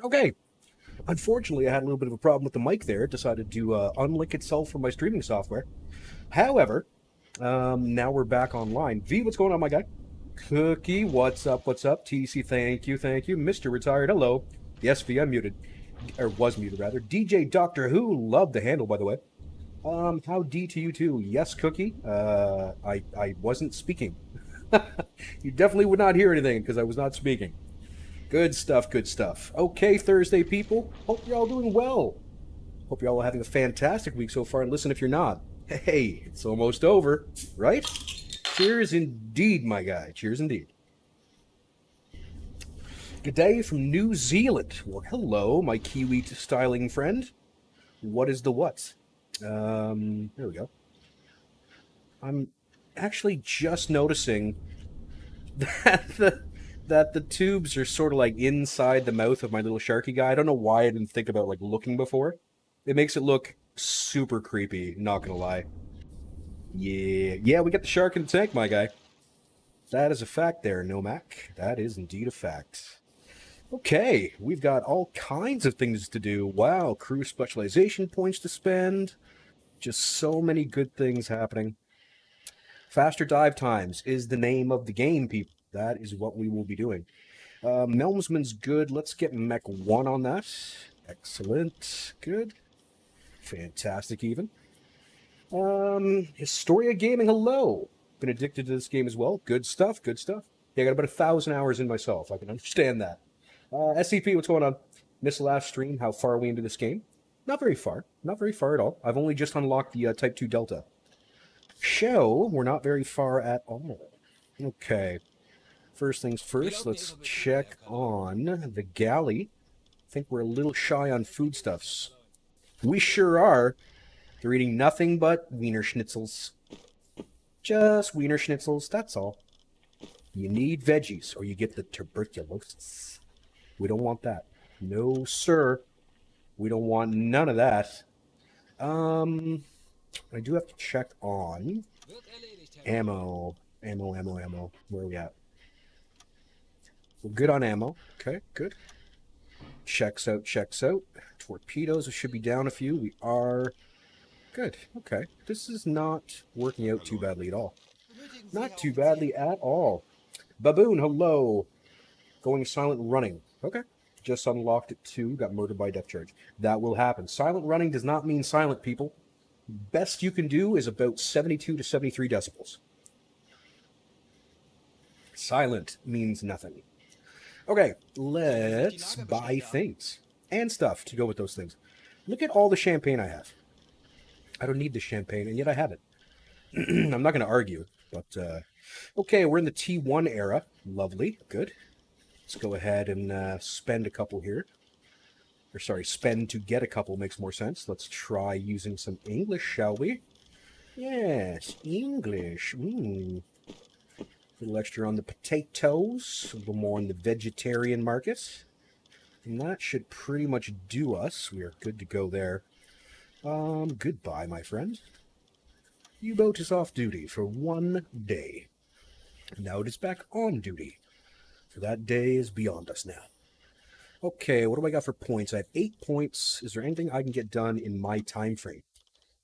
Okay. Unfortunately, I had a little bit of a problem with the mic there. It decided to unlink itself from my streaming software. However, now we're back online. V, what's going on, my guy? Cookie, what's up? What's up? TC, thank you, thank you. Mr. Retired, hello. Yes, V, I'm muted. Or was muted, rather. DJ Doctor Who, love the handle, by the way. How D to you too? Yes, Cookie. I wasn't speaking. You definitely would not hear anything because I was not speaking. Good stuff, good stuff. Okay, Thursday people. Hope you're all doing well. Hope you're all having a fantastic week so far. And listen, if you're not, hey, it's almost over, right? Cheers indeed, my guy. Cheers indeed. Good day from New Zealand. Well, hello, my Kiwi styling friend. What is the what? There we go. I'm actually just noticing that the tubes are sort of like inside the mouth of my little sharky guy. I don't know why I didn't think about like looking before. It makes it look super creepy, not gonna lie. Yeah, we got the shark in the tank, my guy. That is a fact there, Nomac. That is indeed a fact. Okay, we've got all kinds of things to do. Wow, crew specialization points to spend. Just so many good things happening. Faster dive times is the name of the game, people. That is what we will be doing. Melmsman's good. Let's get Mech 1 on that. Excellent. Good. Fantastic, even. Historia Gaming, hello. Been addicted to this game as well. Good stuff, good stuff. Yeah, I got about 1,000 hours in myself. I can understand that. SCP, what's going on? Missed the last stream. How far are we into this game? Not very far. Not very far at all. I've only just unlocked the Type 2 Delta. Show, we're not very far at all. Okay. First things first, let's check on the galley. I think we're a little shy on foodstuffs. We sure are. They're eating nothing but wiener schnitzels. Just wiener schnitzels, that's all. You need veggies or you get the tuberculosis. We don't want that. No, sir. We don't want none of that. I do have to check on ammo. Ammo. Where are we at? We're good on ammo. Okay, good. Checks out. Torpedoes, should be down a few. We are good. Okay. This is not working out too badly at all. Not too badly at all. Baboon, hello. Going silent running. Okay. Just unlocked it too. Got murdered by death charge. That will happen. Silent running does not mean silent, people. Best you can do is about 72 to 73 decibels. Silent means nothing. Okay, let's buy things and stuff to go with those things. Look at all the champagne I have. I don't need the champagne, and yet I have it. I'm not going to argue, but okay, we're in the T1 era. Lovely, good. Let's go ahead and spend a couple here. Or sorry, spend to get a couple makes more sense. Let's try using some English, shall we? Yes, English. A little extra on the potatoes, a little more on the vegetarian market. And that should pretty much do us. We are good to go there. Goodbye, my friend. U-boat is off duty for 1 day. Now it is back on duty. For that day is beyond us now. Okay, what do I got for points? I have 8 points. Is there anything I can get done in my time frame?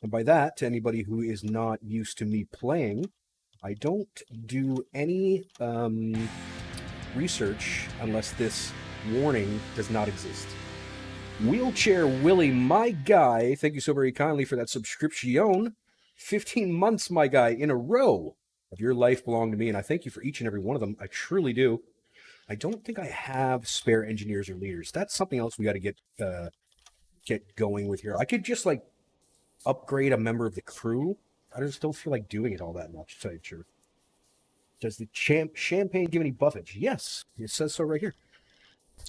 And by that, to anybody who is not used to me playing, I don't do any research unless this warning does not exist. Wheelchair Willie, my guy, thank you so very kindly for that subscription. 15 months, my guy, in a row of your life belong to me, and I thank you for each and every one of them. I truly do. I don't think I have spare engineers or leaders. That's something else we got to get going with here. I could just like upgrade a member of the crew. I just don't feel like doing it all that much, to tell you the truth. Does the champagne give any buffage? Yes, it says so right here.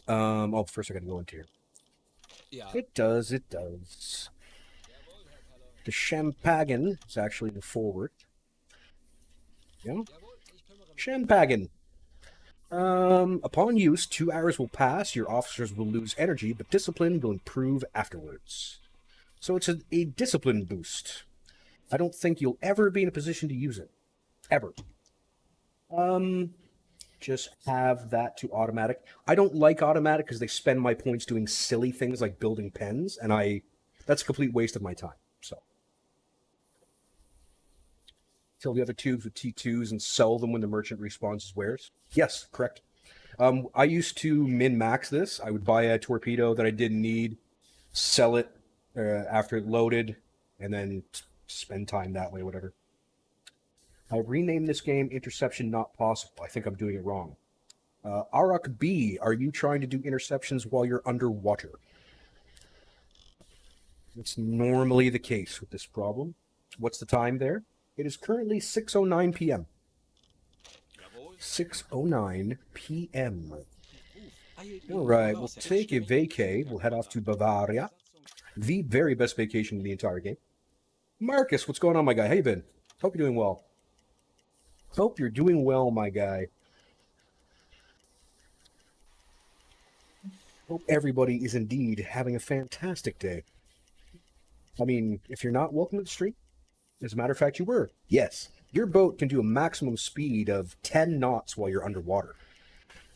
First I got to go into here. Yeah. It does. The champagne is actually the forward. Yeah. Champagne. Upon use, 2 hours will pass, your officers will lose energy, but discipline will improve afterwards. So it's a discipline boost. I don't think you'll ever be in a position to use it. Ever. just have that to automatic. I don't like automatic because they spend my points doing silly things like building pens, and that's a complete waste of my time. So fill the other tubes with T2s and sell them when the merchant respawns his wares. Yes, correct. I used to min-max this. I would buy a torpedo that I didn't need, sell it after it loaded, and then spend time that way, whatever. I renamed this game Interception Not Possible. I think I'm doing it wrong. Arak B, are you trying to do interceptions while you're underwater? It's normally the case with this problem. What's the time there? It is currently 6:09 p.m. 6:09 p.m. All right, we'll take a vacay. We'll head off to Bavaria. The very best vacation in the entire game. Marcus, what's going on, my guy? How you been? Hope you're doing well. Hope you're doing well, my guy. Hope everybody is indeed having a fantastic day. I mean, if you're not, welcome to the stream. As a matter of fact, you were. Yes. Your boat can do a maximum speed of 10 knots while you're underwater.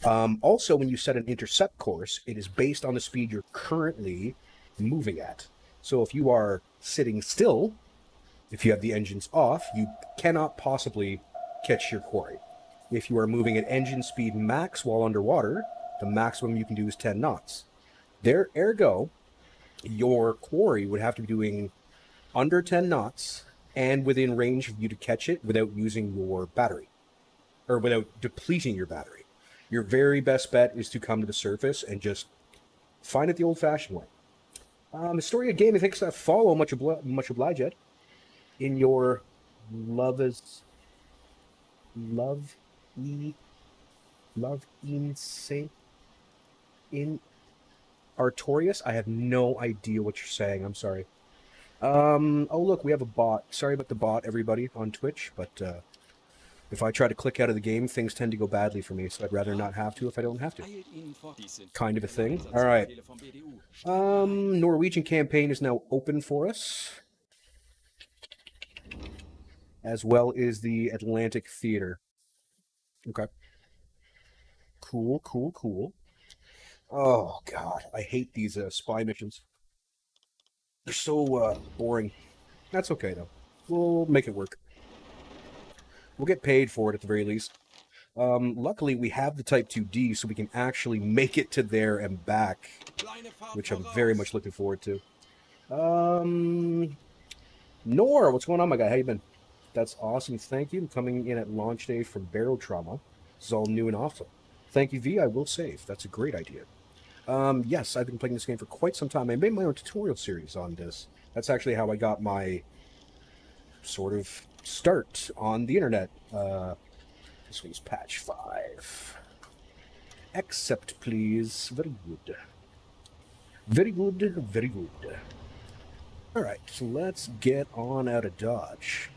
Also, when you set an intercept course, it is based on the speed you're currently moving at. So if you are sitting still, if you have the engines off, you cannot possibly catch your quarry. If you are moving at engine speed max while underwater, the maximum you can do is 10 knots. Ergo, your quarry would have to be doing under 10 knots and within range of you to catch it without using your battery, or without depleting your battery. Your very best bet is to come to the surface and just find it the old-fashioned way. Historia Gaming, thanks for that follow. Much obliged, Ed. In your in Artorius, I have no idea what you're saying. I'm sorry. Oh look, we have a bot. Sorry about the bot, everybody, on Twitch, but if I try to click out of the game, things tend to go badly for me, so I'd rather not have to if I don't have to. Kind of a thing. Alright. Norwegian campaign is now open for us, as well as the Atlantic Theater. Okay. Cool, cool, cool. Oh, God. I hate these spy missions. They're so boring. That's okay, though. We'll make it work. We'll get paid for it at the very least. Luckily, we have the Type 2D, so we can actually make it to there and back, which I'm very much looking forward to. Nor, what's going on, my guy? How you been? That's awesome. Thank you. I'm coming in at launch day for Barrel Trauma. This is all new and awesome. Thank you, V. I will save. That's a great idea. Yes, I've been playing this game for quite some time. I made my own tutorial series on this. That's actually how I got my sort of start on the internet. This one's patch 5. Accept, please. Very good. Very good, very good. Alright, so let's get on out of Dodge.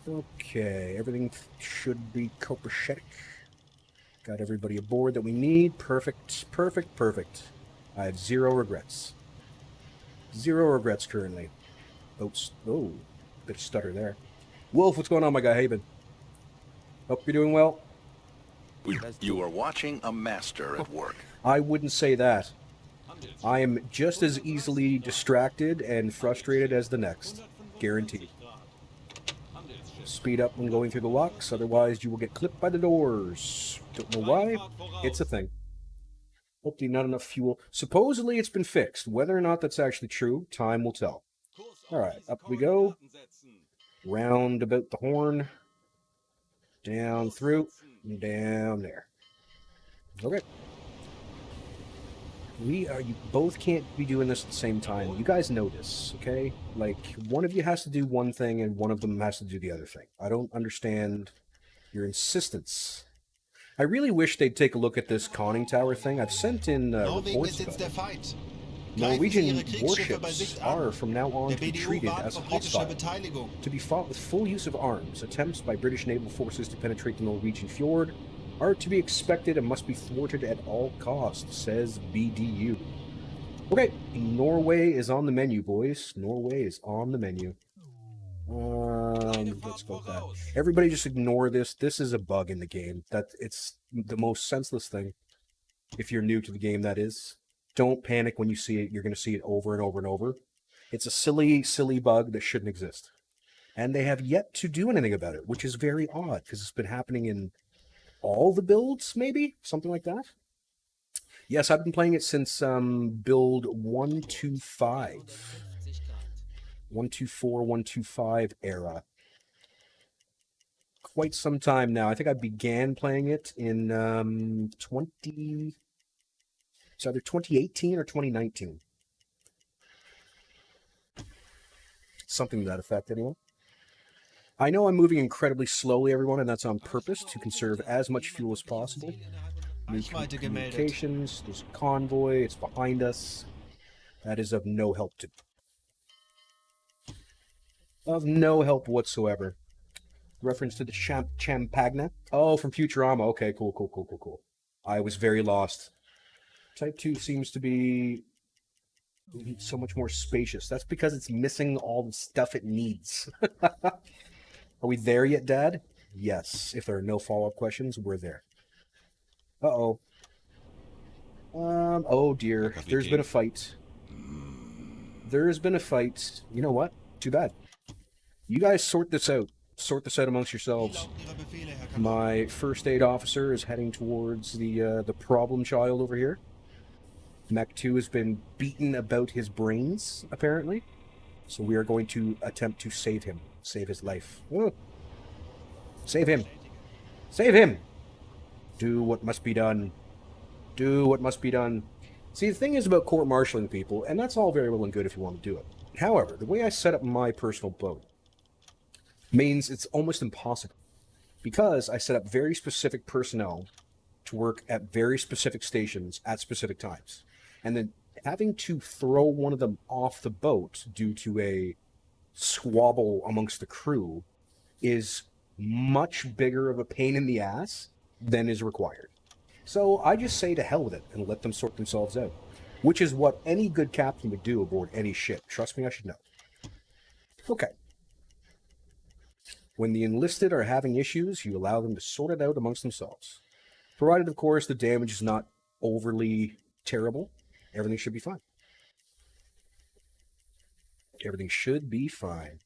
Okay, everything should be copacetic. Got everybody aboard that we need. Perfect, perfect, perfect. I have zero regrets. Zero regrets currently. Oh, bit of stutter there. Wolf, what's going on, my guy? How you been? Hope you're doing well. You are watching a master at work. I wouldn't say that. I am just as easily distracted and frustrated as the next. Guaranteed. Speed up when going through the locks, otherwise you will get clipped by the doors. Don't know why. It's a thing. Hopefully not enough fuel. Supposedly it's been fixed. Whether or not that's actually true, time will tell. Alright, up we go. Round about the horn. Down through. And down there. Okay. You both can't be doing this at the same time. You guys know this, okay? Like, one of you has to do one thing and one of them has to do the other thing. I don't understand your insistence. I really wish they'd take a look at this conning tower thing. I've sent in reports about it. Norwegian warships are from now on to be treated as hostile, to be fought with full use of arms. Attempts by British naval forces to penetrate the Norwegian fjord are to be expected and must be thwarted at all costs, says BDU. Okay, Norway is on the menu, boys. Norway is on the menu. Let's go with that. Everybody just ignore this. This is a bug in the game. It's the most senseless thing. If you're new to the game, that is. Don't panic when you see it. You're going to see it over and over and over. It's a silly, silly bug that shouldn't exist. And they have yet to do anything about it, which is very odd, because it's been happening in all the builds, maybe? Something like that? Yes, I've been playing it since build 125. 124, 125 era. Quite some time now. I think I began playing it in it's either 2018 or 2019. Something to that effect, anyway. I know I'm moving incredibly slowly, everyone, and that's on purpose to conserve as much fuel as possible. New communications, there's a convoy, it's behind us. That is of no help to... Of no help whatsoever. Reference to the Champagna. Oh, from Futurama. Okay, cool. I was very lost. Type 2 seems to be so much more spacious. That's because it's missing all the stuff it needs. Are we there yet, Dad? Yes. If there are no follow-up questions, we're there. Uh-oh. Oh dear. There's been a fight. There's been a fight. You know what? Too bad. You guys sort this out. Sort this out amongst yourselves. My first aid officer is heading towards the problem child over here. Mech 2 has been beaten about his brains, apparently. So we are going to attempt to save him. Save his life. Oh. Save him. Save him! Do what must be done. Do what must be done. See, the thing is about court-martialing people, and that's all very well and good if you want to do it. However, the way I set up my personal boat means it's almost impossible. Because I set up very specific personnel to work at very specific stations at specific times. And then having to throw one of them off the boat due to a squabble amongst the crew is much bigger of a pain in the ass than is required. So I just say to hell with it and let them sort themselves out. Which is what any good captain would do aboard any ship. Trust me, I should know. Okay. When the enlisted are having issues, you allow them to sort it out amongst themselves. Provided, of course, the damage is not overly terrible, everything should be fine. Everything should be fine.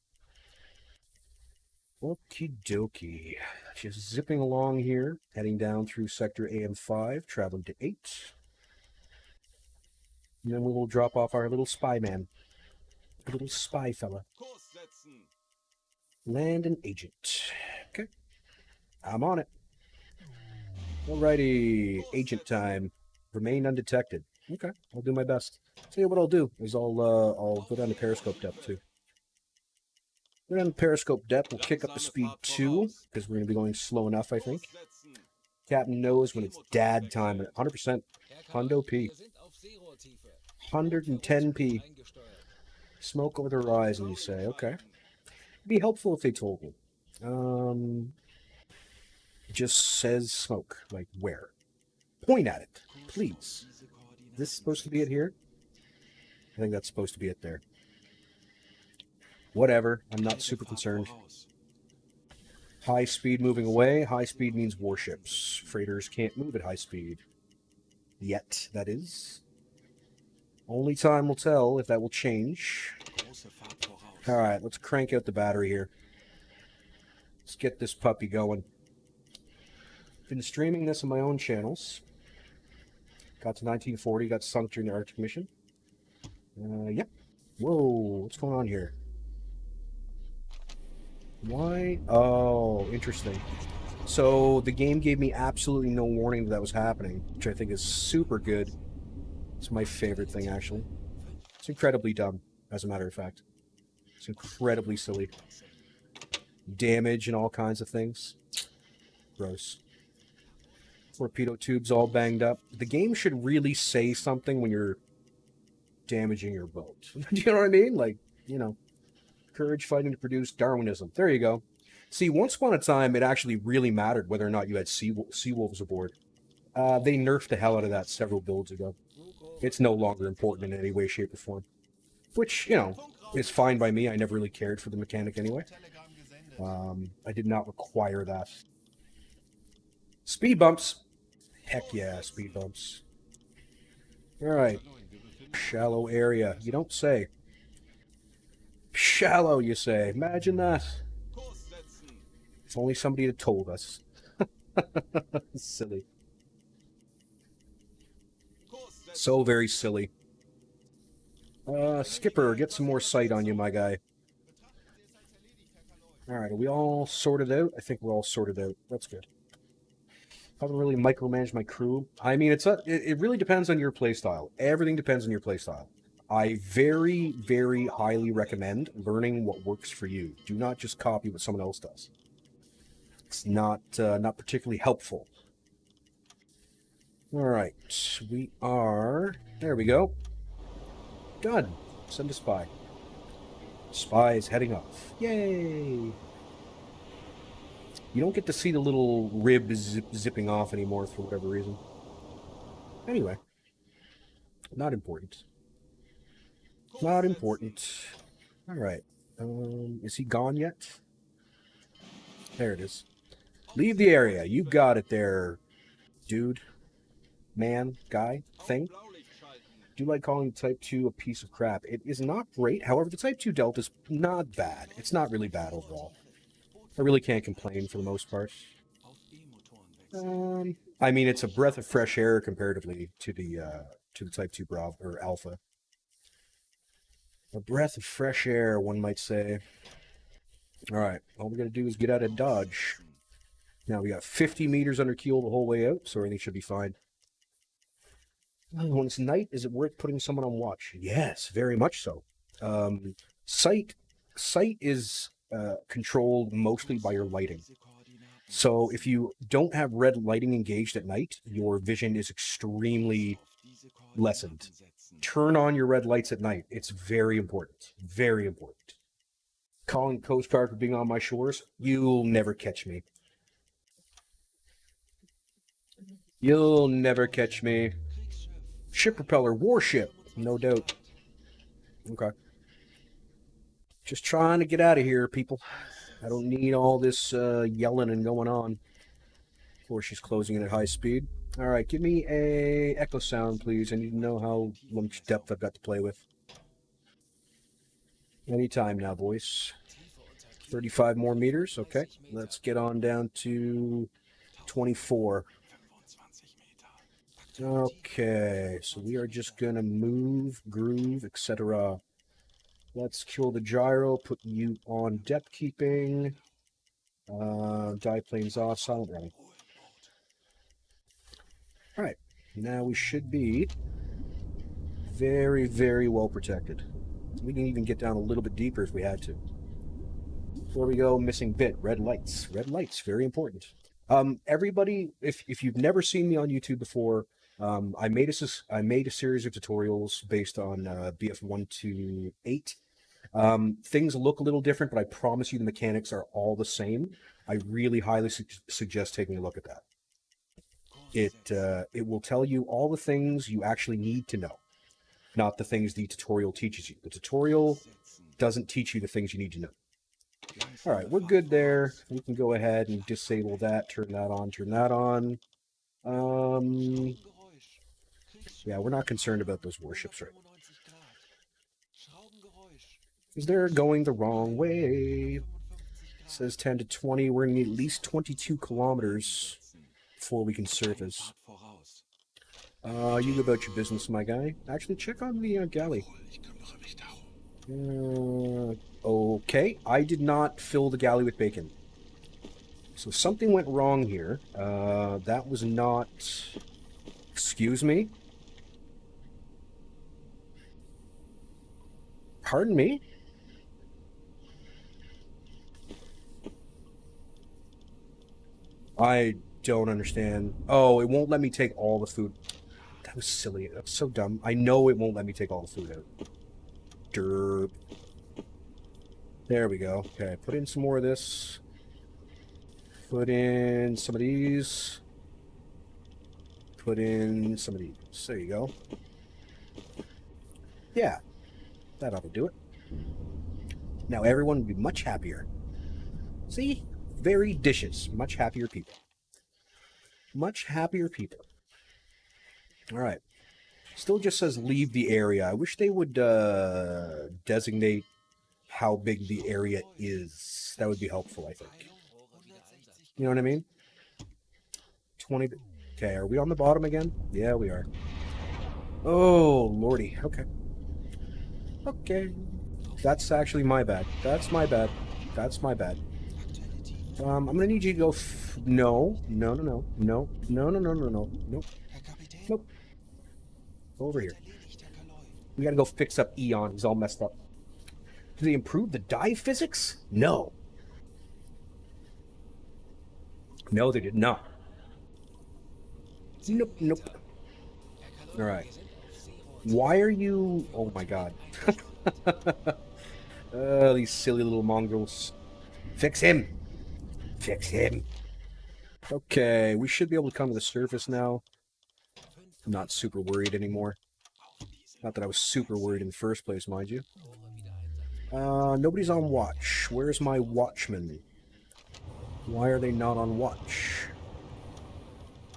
Okie dokie. Just zipping along here, heading down through sector AM5, traveling to 8. And then we will drop off our little spy man. A little spy fella. Land an agent. Okay. I'm on it. Alrighty. Agent time. Remain undetected. Okay. I'll do my best. Tell you what I'll do is I'll go down to periscope depth too. Go down to periscope depth. We'll kick up the speed 2 because we're going to be going slow enough, I think. Captain knows when it's dad time. 100%. Hundo P. 110p. Smoke over the horizon, you say. Okay. It'd be helpful if they told me. Just says smoke. Like, where? Point at it, please. Is this supposed to be it here? I think that's supposed to be it there. Whatever. I'm not super concerned. High speed moving away. High speed means warships. Freighters can't move at high speed. Yet, that is. Only time will tell if that will change. Alright, let's crank out the battery here. Let's get this puppy going. Been streaming this on my own channels. Got to 1940, got sunk during the Arctic mission. Yep. Whoa, what's going on here? Why? Oh, interesting. So the game gave me absolutely no warning that was happening, which I think is super good. It's my favorite thing, actually. It's incredibly dumb, as a matter of fact. It's incredibly silly. Damage and all kinds of things. Gross. Torpedo tubes all banged up. The game should really say something when you're damaging your boat. Do you know what I mean? Like, you know, courage fighting to produce Darwinism. There you go. See, once upon a time, it actually really mattered whether or not you had sea wolves aboard. They nerfed the hell out of that several builds ago. It's no longer important in any way, shape, or form. which, you know, is fine by me. I never really cared for the mechanic anyway. I did not require that. Speed bumps. Heck yeah, speed bumps. Alright. Shallow area. You don't say. Shallow, you say. Imagine that. If only somebody had told us. Silly. So very silly. Skipper, get some more sight on you, my guy. Alright, are we all sorted out? I think we're all sorted out. That's good. Haven't really micromanaged my crew. I mean, it really depends on your playstyle. Everything depends on your playstyle. I very, very highly recommend learning what works for you. Do not just copy what someone else does. It's not particularly helpful. Alright, we are... There we go. Done. Send a spy. Spy is heading off. Yay! You don't get to see the little rib zipping off anymore for whatever reason. Anyway. Not important. Not important. Alright. Is he gone yet? There it is. Leave the area. You got it there, dude. Man, guy, thing. Do like calling Type 2 a piece of crap. It is not great. However, the Type 2 Delta is not bad. It's not really bad overall. I really can't complain for the most part. I mean, it's a breath of fresh air comparatively to the Type 2 Bravo or Alpha. A breath of fresh air, one might say. All right, all we got to do is get out of dodge. Now we got 50 meters under keel the whole way out, so everything should be fine. When it's night, is it worth putting someone on watch? Yes, very much so. Sight is controlled mostly by your lighting. So if you don't have red lighting engaged at night, your vision is extremely lessened. Turn on your red lights at night. It's very important. Very important. Calling Coast Guard for being on my shores? You'll never catch me. You'll never catch me. Ship propeller, warship, no doubt. Okay. Just trying to get out of here, people. I don't need all this yelling and going on. Of course, she's closing in at high speed. All right, give me a echo sound, please. I need to know how much depth I've got to play with. Anytime now, boys. 35 more meters. Okay, let's get on down to 24. Okay, so we are just gonna move, groove, etc. Let's kill the gyro, put you on depth keeping. Dive planes off, silent running. Alright, now we should be very, very well protected. We can even get down a little bit deeper if we had to. There we go, missing bit, red lights. Red lights, very important. Everybody, if you've never seen me on YouTube before, I made a series of tutorials based on BF1.8. Things look a little different, but I promise you the mechanics are all the same. I really highly suggest taking a look at that. It will tell you all the things you actually need to know, not the things the tutorial teaches you. The tutorial doesn't teach you the things you need to know. All right, we're good there. We can go ahead and disable that, turn that on, turn that on. Yeah, we're not concerned about those warships right now. Because they're going the wrong way. It says 10 to 20. We're going to need at least 22 kilometers before we can surface. You go about your business, my guy. Actually, check on the galley. Okay, I did not fill the galley with bacon. So something went wrong here. That was not... Excuse me? Pardon me? I don't understand. Oh, it won't let me take all the food. That was silly. That was so dumb. I know it won't let me take all the food out. Derp. There we go. Okay, put in some more of this. Put in some of these. Put in some of these. There you go. Yeah. That ought to do it. Now everyone would be much happier. See? Very dishes. Much happier people. Much happier people. Alright. Still just says leave the area. I wish they would designate how big the area is. That would be helpful, I think. You know what I mean? 20... Okay, are we on the bottom again? Yeah, we are. Oh, lordy. Okay. Okay. That's actually my bad. That's my bad. That's my bad. I'm gonna need you to go... No. No, no, no. No. No, no, no, no, no. Nope. Nope. Over here. We gotta go fix up Eon. He's all messed up. Did they improve the dive physics? No. No, they did not. Nope, nope. Alright. Why are you... Oh my god. These silly little mongrels. Fix him! Fix him! Okay, we should be able to come to the surface now. I'm not super worried anymore. Not that I was super worried in the first place, mind you. Nobody's on watch. Where's my watchman? Why are they not on watch?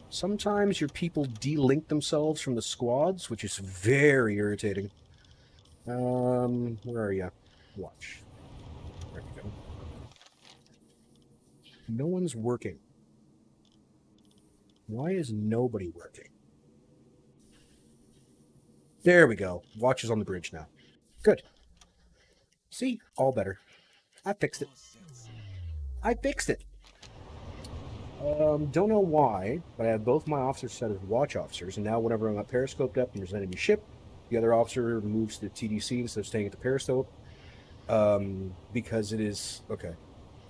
Sometimes your people de-link themselves from the squads, which is very irritating. Where are you? Watch. There we go. No one's working. Why is nobody working? There we go. Watch is on the bridge now. Good. See? All better. I fixed it. I fixed it. Don't know why, but I have both my officers set as watch officers, and now whenever I'm periscoped up and there's an enemy ship, the other officer moves to TDC instead of staying at the periscope. Because it is... Okay.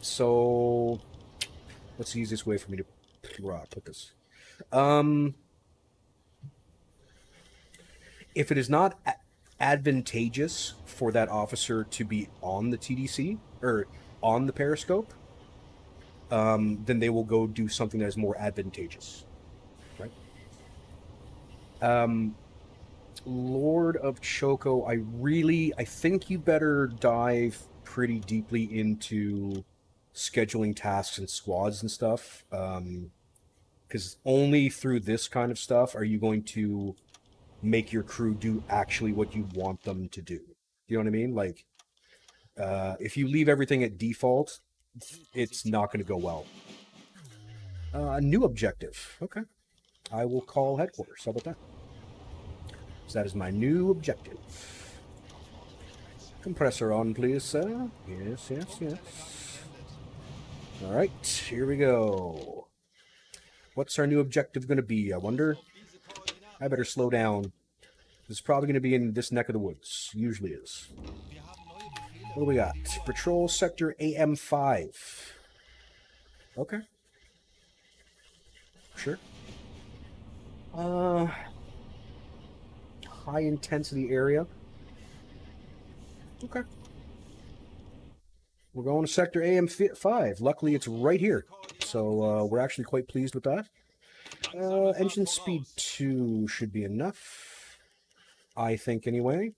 So... What's the easiest way for me to put this? If it is not advantageous for that officer to be on the TDC, or on the periscope, then they will go do something that is more advantageous. Right? Lord of Choco, I think you better dive pretty deeply into scheduling tasks and squads and stuff. Because only through this kind of stuff are you going to make your crew do actually what you want them to do. You know what I mean? Like, if you leave everything at default, it's not going to go well. A new objective. Okay. I will call headquarters. How about that? So that is my new objective. Compressor on, please, sir. Yes, yes, yes. Alright, here we go. What's our new objective going to be, I wonder? I better slow down. This is probably going to be in this neck of the woods. Usually is. What do we got? Patrol Sector AM5. Okay. Sure. High intensity area. Okay. We're going to Sector AM5. Luckily, it's right here. So, we're actually quite pleased with that. Engine speed 2 should be enough. I think, anyway.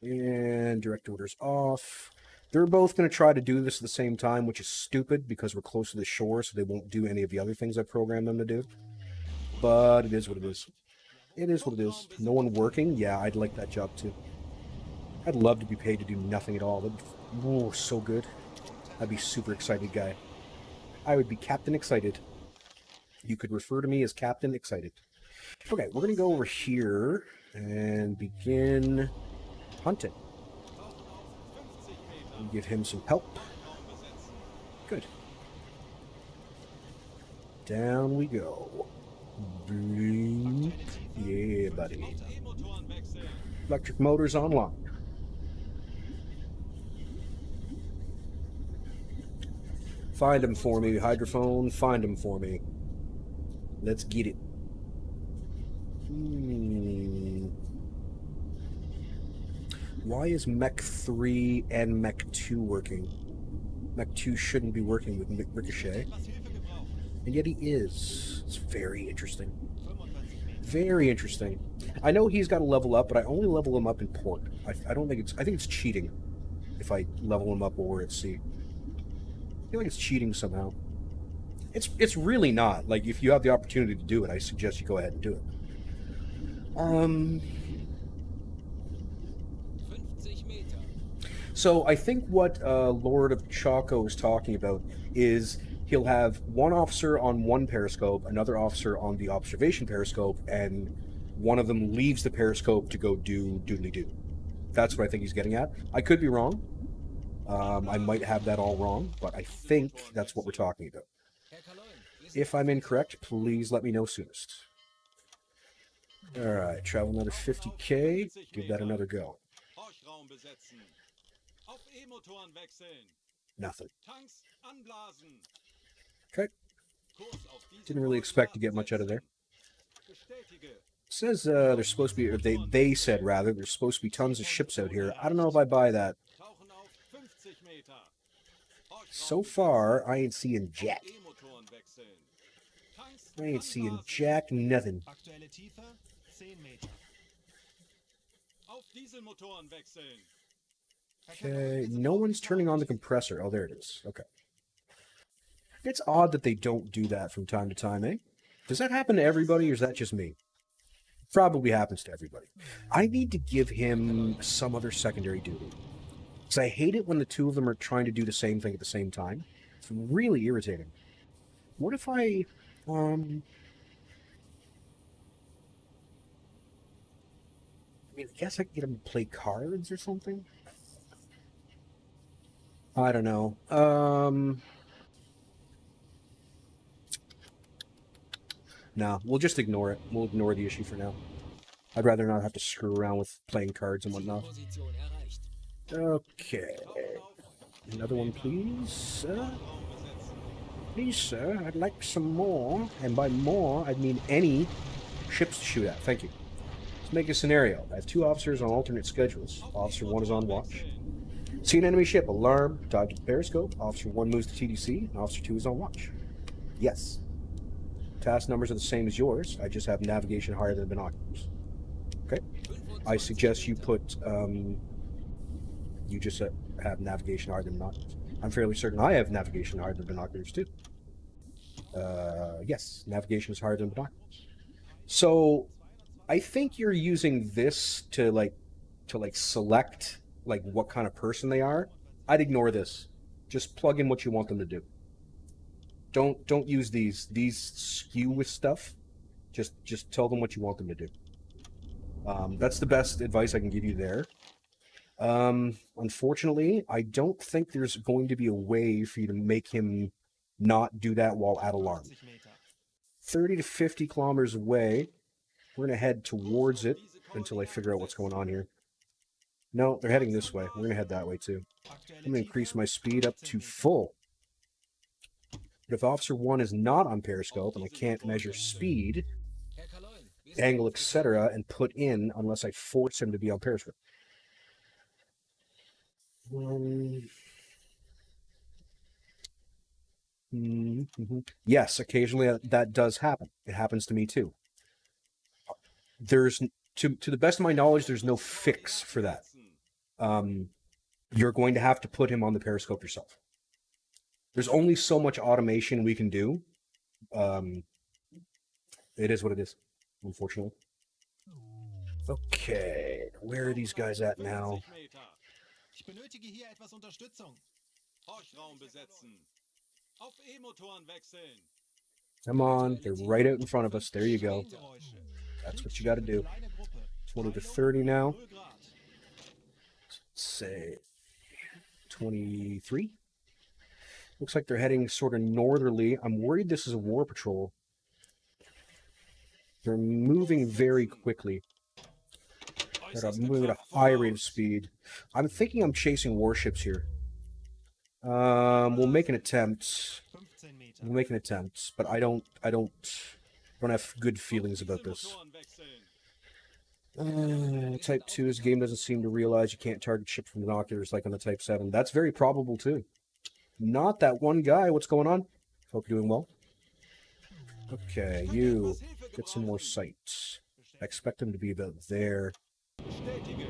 And direct orders off. They're both going to try to do this at the same time, which is stupid because we're close to the shore, so they won't do any of the other things I programmed them to do. But it is what it is. It is what it is. No one working? Yeah, I'd like that job too. I'd love to be paid to do nothing at all. That'd be so good. I'd be super excited guy. I would be Captain Excited. You could refer to me as Captain Excited. Okay, we're going to go over here and begin hunting. Give him some help. Good. Down we go. Yeah, buddy. Electric motors online. Find him for me, hydrophone. Find him for me. Let's get it. Why is Mech 3 and Mech 2 working? Mech 2 shouldn't be working with Ricochet. And yet he is. It's very interesting. Very interesting. I know he's got to level up, but I only level him up in port. I don't think it's... I think it's cheating if I level him up while we're at sea. I feel like it's cheating somehow. It's really not. Like, if you have the opportunity to do it, I suggest you go ahead and do it. 50 Meter. So I think what Lord of Chaco is talking about is he'll have one officer on one periscope, another officer on the observation periscope, and one of them leaves the periscope to go do doodly-doo. That's what I think he's getting at. I could be wrong. I might have that all wrong, but I think that's what we're talking about. Herr Kaloin, If I'm incorrect, please let me know soonest. Alright, travel another 50k, give that another go. Horchraum besetzen. Auf E-Motoren wechseln. Nothing. Tanks anblasen. Okay. Kurs auf diese Didn't really expect to get much out of there. Bestätige. Says there's supposed to be, or they said rather, there's supposed to be tons of ships out here. I don't know if I buy that. Tauchen auf 50 Meter. Horchraum So far, I ain't seeing jack. besetzen. E-Motoren wechseln. Tanks I ain't seeing anblasen. jack nothing. Aktuelle Tiefe 10 Meter. Auf Dieselmotoren wechseln. Okay, no one's turning on the compressor. Oh, there it is. Okay. It's odd that they don't do that from time to time, eh? Does that happen to everybody, or is that just me? Probably happens to everybody. I need to give him some other secondary duty. Because I hate it when the two of them are trying to do the same thing at the same time. It's really irritating. What if I mean, I guess I could get him to play cards or something? I don't know. Nah, we'll just ignore it. We'll ignore the issue for now. I'd rather not have to screw around with playing cards and whatnot. Position erreicht. Okay. Another one, please. Please, sir, I'd like some more. And by more, I mean any ships to shoot at. Thank you. Let's make a scenario. I have two officers on alternate schedules. Officer 1 is on watch. See an enemy ship. Alarm. Dive to the periscope. Officer 1 moves to TDC. And Officer 2 is on watch. Yes. Task numbers are the same as yours. I just have navigation higher than binoculars. Okay. I suggest you put, you just have navigation higher than binoculars. I'm fairly certain I have navigation higher than binoculars too. Yes, navigation is higher than binoculars. So, I think you're using this to select like what kind of person they are. I'd ignore this. Just plug in what you want them to do. Don't use these. These skew with stuff. Just tell them what you want them to do. That's the best advice I can give you there. Unfortunately, I don't think there's going to be a way for you to make him not do that while at alarm. 50 Meter. 30 to 50 kilometers away. We're going to head towards it until I figure out what's going on here. No, they're heading this way. We're going to head that way too. Aktuelle I'm going to increase my Tiefe speed up 15 to Meter. full. But if Officer 1 is not on periscope and I can't measure speed, Herr Kaloin, wir sind angle, auf etc., and put in unless I force him to be on periscope. Yes, occasionally that does happen. It happens to me too. There's, to the best of my knowledge, there's no fix for that. You're going to have to put him on the periscope yourself. There's only so much automation we can do. It is what it is, unfortunately. Okay, where are these guys at now? 50 Meter. Ich benötige hier etwas Unterstützung. Horchraum besetzen. Auf E-Motoren wechseln. Come on, they're right out in front of us. There you go. Geräusche. That's what you got to do. Kleine Gruppe. 20 to 30 now. 0 Grad. Say 23. Looks like they're heading sort of northerly. I'm worried this is a war patrol. They're moving very quickly. They're moving at a high rate of speed. I'm thinking I'm chasing warships here. We'll make an attempt. 15 Meter. We'll make an attempt, but I don't have good feelings about this. Dieselmotoren wechseln. Type 2, this game doesn't seem to realize you can't target ships from binoculars like on the Type 7. That's very probable too. Not that one guy. What's going on? Hope you're doing well. Okay, you. Get some more sights. I expect them to be about there. Bestätige.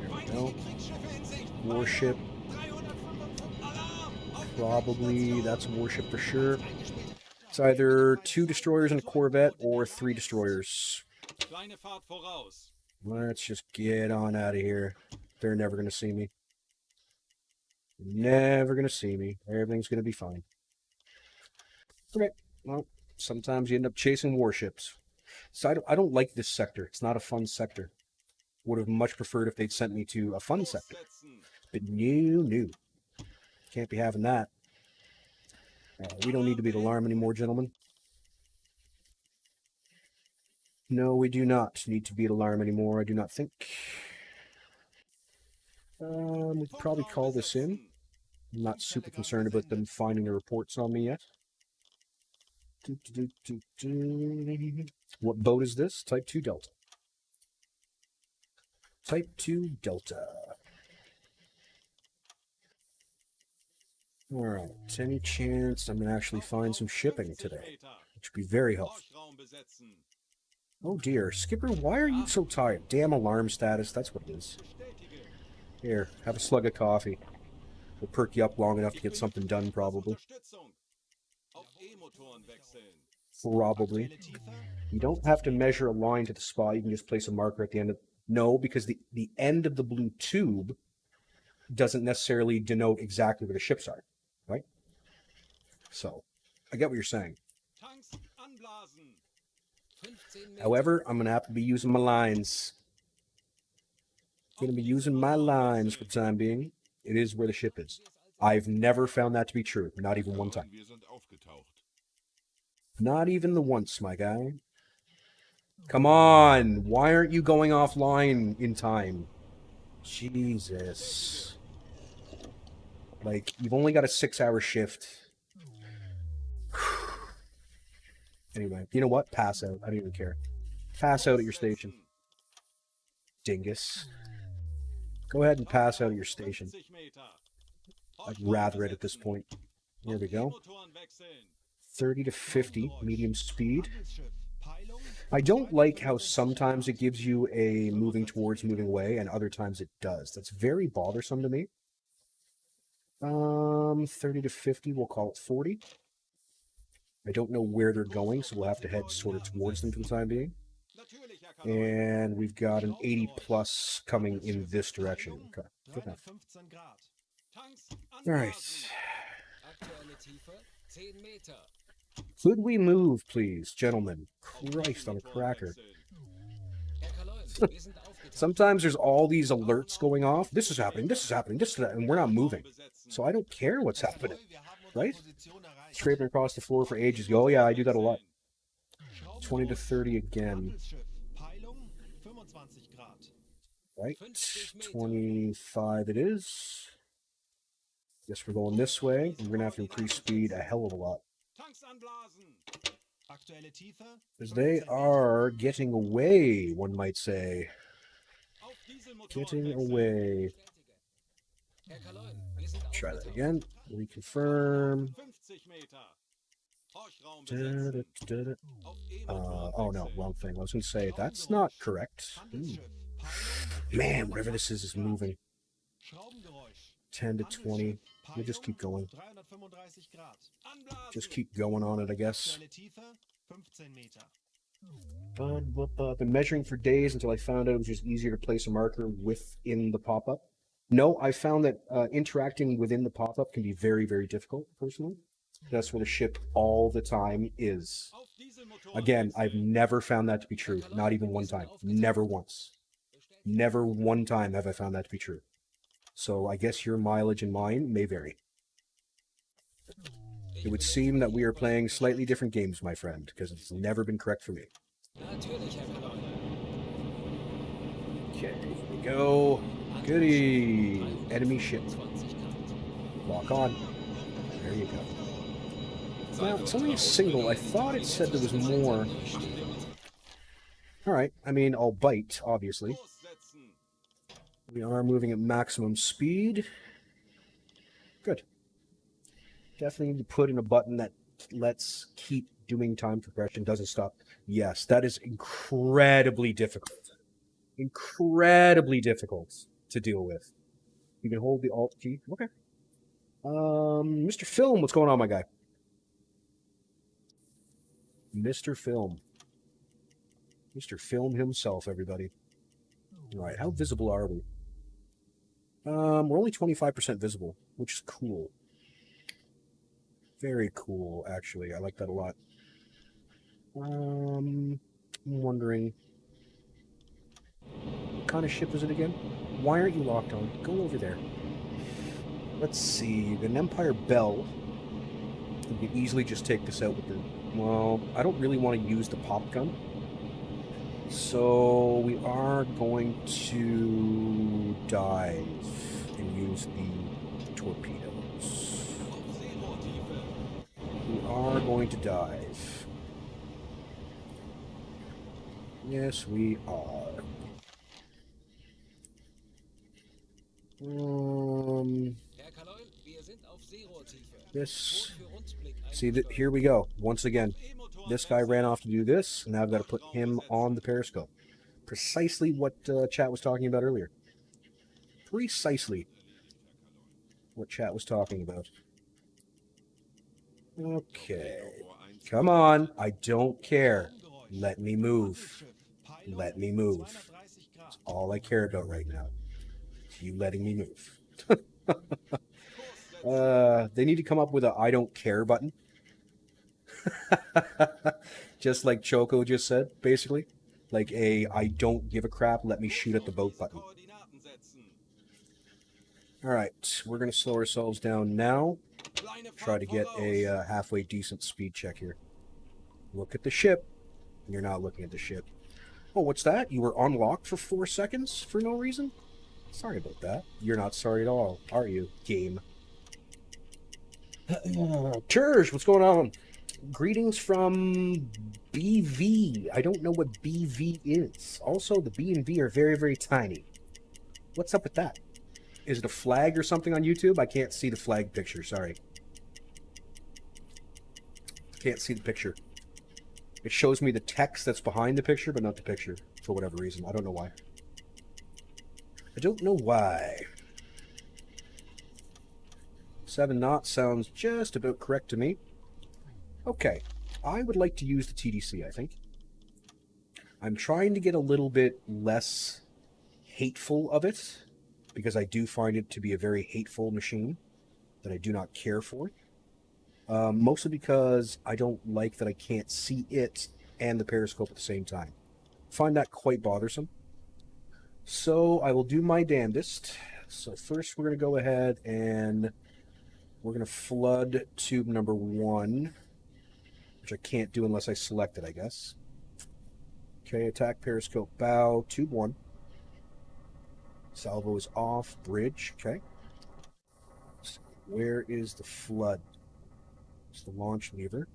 There we go. Feindliche Kriegsschiffe in Sicht. Warship. 355 Alarm! Auf die Probably, Feindsstation. that's a warship for sure. Eingespielt. It's either 2 destroyers and a corvette or 3 destroyers. Kleine Fahrt voraus. Let's just get on out of here. They're never going to see me. Never going to see me. Everything's going to be fine. Okay. Well, sometimes you end up chasing warships. So I don't like this sector. It's not a fun sector. Would have much preferred if they'd sent me to a fun sector. Lossetzen. But no. Can't be having that. We don't need to beat alarm anymore, gentlemen. No, we do not need to beat alarm anymore, I do not think. We could probably call this in. I'm not super concerned about them finding the reports on me yet. What boat is this? Type 2 Delta. Type 2 Delta. Alright, any chance I'm going to actually find some shipping today? Which would be very helpful. Horchraum besetzen. Oh dear, Skipper, why are you so tired? Damn alarm status, that's what it is. Bestätige. Here, have a slug of coffee. We'll perk you up long enough to get something done, probably. Unterstützung. Auf E-Motoren wechseln. Probably. Aktuelle Tiefe. You don't have to measure a line to the spot, you can just place a marker at the end of... No, because the end of the blue tube doesn't necessarily denote exactly where the ships are, right? So, I get what you're saying. Tanks anblasen. 15 Meter. However, I'm going to have to be using my lines. Going to be using my lines for the time being. It is where the ship is. I've never found that to be true. Not even one time. Wir sind aufgetaucht. Not even the once, my guy. Come on. Why aren't you going offline in time? Jesus. Like, you've only got a 6-hour shift. Anyway, you know what? Pass out. I don't even care. Pass out at your station. Dingus. Go ahead and pass out at your station. 50 Meter. I'd rather it at this point. Here we go. E-Motoren wechseln. 30 to 50, medium speed. Handelsschiff. Peilung. I don't like how sometimes it gives you a moving towards, moving away, and other times it does. That's very bothersome to me. 30 to 50, we'll call it 40. I don't know where they're going, so we'll have to head sort of towards them for the time being. Natürlich, Herr Kanal. And we've got an 80 plus coming in this direction. Okay, good enough. 315 Grad. Tanks All right. anblasen. Aktuelle Tiefe 10 Meter. Could we move, please, gentlemen? Christ on a E-Motoren cracker. wechseln. Herr Kaloin, wir sind aufgetaucht. Sometimes there's all these alerts going off. This is happening, this is happening, this is that, and we're not moving. Besetzen. So I don't care what's happening. Wir haben unsere Right? Position erreicht. Scraping across the floor for ages. Oh yeah, I do that a lot. Schrauben 20 to 30 again. Handelsschiff. Peilung 25 Grad. Right? 25 it is. Guess we're going this way. We're gonna have to increase speed a hell of a lot. Tanks anblasen. Aktuelle Tiefe. Because they 15 Meter. are getting away, one might say. Auf Dieselmotoren Getting wechseln. away. Herr Kaloin, wir sind Try that aufgetaucht. again. Reconfirm. 50 Meter. Horchraum Da, besetzen. da, da, Auf da. E-Motoren Oh no, wechseln. wrong thing. I was gonna say, that's not correct. Handelsschiff. Peilung Man, whatever this is moving. Schraubengeräusch. 10 to 20. We'll just keep going. 335 Grad. Anblasen. Just keep going on it, I guess. Aktuelle Tiefe 15 Meter. I've been measuring for days until I found out it was just easier to place a marker within the pop-up. No, I found that interacting within the pop-up can be very, very difficult, personally. That's where the ship all the time is. Auf Dieselmotoren Again, I've wechseln. never found that to be true. Not even one time. Never once. Never one time have I found that to be true. So I guess your mileage and mine may vary. It would seem that we are playing slightly different games, my friend, because it's never been correct for me. Natürlich, Herr Kaloin. Okay, here we go. Goody. Enemy ship. 20 Grad. Lock on. There you go. Now, it's only a single. I thought it said there was more. Alright, I mean, I'll bite, obviously. Lossetzen. We are moving at maximum speed. Good. Definitely need to put in a button that lets keep doing time progression, doesn't stop. Yes, that is incredibly difficult. Incredibly difficult to deal with. You can hold the Alt key. Okay. Mr. Film, what's going on, my guy? Mr. Film. Mr. Film himself, everybody. All right, how visible are we? We're only 25% visible, which is cool. Very cool, actually. I like that a lot. I'm wondering, what kind of ship is it again? Why aren't you locked on? Go over there. Let's see. An Empire Bell. You can easily just take this out with the... Well, I don't really want to use the pop gun. So we are going to dive and use the torpedoes. We are going to dive. Yes, we are. Herr Kaloin, wir sind auf Seerohrtiefe. This. Für Rundblick See that? Here we go. Once again, this guy ran off to do this, and now I've got to put him on the periscope. Precisely what chat was talking about earlier. Precisely what chat was talking about. Okay. Come on. I don't care. Let me move. Let me move. That's all I care about right now. You letting me move. They need to come up with a I don't care button. Just like Choco just said, basically. Like a I don't give a crap, let me shoot at the boat button. Alright, we're going to slow ourselves down now. Try to get a halfway decent speed check here. Look at the ship. You're not looking at the ship. Oh, what's that? You were unlocked for 4 seconds for no reason? Sorry about that. You're not sorry at all, are you, game? Church, what's going on? Greetings from BV. I don't know what BV is. Also, the B and V are very, very tiny. What's up with that? Is it a flag or something on YouTube? I can't see the flag picture, sorry. Can't see the picture. It shows me the text that's behind the picture, but not the picture, for whatever reason. I don't know why. I don't know why. 7 knots sounds just about correct to me. Okay, I would like to use the TDC, I think. I'm trying to get a little bit less hateful of it, because I do find it to be a very hateful machine that I do not care for. Mostly because I don't like that I can't see it and the periscope at the same time. Find that quite bothersome. So I will do my damnedest. So first we're going to go ahead and we're going to flood tube number 1, which I can't do unless I select it, I guess. Okay, attack periscope bow, tube 1. Salvo is off, bridge, okay. So where is the flood? It's the launch lever.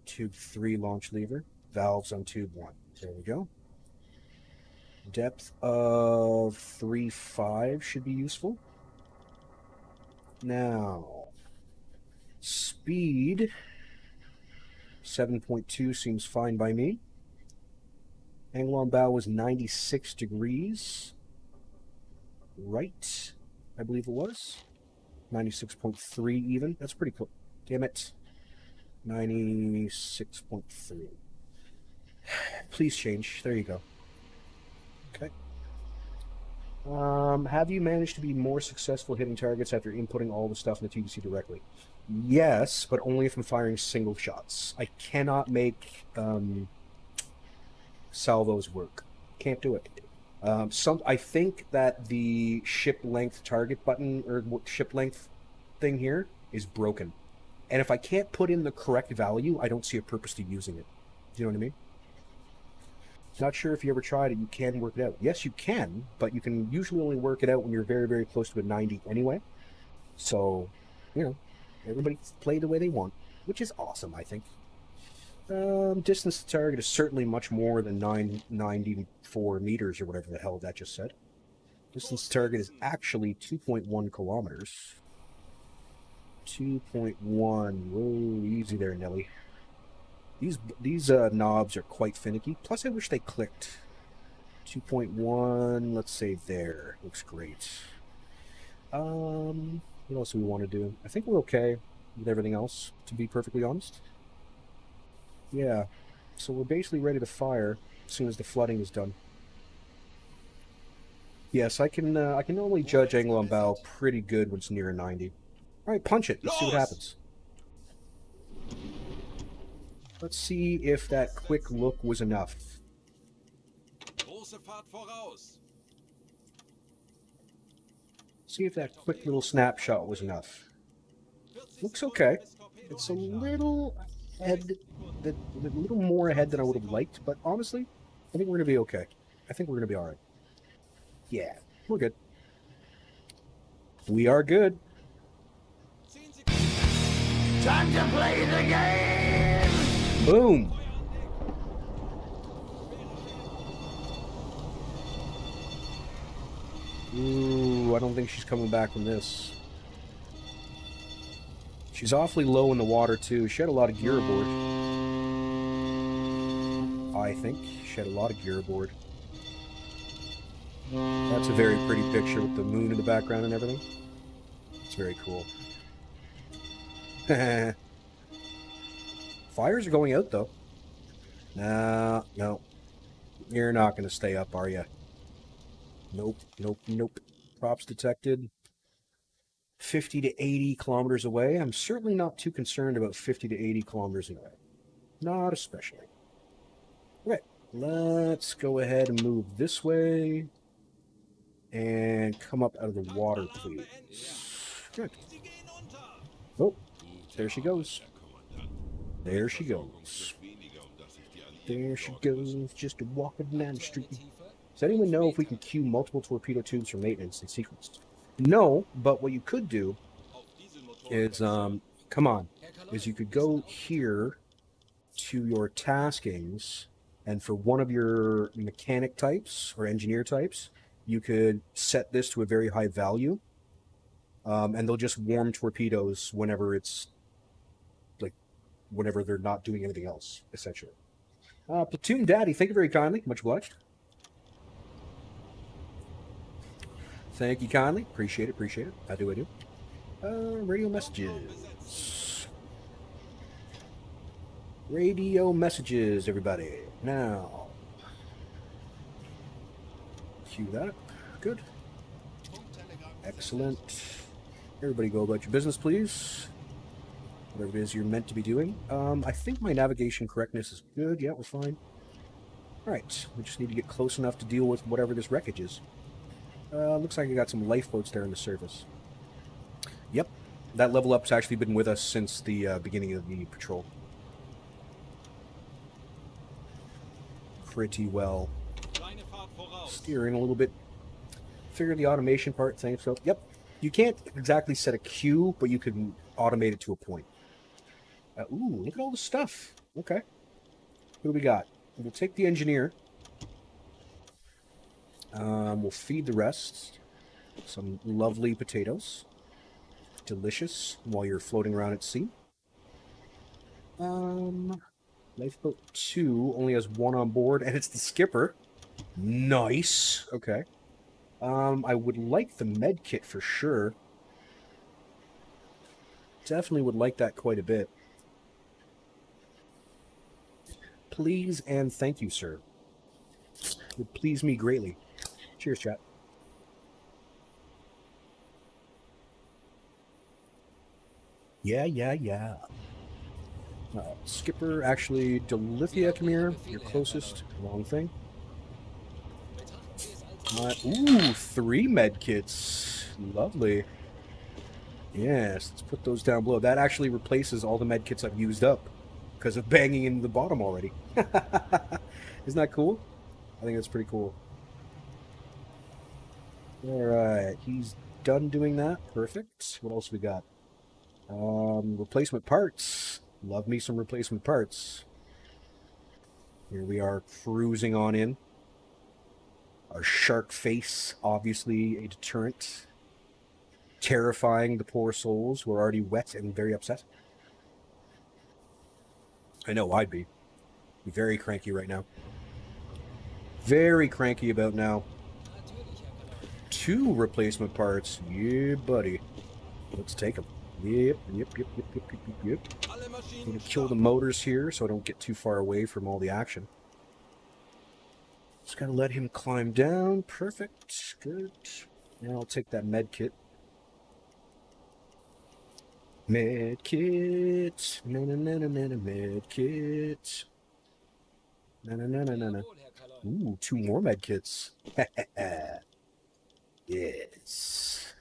Tube 3 launch lever. Valves on tube 1. There we go. Depth of 3.5 should be useful. Now, speed 7.2 seems fine by me. Angle on bow was 96 degrees. Right, I believe it was. 96.3 even. That's pretty cool. Damn it. 96.3. Please change. There you go. Okay. Have you managed to be more successful hitting targets after inputting all the stuff in the TDC directly? Yes, but only if I'm firing single shots. I cannot make salvos work. Can't do it. I think that the ship length target button or ship length thing here is broken. And if I can't put in the correct value, I don't see a purpose to using it. Do you know what I mean? Not sure if you ever tried it. You can work it out. Yes, you can, but you can usually only work it out when you're very, very close to a 90 anyway. So, you know, everybody play the way they want, which is awesome, I think. Distance to target is certainly much more than 994 meters or whatever the hell that just said. Distance to target is actually 2.1 kilometers. 2.1. Whoa, easy there, Nelly. These knobs are quite finicky. Plus, I wish they clicked. 2.1, let's say there. Looks great. What else do we want to do? I think we're okay with everything else, to be perfectly honest. Yeah. So we're basically ready to fire as soon as the flooding is done. Yes, I can normally judge angle on bow pretty good when it's near a 90. Alright, punch it. Let's see what happens. Let's see if that quick look was enough. Große Fahrt voraus. See if that quick little snapshot was enough. Looks okay. It's a little ahead, a little more ahead than I would have liked, but honestly, I think we're gonna be okay. I think we're gonna be all right. Yeah, we're good. We are good. 10 Sekunden. Time to play the game! Boom. Ooh, I don't think she's coming back from this. She's awfully low in the water, too. She had a lot of gear aboard. I think she had a lot of gear aboard. That's a very pretty picture with the moon in the background and everything. It's very cool. Fires are going out, though. No. You're not going to stay up, are you? Nope. Props detected. 50 to 80 kilometers away. I'm certainly not too concerned about 50 to 80 kilometers away. Not especially. Okay, let's go ahead and move this way. And come up out of the water, please. Good. Sie gehen unter. Oh, there she goes. There she goes. There she goes, just walking down the street. Does anyone know if we can queue multiple torpedo tubes for maintenance in sequence? No, but what you could do is, is you could go here to your taskings, and for one of your mechanic types or engineer types, you could set this to a very high value, and they'll just warm torpedoes whenever whenever they're not doing anything else, essentially. Platoon Daddy, thank you very kindly. Much obliged. Thank you kindly. Appreciate it. I do. Radio messages. Radio messages, everybody. Now. Cue that. Good. Excellent. Everybody go about your business, please. Whatever it is you're meant to be doing. I think my navigation correctness is good. Yeah, we're fine. Alright, we just need to get close enough to deal with whatever this wreckage is. Looks like I got some lifeboats there in the surface. Yep, that level up's actually been with us since the beginning of the patrol. Pretty well. Kleine Fahrt voraus. Steering a little bit. Figure the automation part, thanks. So, yep, you can't exactly set a queue, but you can automate it to a point. Ooh, look at all the stuff. Okay. What do we got? We'll take the engineer. We'll feed the rest. Some lovely potatoes. Delicious while you're floating around at sea. Lifeboat 2 only has one on board, and it's the skipper. Nice. Okay. I would like the med kit for sure. Definitely would like that quite a bit. Please and thank you, sir. It would please me greatly. Cheers, chat. Yeah. Skipper, actually, Delithia, come here. You're closest. Wrong thing. Ooh, 3 med kits. Lovely. Yes, let's put those down below. That actually replaces all the med kits I've used up because of banging into the bottom already. Isn't that cool? I think that's pretty cool. Alright, he's done doing that. Perfect. What else we got? Replacement parts. Love me some replacement parts. Here we are cruising on in. Our shark face, obviously a deterrent. Terrifying the poor souls who are already wet and very upset. I know I'd be. Very cranky right now. Very cranky about now. Natürlich, Herr Kalorn. 2 replacement parts. Yeah, buddy. Let's take them. Yep. Alle I'm Maschinen gonna kill the starten. motors here so I don't get too far away from all the action. Just gotta let him climb down. Perfect. Good. Now I'll take that med kit. Med kit. Med kit. Jawohl, Herr Kalorn. Ooh, 2 more med kits. Yes.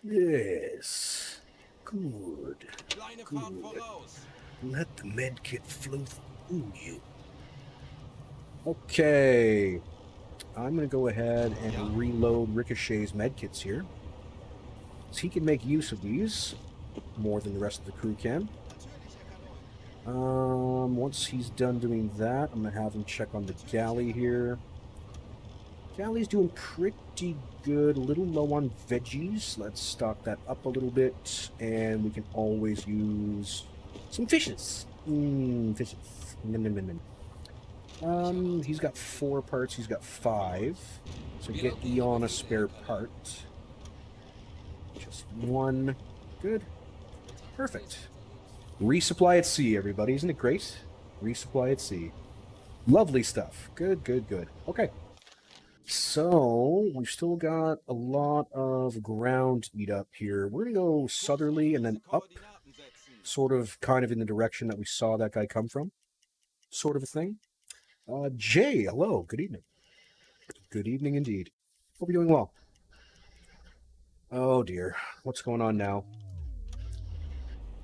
Yes. Good. Kleine Fahrt voraus. Let the med kit flow through you. Okay. I'm going to go ahead and reload Ricochet's medkits here. So he can make use of these more than the rest of the crew can. Once he's done doing that, I'm going to have him check on the galley here. Galley's doing pretty good. A little low on veggies. Let's stock that up a little bit. And we can always use some fishes. Fishes. He's got 4 parts. He's got 5. So get Eon a spare part. Just 1. Good. Perfect. Resupply at sea, everybody. Isn't it great? Resupply at sea. Lovely stuff. Good, good, good. Okay. So, we've still got a lot of ground to eat up here. We're going to go southerly and then up, Koordinaten setzen. sort of kind of in the direction that we saw that guy come from. Sort of a thing. Jay, hello. Good evening. Good evening indeed. Hope you're doing well. Oh dear. What's going on now?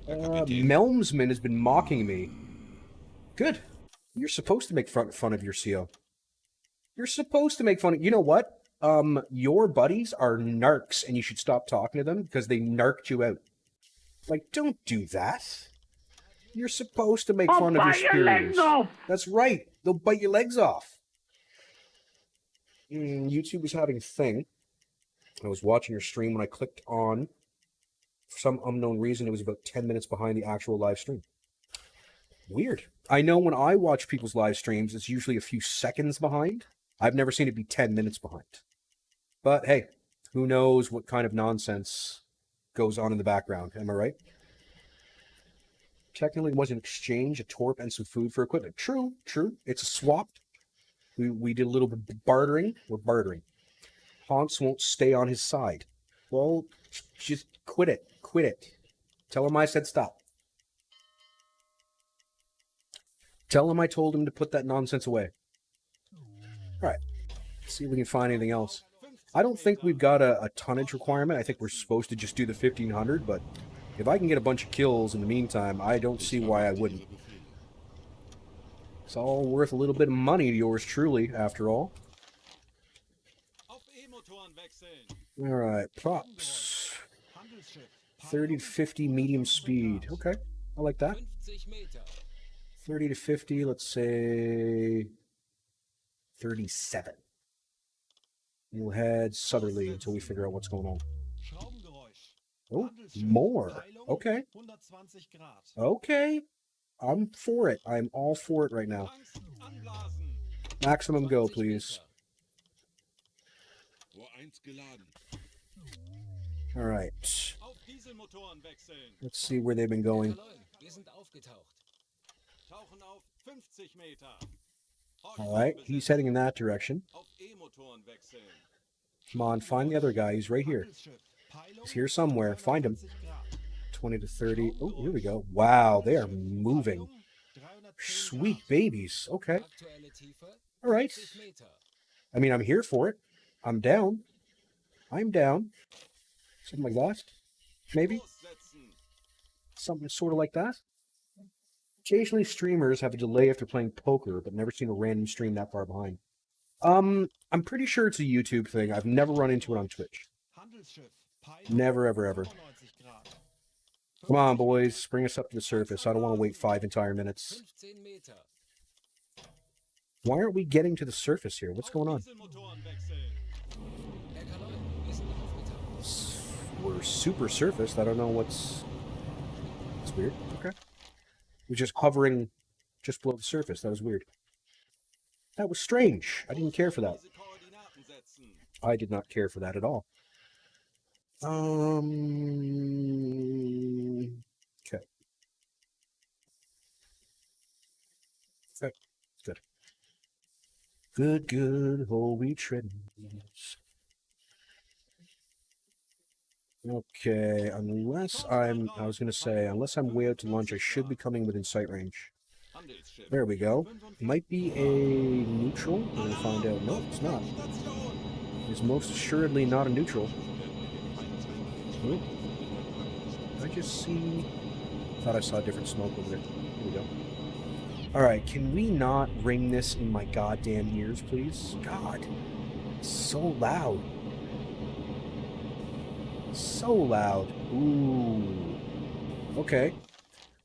Melmsman has been mocking me. Good. You're supposed to make fun of your CO. You're supposed to make fun of... You know what? Your buddies are narcs, and you should stop talking to them because they narked you out. Like, don't do that. You're supposed to make fun of your superiors. That's right. They'll bite your legs off. YouTube was having a thing. I was watching your stream when I clicked on... For some unknown reason, it was about 10 minutes behind the actual live stream. Weird. I know when I watch people's live streams, it's usually a few seconds behind. I've never seen it be 10 minutes behind. But hey, who knows what kind of nonsense goes on in the background, am I right? Technically, it was an exchange, a torp, and some food for equipment. True, true. It's a swap. We did a little bit of bartering. We're bartering. Hans won't stay on his side. Well, just quit it. Quit it. Tell him I said stop. Tell him I told him to put that nonsense away. All right. See if we can find anything else. I don't think we've got a tonnage requirement. I think we're supposed to just do the 1,500, but if I can get a bunch of kills in the meantime, I don't see why I wouldn't. It's all worth a little bit of money to yours truly, after all. Auf E-Motoren wechseln. All right, props. 30 to 50 medium speed. Okay, I like that. 50 Meter. 30 to 50, let's say 37. We'll head southerly until we figure out what's going on. Oh, more. Okay. Okay. I'm for it. I'm all for it right now. Angst anblasen. Maximum go, 20 please. Meter. All right. Auf Dieselmotoren wechseln. Let's see where they've been going. Kalorn, wir sind aufgetaucht. Tauchen auf 50 Meter. All right. He's heading in that direction. Auf E-Motoren wechseln. Come on, find the other guy. He's right here. He's here somewhere. Find him. 20 to 30. Oh, here we go. Wow, they are moving. Sweet babies. Okay. Aktuelle Tiefe All right. 50 Meter. I mean, I'm here for it. I'm down. I'm down. Something like that. Maybe. Aussetzen. Something sort of like that. Occasionally streamers have a delay if they're playing poker, but never seen a random stream that far behind. I'm pretty sure it's a YouTube thing. I've never run into it on Twitch. Never, ever, ever. Come on, boys. Bring us up to the surface. I don't want to wait 5 entire minutes. 15 Meter. Why aren't we getting to the surface here? What's going on? Dieselmotoren wechseln. Herr Kalorn, wir sind aufgetaucht. We're super surfaced. I don't know what's... It's weird. Okay. We're just hovering just below the surface. That was weird. That was strange. I didn't care for that. Diese Koordinaten setzen. I did not care for that at all. Okay. Okay. Good. Good, good. Holy treadmills. Okay, unless I was going to say, unless I'm way out to lunch, I should be coming within sight range. Handelsschiff. There we go. 45. Might be a neutral. We're going to find out. No, it's not. It's most assuredly not a neutral. Oh. Did I just see... Thought I saw a different smoke over there. Here we go. Alright, can we not ring this in my goddamn ears, please? God. So loud. So loud. Ooh. Okay.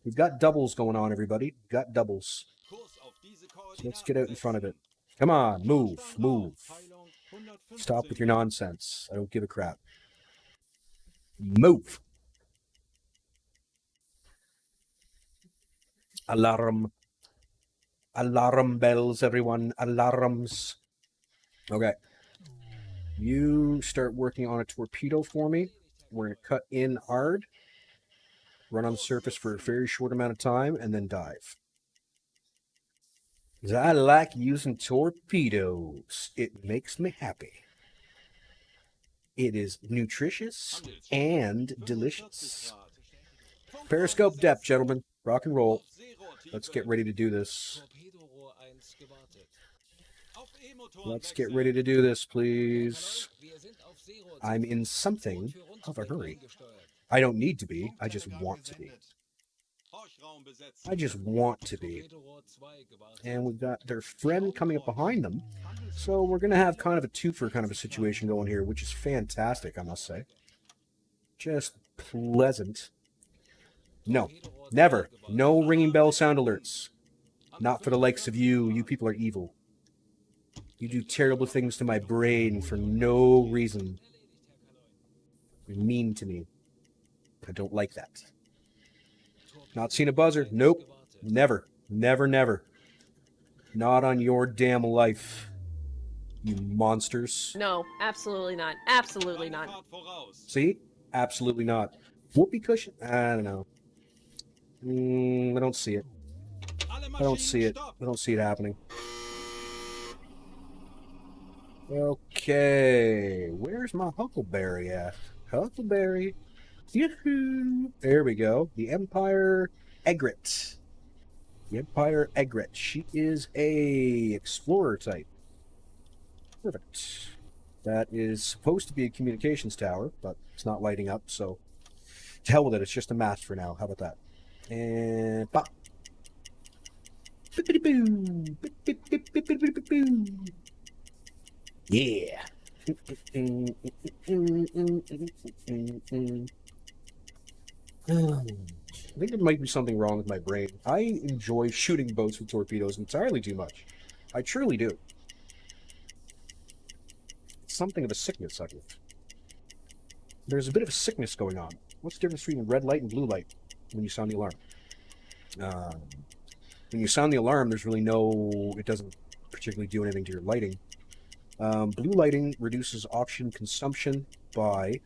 We've got doubles going on, everybody. We've got doubles. Kurs auf diese So let's get out in front of it. Koordinaten Come on, move, setzen. move. Peilung 115 Stop with your nonsense. I don't give a crap. Move. Alarm. Alarm bells, everyone. Alarms. Okay. You start working on a torpedo for me. We're going to cut in hard. Run on the surface for a very short amount of time, and then dive. 'Cause I like using torpedoes. It makes me happy. It is nutritious and delicious. Periscope depth, gentlemen. Rock and roll. Let's get ready to do this. Torpedorohr 1 gewartet. Let's get ready to do this, please. Wir sind auf Seerohr. I'm in something Für of a hurry. eingesteuert. I don't need to be. I just want to be. Horchraum besetzt. I just want to be. Torpedorohr 2 gewartet. And we've got their friend coming up behind them. So we're going to have kind of a twofer kind of a situation going here, which is fantastic, I must say. Just pleasant. No, never. No ringing bell sound alerts. Not for the likes of you. You people are evil. You do terrible things to my brain for no reason. You're mean to me. I don't like that. Not seen a buzzer? Nope. Never. Never, never. Not on your damn life. You monsters. No, absolutely not. Absolutely not. Fahrt voraus. See? Absolutely not. Whoopee cushion? I don't know. I don't see it. Alle I don't Maschinen see it. stopp. I don't see it happening. Okay. Where's my Huckleberry at? Huckleberry. Yoo-hoo. There we go. The Empire Egret. The Empire Egret. She is a explorer type. Perfect. That is supposed to be a communications tower, but it's not lighting up, so to hell with it. It's just a mast for now. How about that? And pop. Bippity-boo. Bip-bip-bip-bip-bip-bip-boo. Yeah. I think there might be something wrong with my brain. I enjoy shooting boats with torpedoes entirely too much. I truly do. It's something of a sickness, I think. There's a bit of a sickness going on. What's the difference between red light and blue light when you sound the alarm? When you sound the alarm, there's really no... It doesn't particularly do anything to your lighting. Blue lighting reduces oxygen consumption by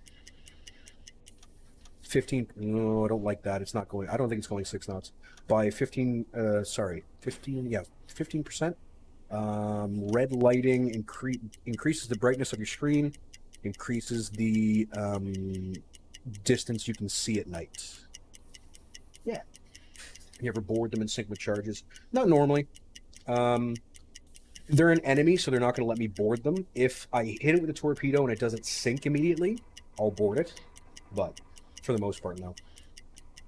15... No, I don't like that. It's not going... I don't think it's going 6 knots. By 15... 15... Yeah, 15%. Red lighting increases the brightness of your screen, increases the distance you can see at night. Yeah. You ever board them in sync with charges? Not normally. They're an enemy, so they're not going to let me board them. If I hit it with a torpedo and it doesn't sink immediately, I'll board it. But for the most part, no.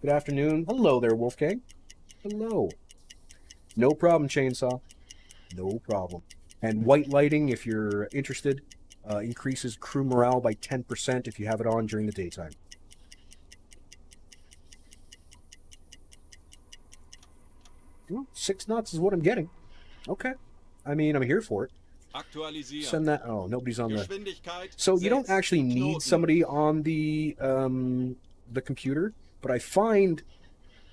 Good afternoon. Hello there, Wolfgang. Hello. No problem, Chainsaw. No problem. And white lighting, if you're interested, increases crew morale by 10% if you have it on during the daytime. Well, 6 knots is what I'm getting. Okay. I mean, I'm here for it. Aktualisieren. Send that. Oh, nobody's on the. Geschwindigkeit. So you don't 6 actually need Knoten. somebody on the computer, but I find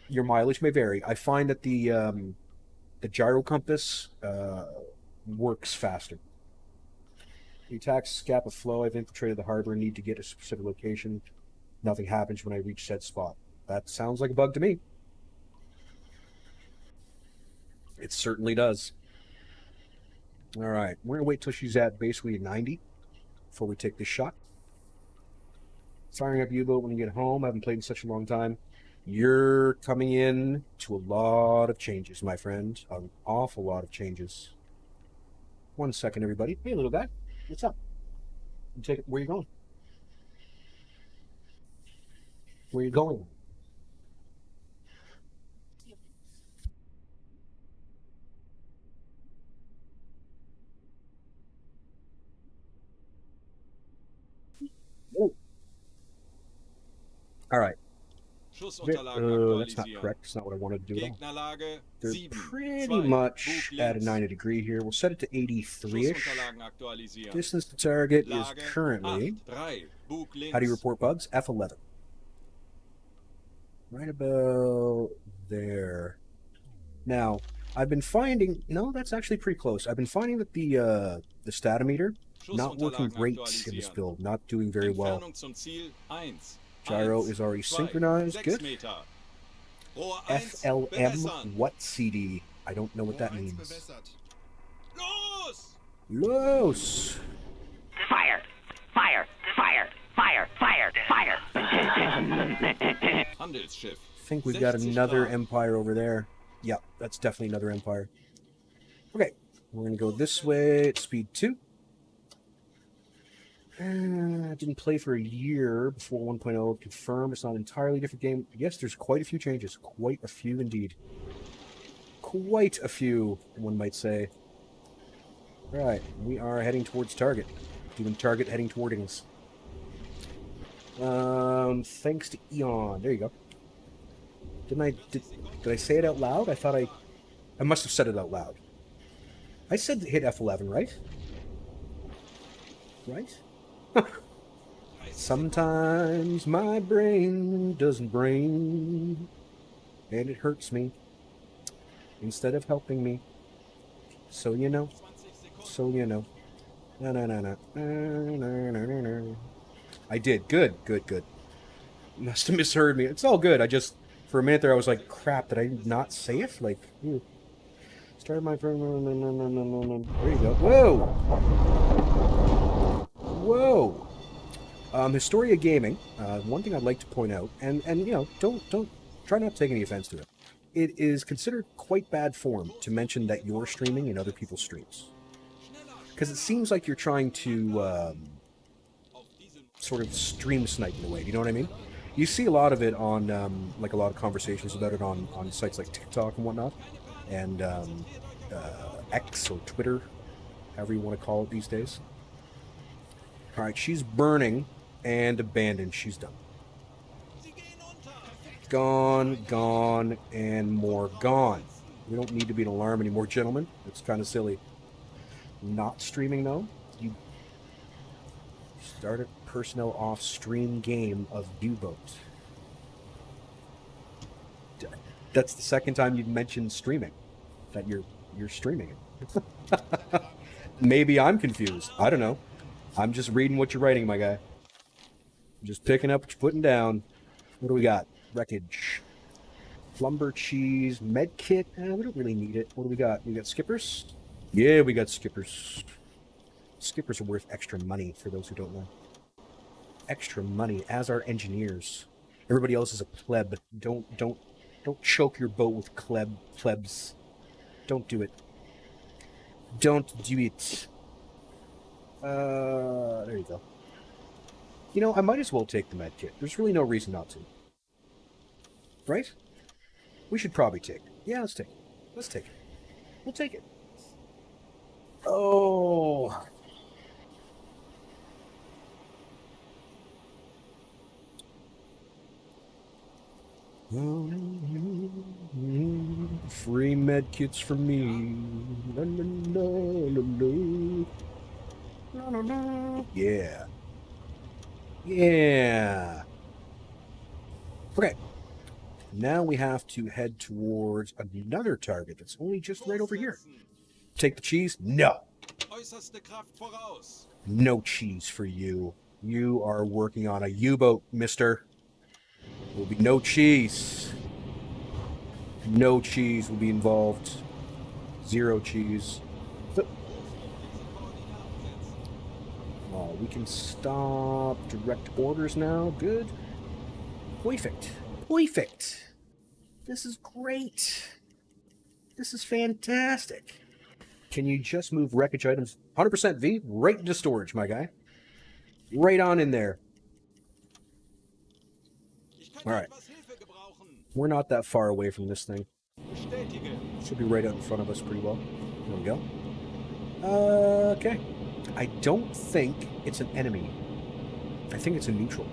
your mileage may vary. I find that the the gyro compass works faster. The attacks gap of flow. I've infiltrated the harbor. Need to get a specific location. Nothing happens when I reach said spot. That sounds like a bug to me. It certainly does. All right, we're gonna wait till she's at basically 90 before we take this shot. Firing up U-boat when you get home. I haven't played in such a long time. You're coming in to a lot of changes, my friend. An awful lot of changes. 1 second, everybody. Hey, little guy. What's up? You take it. Where you going? Where you going? Oh. All right. Schussunterlagen That's not aktualisieren. correct. It's not what I wanted to do at all. Gegnerlage They're 7. pretty 2. much Bug at a links. 90 here. We'll set it to 83-ish. Schussunterlagen aktualisieren. Distance to target is Lage currently... 8. 3. Bug links. How do you report bugs? F11. Right about there. Now, I've been finding... No, that's actually pretty close. I've been finding that the statometer not working Schussunterlagen great in this aktualisieren. build. Not doing very well. Entfernung zum Ziel 1. Gyro 1, is already 2, synchronized. 6 Good. Meter. Rohr 1, FLM bewässern. what CD? I don't know what that Rohr 1 means. bewässert. Los! Los! Fire! Fire! Fire! Fire! Fire! Fire! Handelsschiff. I think we've got 60 another Grad. Empire over there. Yeah, that's definitely another Empire. Okay, we're going to go this way at speed 2. I didn't play for a year before 1.0. Confirm it's not an entirely different game. Yes, there's quite a few changes. Quite a few indeed. Quite a few, one might say. Right, we are heading towards target. Doing target heading toward us. Thanks to Eon. There you go. Did I say it out loud? I thought I must have said it out loud. I said hit F11, right? Right? Sometimes my brain doesn't brain, and it hurts me instead of helping me. So you know. So you know. No, no, no, no. No, no, no, no, no. I did. Good, good, good. Must have misheard me. It's all good. I just, for a minute there, I was like, crap, did I not say it? Like, started my... There you go. Whoa! Whoa! Historia Gaming, one thing I'd like to point out, and you know, don't try not to take any offense to it. It is considered quite bad form to mention that you're streaming in other people's streams. Because it seems like you're trying to sort of stream snipe in a way, do you know what I mean? You see a lot of it on, like a lot of conversations about it on sites like TikTok and whatnot, and X or Twitter, however you want to call it these days. Alright, she's burning and abandoned. She's done. Gone, gone, and more gone. We don't need to be an alarm anymore, gentlemen. It's kind of silly. Not streaming, though. You started personnel off stream game of U-boat. That's the second time you've mentioned streaming. That you're streaming it. Maybe I'm confused. I don't know. I'm just reading what you're writing, my guy. I'm just picking up what you're putting down. What do we got? Wreckage. Lumber cheese. Med kit. We don't really need it. What do we got? We got skippers? Yeah, we got skippers. Skippers are worth extra money, for those who don't know. Extra money, as are engineers. Everybody else is a pleb. Don't choke your boat with plebs. Don't do it. Don't do it. There you go. You know, I might as well take the med kit. There's really no reason not to. Right? We should probably take it. Yeah, let's take it. Let's take it. We'll take it. Oh. Free med kits for me. La, la, la, la, la. La, la, la. Yeah. Yeah. Okay. Now we have to head towards another target that's only just right over here. Take the cheese? No. Äußerste Kraft voraus. No cheese for you. You are working on a U-boat, mister. There will be no cheese. No cheese will be involved. Zero cheese. Oh, we can stop direct orders now. Good. Perfect. Perfect. This is great. This is fantastic. Can you just move wreckage items 100% V right into storage, my guy? Right on in there. Ich kann All right. etwas Hilfe gebrauchen. We're not that far away from this thing. Bestätige. Should be right out in front of us pretty well. There we go. Okay. I don't think it's an enemy. I think it's a neutral.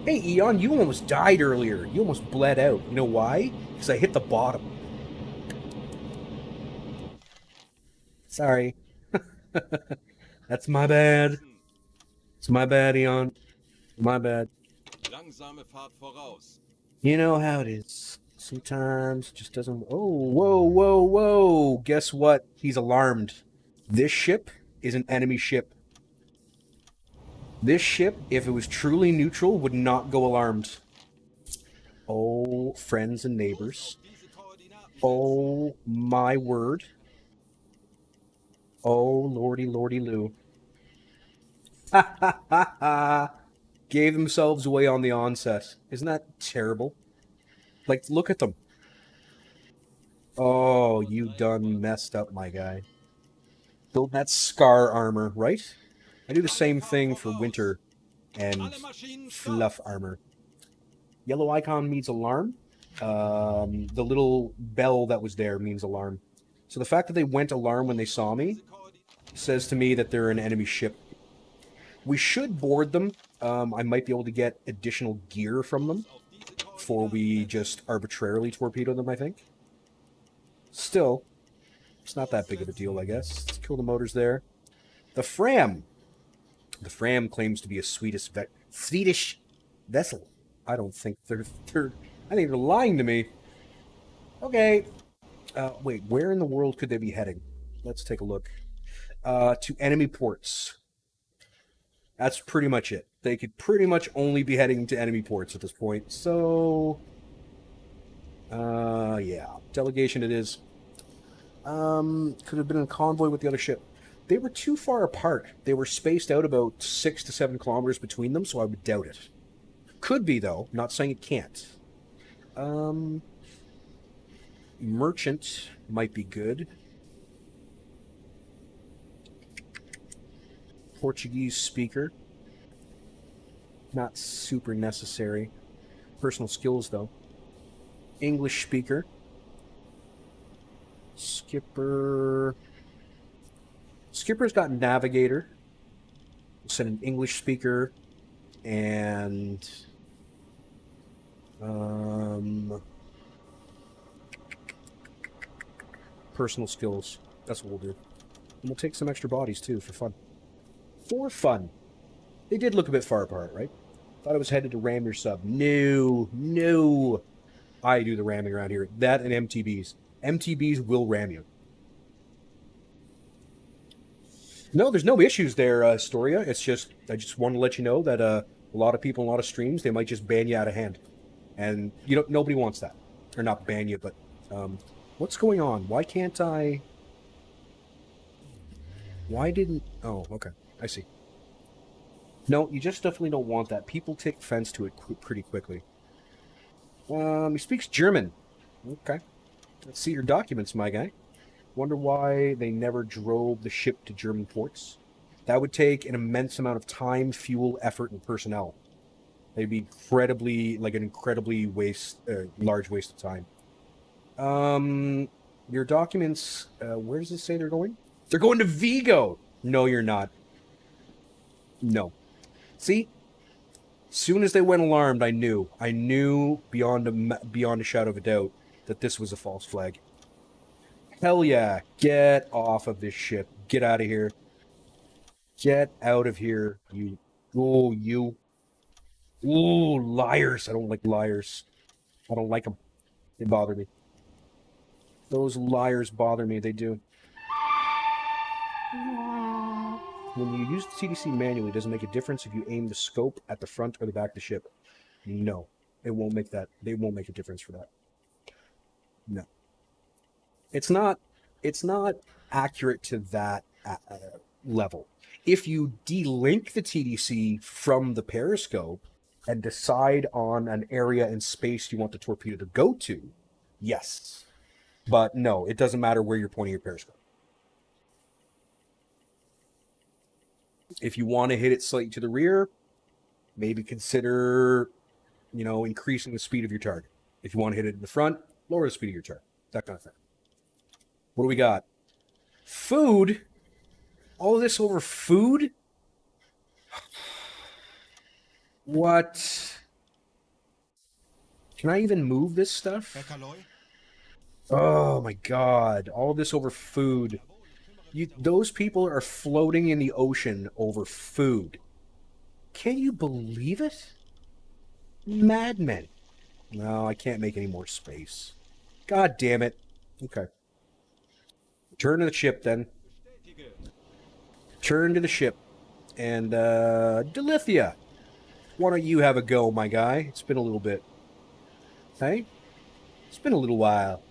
Hey, Eon, you almost died earlier. You almost bled out. You know why? Because I hit the bottom. Sorry. That's my bad. It's my bad, Eon. My bad. Langsame Fahrt voraus. You know how it is. Sometimes it just doesn't... Oh, whoa, whoa, whoa. Guess what? He's alarmed. This ship is an enemy ship. This ship, if it was truly neutral, would not go alarmed. Oh, friends and neighbors. Diese Koordinaten. Oh, my word. Oh, lordy, lordy, loo. Ha, ha, ha, ha. Gave themselves away on the onset. Isn't that terrible? Like, look at them. Oh, you done messed up, my guy. Build that Scar armor, right? I do the same thing for Winter and Alle Maschinen Fluff armor. Yellow icon means alarm. The little bell that was there means alarm. So the fact that they went alarm when they saw me says to me that they're an enemy ship. We should board them. I might be able to get additional gear from them before we just arbitrarily torpedo them, I think. Still, it's not that big of a deal, I guess. Let's kill the motors there. The Fram. The Fram claims to be a Swedish vessel. I don't think they're I think they're lying to me. Okay. Wait, where in the world could they be heading? Let's take a look. To enemy ports. That's pretty much it. They could pretty much only be heading to enemy ports at this point. So, yeah. Delegation it is. Could have been in a convoy with the other ship. They were too far apart. They were spaced out about 6 to 7 kilometers between them, so I would doubt it. Could be, though. Not saying it can't. Merchant might be good. Portuguese speaker. Not super necessary. Personal skills, though. English speaker. Skipper. Skipper's got navigator. We'll send an English speaker. And... personal skills. That's what we'll do. And we'll take some extra bodies, too, for fun. For fun. They did look a bit far apart, right? Thought I was headed to ram your sub. No. No. I do the ramming around here. That and MTBs. MTBs will ram you. No, there's no issues there, Storia. It's just, I just want to let you know that a lot of people in a lot of streams, they might just ban you out of hand. And, you know, nobody wants that. Or not ban you, but, what's going on? Why can't I... Why didn't... Oh, okay. I see. No, you just definitely don't want that. People take offense to it pretty quickly. He speaks German. Okay. Let's see your documents, my guy. Wonder why they never drove the ship to German ports. That would take an immense amount of time, fuel, effort, and personnel. They'd be incredibly, like an incredibly large waste of time. Your documents, where does it say they're going? They're going to Vigo! No, you're not. No. See? Soon as they went alarmed, I knew. I knew beyond a shadow of a doubt that this was a false flag. Hell yeah. Get off of this ship. Get out of here. Get out of here, you. Oh, you. Ooh, liars. I don't like liars. I don't like them. They bother me. Those liars bother me. They do. When you use the TDC manually, does it make a difference if you aim the scope at the front or the back of the ship? No. It won't make that. They won't make a difference for that. No. It's not accurate to that level. If you delink the TDC from the periscope and decide on an area and space you want the torpedo to go to, yes. But no, it doesn't matter where you're pointing your periscope. If you want to hit it slightly to the rear, maybe consider, increasing the speed of your target. If you want to hit it in the front, lower the speed of your target. That kind of thing. What do we got? Food? All of this over food? What? Can I even move this stuff? Herr Kaloy, Oh my god. All of this over food. Those people are floating in the ocean over food. Can you believe it? Madmen. No, I can't make any more space. God damn it. Okay. Turn to the ship then. Turn to the ship. And, Delithia. Why don't you have a go, my guy? It's been a little bit. Hey? It's been a little while.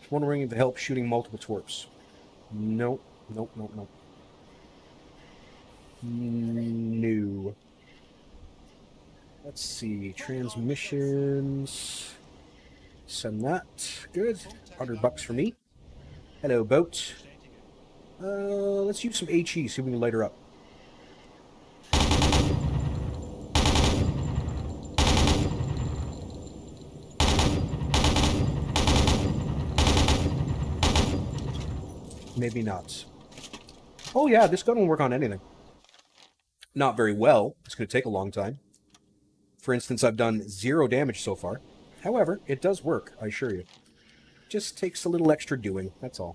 Just wondering if it helps shooting multiple torps. Nope. Nope, nope, nope. No. Let's see. Transmissions. Send that. Good. $100 for me. Hello, boat. Let's use some HE, see if we can light her up. Maybe not. Oh yeah, this gun will work on anything. Not very well. It's going to take a long time. For instance, I've done 0 damage so far. However, it does work, I assure you. Just takes a little extra doing, that's all.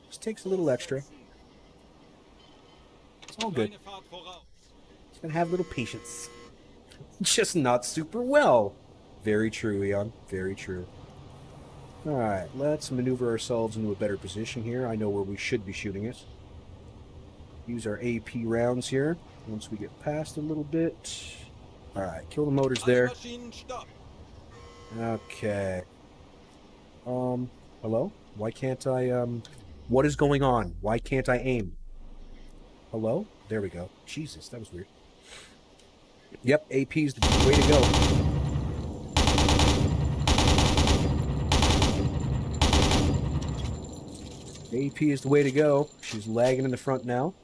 Just takes a little extra. It's all good. Just gonna have a little patience. Just not super well. Very true, Eon. Very true. Alright, let's maneuver ourselves into a better position here. I know where we should be shooting it. Use our AP rounds here. Once we get past a little bit. Alright, kill the motors there. Okay. Hello? Why can't I, what is going on? Why can't I aim? Hello? There we go. Jesus, that was weird. Yep, AP's the way to go. AP is the way to go. She's lagging in the front now.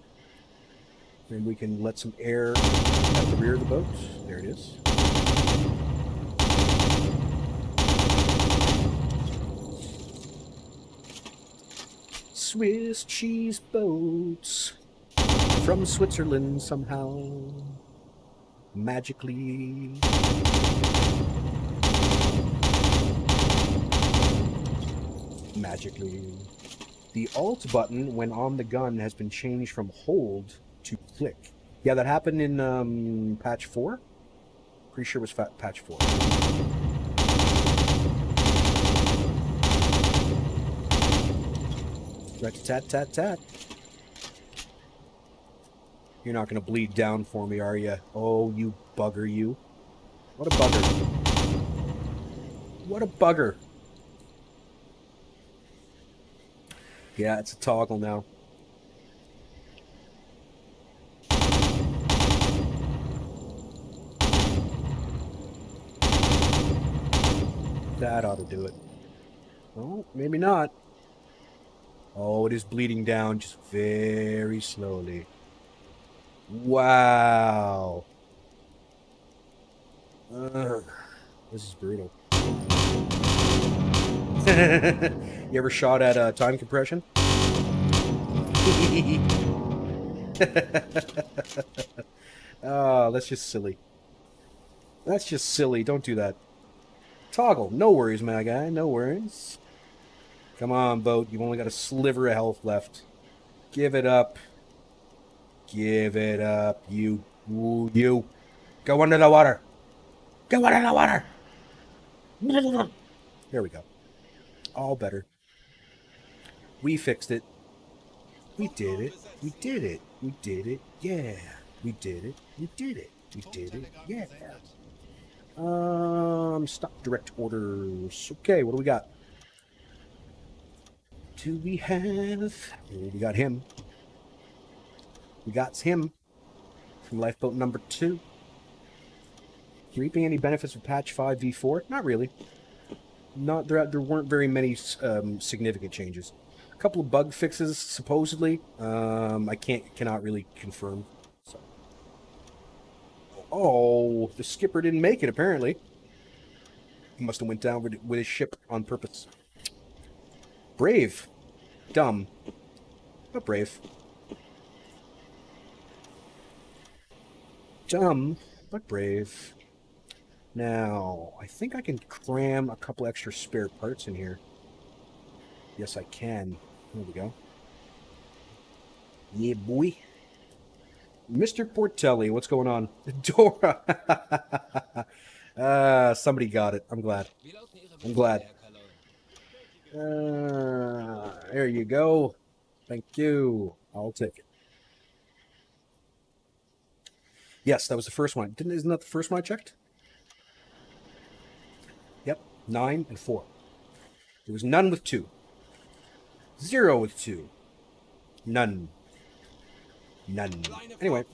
And we can let some air at the rear of the boat. There it is. Swiss cheese boats from Switzerland somehow. Magically. Magically. The Alt button when on the gun has been changed from hold to click. Yeah, that happened in patch 4. Pretty sure it was patch 4. Rat-tat-tat-tat. You're not going to bleed down for me, are you? Oh, you bugger, you. What a bugger. What a bugger. Yeah, it's a toggle now. That ought to do it. Oh, maybe not. Oh, it is bleeding down just very slowly. Wow. This is brutal. You ever shot at time compression? Oh, that's just silly. That's just silly. Don't do that. Toggle. No worries, my guy. No worries. Come on, boat. You've only got a sliver of health left. Give it up. Give it up. You. Ooh, you. Go under the water. Go under the water. There we go. All better. We fixed it. We did it. We did it. We did it. Yeah. We did it. We did it. We did it. Yeah. Stop direct orders. Okay, what do we got? Do we have... We got him. We got him from lifeboat number 2. Reaping any benefits of patch 5 v4? Not really. Not there weren't very many significant changes. A couple of bug fixes, supposedly. I cannot really confirm. So. Oh, the skipper didn't make it, apparently. He must have went down with his ship on purpose. Brave. Dumb. But brave. Dumb, but brave. Now, I think I can cram a couple extra spare parts in here. Yes, I can. There we go. Yeah, boy. Mr. Portelli, what's going on? Dora! Somebody got it. I'm glad. Wie lauten Ihre I'm Befehle, glad. Herr Kaloy? There you go. Thank you. I'll take it. Yes, that was the first one. Isn't that the first one I checked? Yep. 9 and 4. There was none with 2. 0 with 2. None. None. Anyway.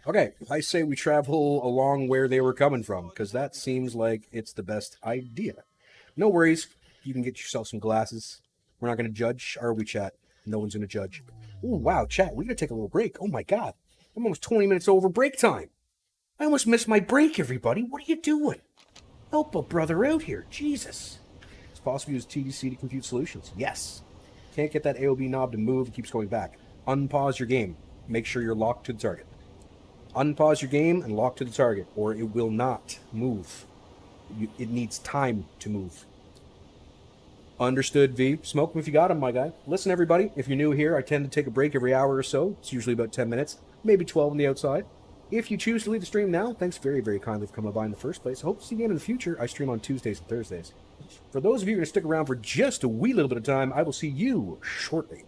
Okay, I say we travel along where they were coming from, because that seems like it's the best idea. No worries. You can get yourself some glasses. We're not going to judge, are we, chat? No one's going to judge. Ooh, wow, chat, we got to take a little break. Oh, my God. I'm almost 20 minutes over break time. I almost missed my break, everybody. What are you doing? Help a brother out here. Jesus. It's possible to use TDC to compute solutions. Yes. Can't get that AOB knob to move. It keeps going back. Unpause your game. Make sure you're locked to the target. Unpause your game and lock to the target, or it will not move. It needs time to move. Understood, V. Smoke them if you got them, my guy. Listen, everybody, if you're new here, I tend to take a break every hour or so. It's usually about 10 minutes, maybe 12 on the outside. If you choose to leave the stream now, thanks very, very kindly for coming by in the first place. I hope to see you again in the future. I stream on Tuesdays and Thursdays. For those of you who are going to stick around for just a wee little bit of time, I will see you shortly.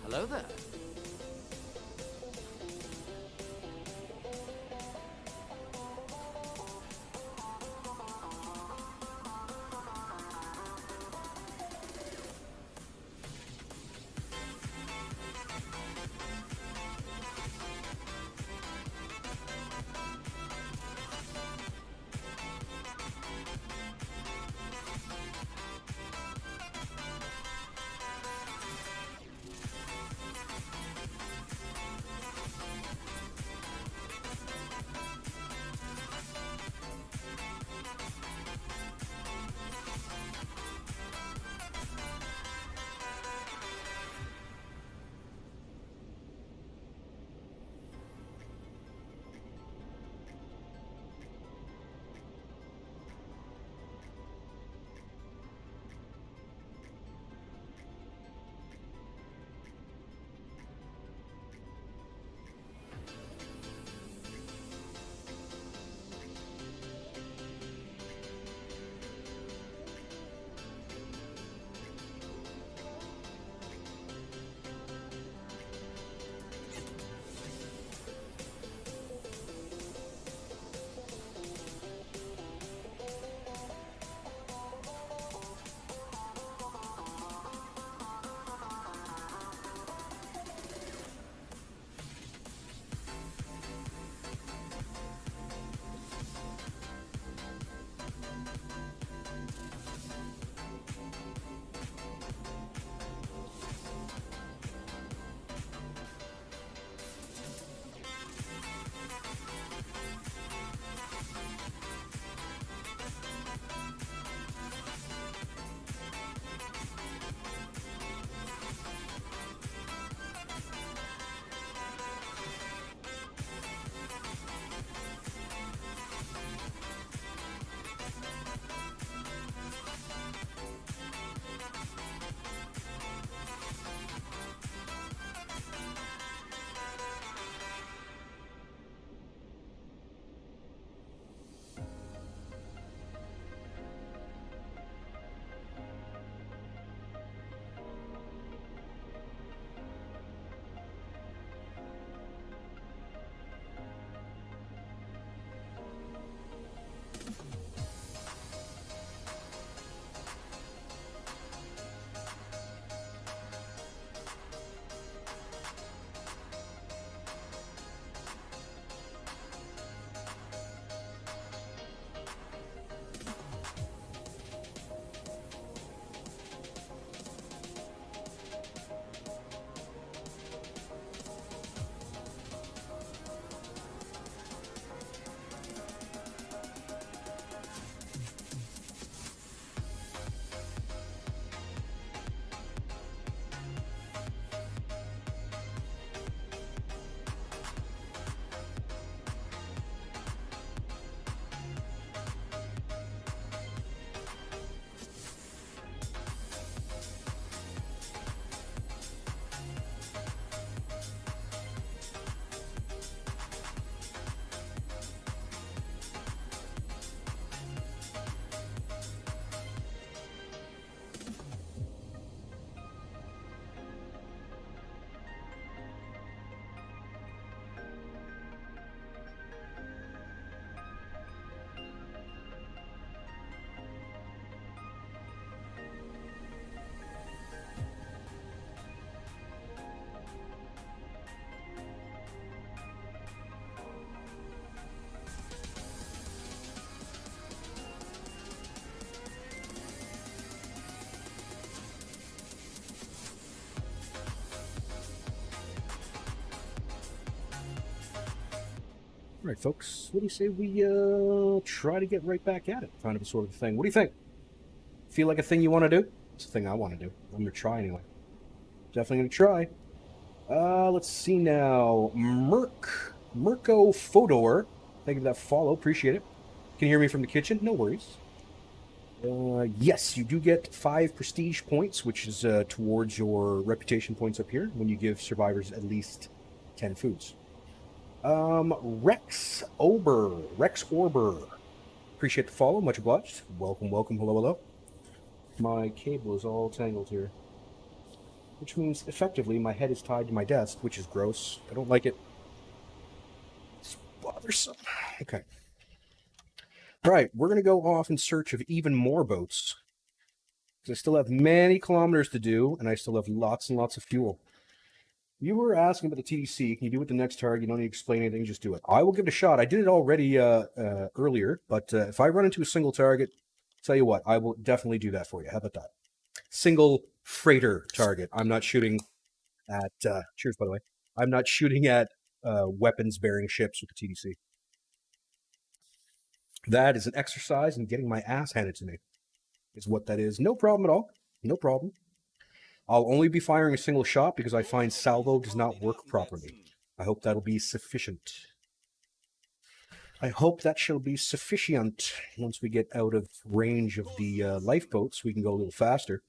Hello there. All right, folks, what do you say we try to get right back at it, kind of a sort of thing? What do you think? Feel like a thing you want to do? It's a thing I want to do. I'm going to try anyway. Definitely going to try. Let's see now. Mirko Fodor. Thank you for that follow. Appreciate it. Can you hear me from the kitchen? No worries. Yes, you do get 5 prestige points, which is towards your reputation points up here when you give survivors at least 10 foods. Rex Orber. Appreciate the follow. Much obliged. Welcome. Hello. My cable is all tangled here. which means effectively my head is tied to my desk, which is gross. I don't like it. It's bothersome. Okay. All right, we're going to go off in search of even more boats. I still have many kilometers to do, and I still have lots and lots of fuel. You were asking about the TDC. Can you do it with the next target? You don't need to explain anything, just do it. I will give it a shot. I did it already earlier, but if I run into a single target, tell you what, I will definitely do that for you. How about that? Single freighter target. I'm not shooting at, cheers by the way, I'm not shooting at weapons-bearing ships with the TDC. That is an exercise in getting my ass handed to me. Is what that is. No problem at all. No problem. I'll only be firing a single shot because I find salvo does not work properly. I hope that'll be sufficient. I hope that shall be sufficient. Once we get out of range of the lifeboats, we can go a little faster.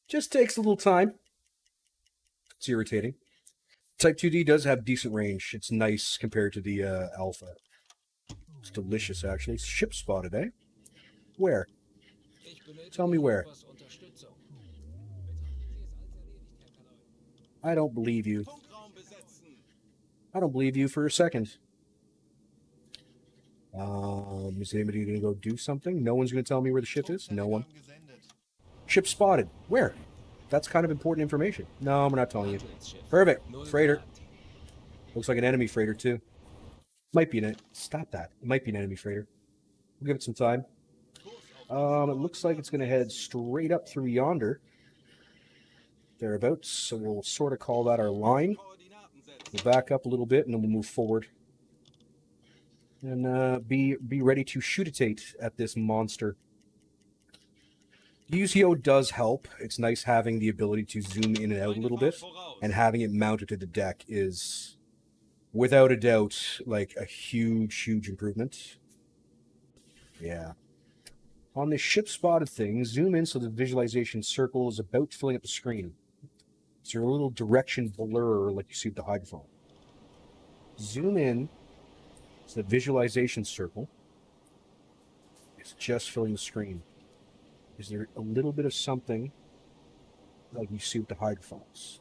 Just takes a little time. It's irritating. Type 2D does have decent range. It's nice compared to the Alpha. It's delicious, actually. Ship spotted, eh? Where? Tell me where. I don't believe you. I don't believe you for a second. Is anybody going to go do something? No one's going to tell me where the ship is? No one. Ship spotted. Where? That's kind of important information. No, we're not telling you. Perfect. Freighter. Looks like an enemy freighter, too. Might be an... Stop that. It might be an enemy freighter. We'll give it some time. It looks like it's going to head straight up through yonder. Thereabouts. So we'll sort of call that our line. We'll back up a little bit and then we'll move forward. And be ready to shoot-a-tate at this monster. UZO does help. It's nice having the ability to zoom in and out a little bit. And having it mounted to the deck is, without a doubt, like a huge, huge improvement. Yeah. On the ship spotted thing, zoom in so the visualization circle is about filling up the screen. So a little direction blur like you see with the hydrophone. Zoom in so the visualization circle is just filling the screen. Is there a little bit of something like you see with the hydrophones?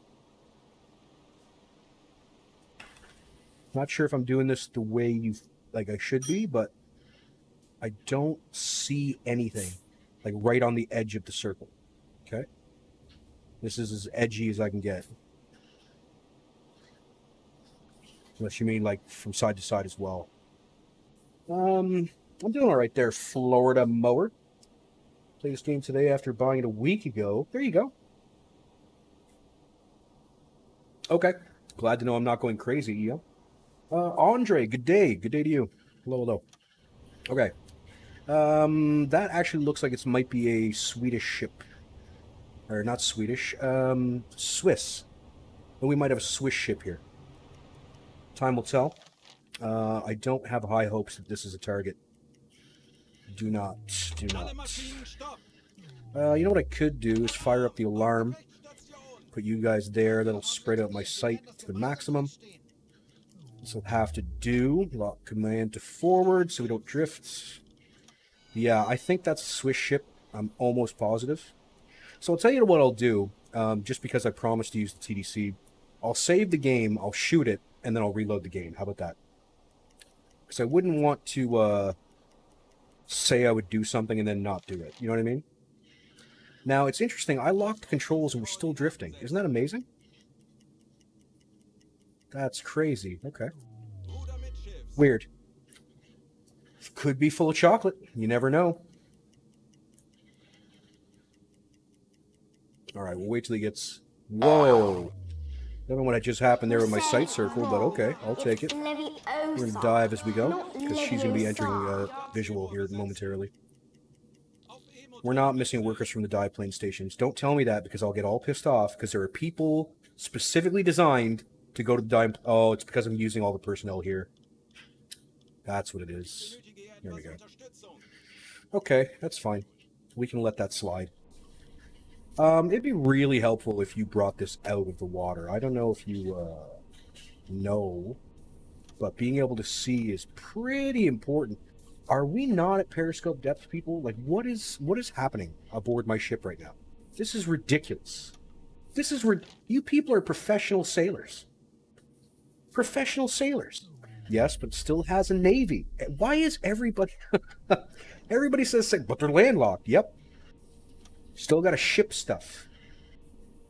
Not sure if I'm doing this the way you like I should be, but I don't see anything like right on the edge of the circle. Okay? This is as edgy as I can get. Unless you mean like from side to side as well. I'm doing all right there, Florida Mower. Played this game today after buying it a week ago. There you go. Okay. Glad to know I'm not going crazy, Eo. Andre, good day. Good day to you. Hello, hello. Okay. That actually looks like it might be a Swedish ship. Or not Swedish, Swiss. And we might have a Swiss ship here. Time will tell. I don't have high hopes that this is a target. Do not. Do not. You know what I could do is fire up the alarm. Put you guys there. That'll spread out my sight to the maximum. This will have to do. Lock command to forward so we don't drift. Yeah, I think that's a Swiss ship. I'm almost positive. So I'll tell you what I'll do, just because I promised to use the TDC. I'll save the game, I'll shoot it, and then I'll reload the game. How about that? Because I wouldn't want to say I would do something and then not do it. You know what I mean? Now, it's interesting. I locked the controls and we're still drifting. Isn't that amazing? That's crazy. Okay. Weird. Could be full of chocolate. You never know. All right, we'll wait till he gets... Whoa! I don't know what just happened there with my sight circle, but okay, I'll take it. We're going to dive as we go, because she's going to be entering a visual here momentarily. We're not missing workers from the dive plane stations. Don't tell me that, because I'll get all pissed off, because there are people specifically designed to go to the dive... Oh, it's because I'm using all the personnel here. That's what it is. There we go. Okay, that's fine. We can let that slide. It'd be really helpful if you brought this out of the water. I don't know if you know, but being able to see is pretty important. Are we not at periscope depth, people? Like, what is happening aboard my ship right now? This is ridiculous. This is where you people are professional sailors. Professional sailors. Yes, but still has a navy. Why is everybody... everybody says, but they're landlocked. Yep. Still got to ship stuff.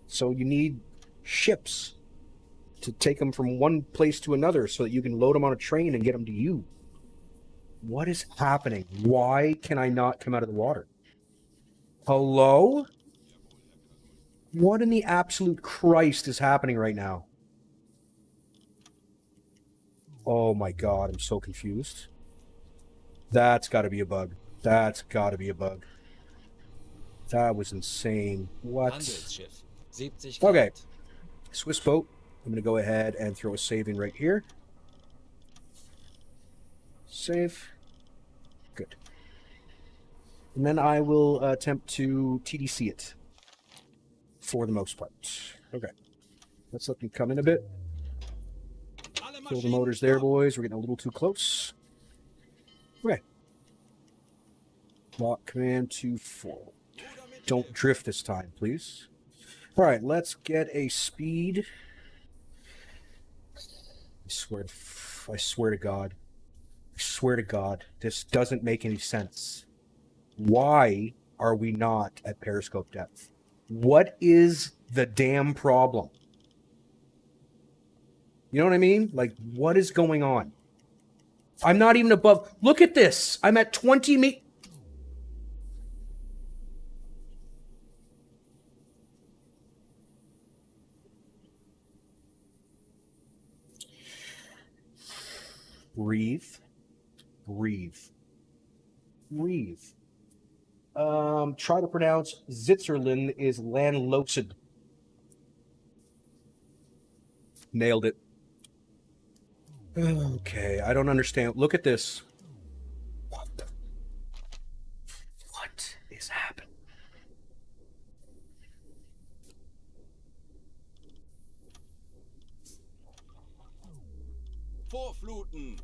So you need ships to take them from one place to another so that you can load them on a train and get them to you. What is happening? Why can I not come out of the water? Hello? What in the absolute Christ is happening right now? Oh my god, I'm so confused. That's got to be a bug. That's got to be a bug. That was insane. What? Handelsschiff. 70 Okay. Grad. Swiss boat. I'm going to go ahead and throw a save in right here. Save. Good. And then I will attempt to TDC it. For the most part. Okay. Let's let them come in a bit. Alle Kill the Maschinen motors there, stopp. boys. We're getting a little too close. Okay. Lock command to full. Don't drift this time, please. All right, let's get a speed. I swear to God. I swear to God, this doesn't make any sense. Why are we not at periscope depth? What is the damn problem? You know what I mean? Like, what is going on? I'm not even above. Look at this. I'm at 20 meters. Breathe. Breathe. Breathe. Try to pronounce Zitzerlin is Landlosed. Nailed it. Okay, I don't understand. Look at this. What is happening? Vorfluten.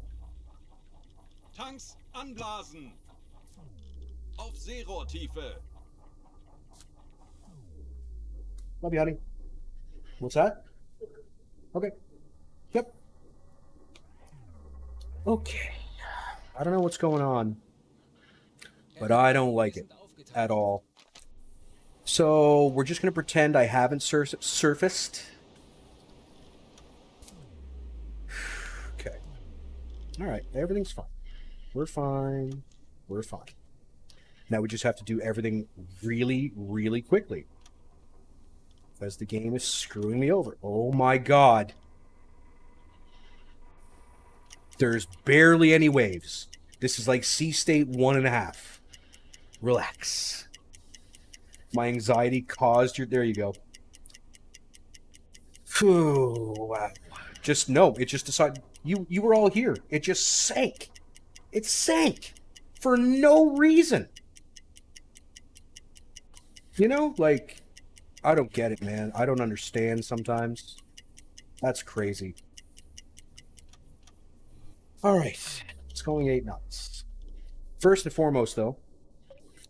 Tanks anblasen. Auf Seerohrtiefe. Love you, honey. What's that? Okay. Yep. Okay. I don't know what's going on, but I don't like it at all. So we're just going to pretend I haven't surfaced. Okay. All right. Everything's fine. We're fine. We're fine. Now we just have to do everything really, really quickly. Because the game is screwing me over. Oh my god. There's barely any waves. This is like sea state 1.5. Relax. My anxiety caused your... There you go. Phew. Just no. It just decided... You were all here. It just sank. It sank. For no reason. You know, like... I don't get it, man. I don't understand sometimes. That's crazy. Alright. It's going 8 knots. First and foremost, though,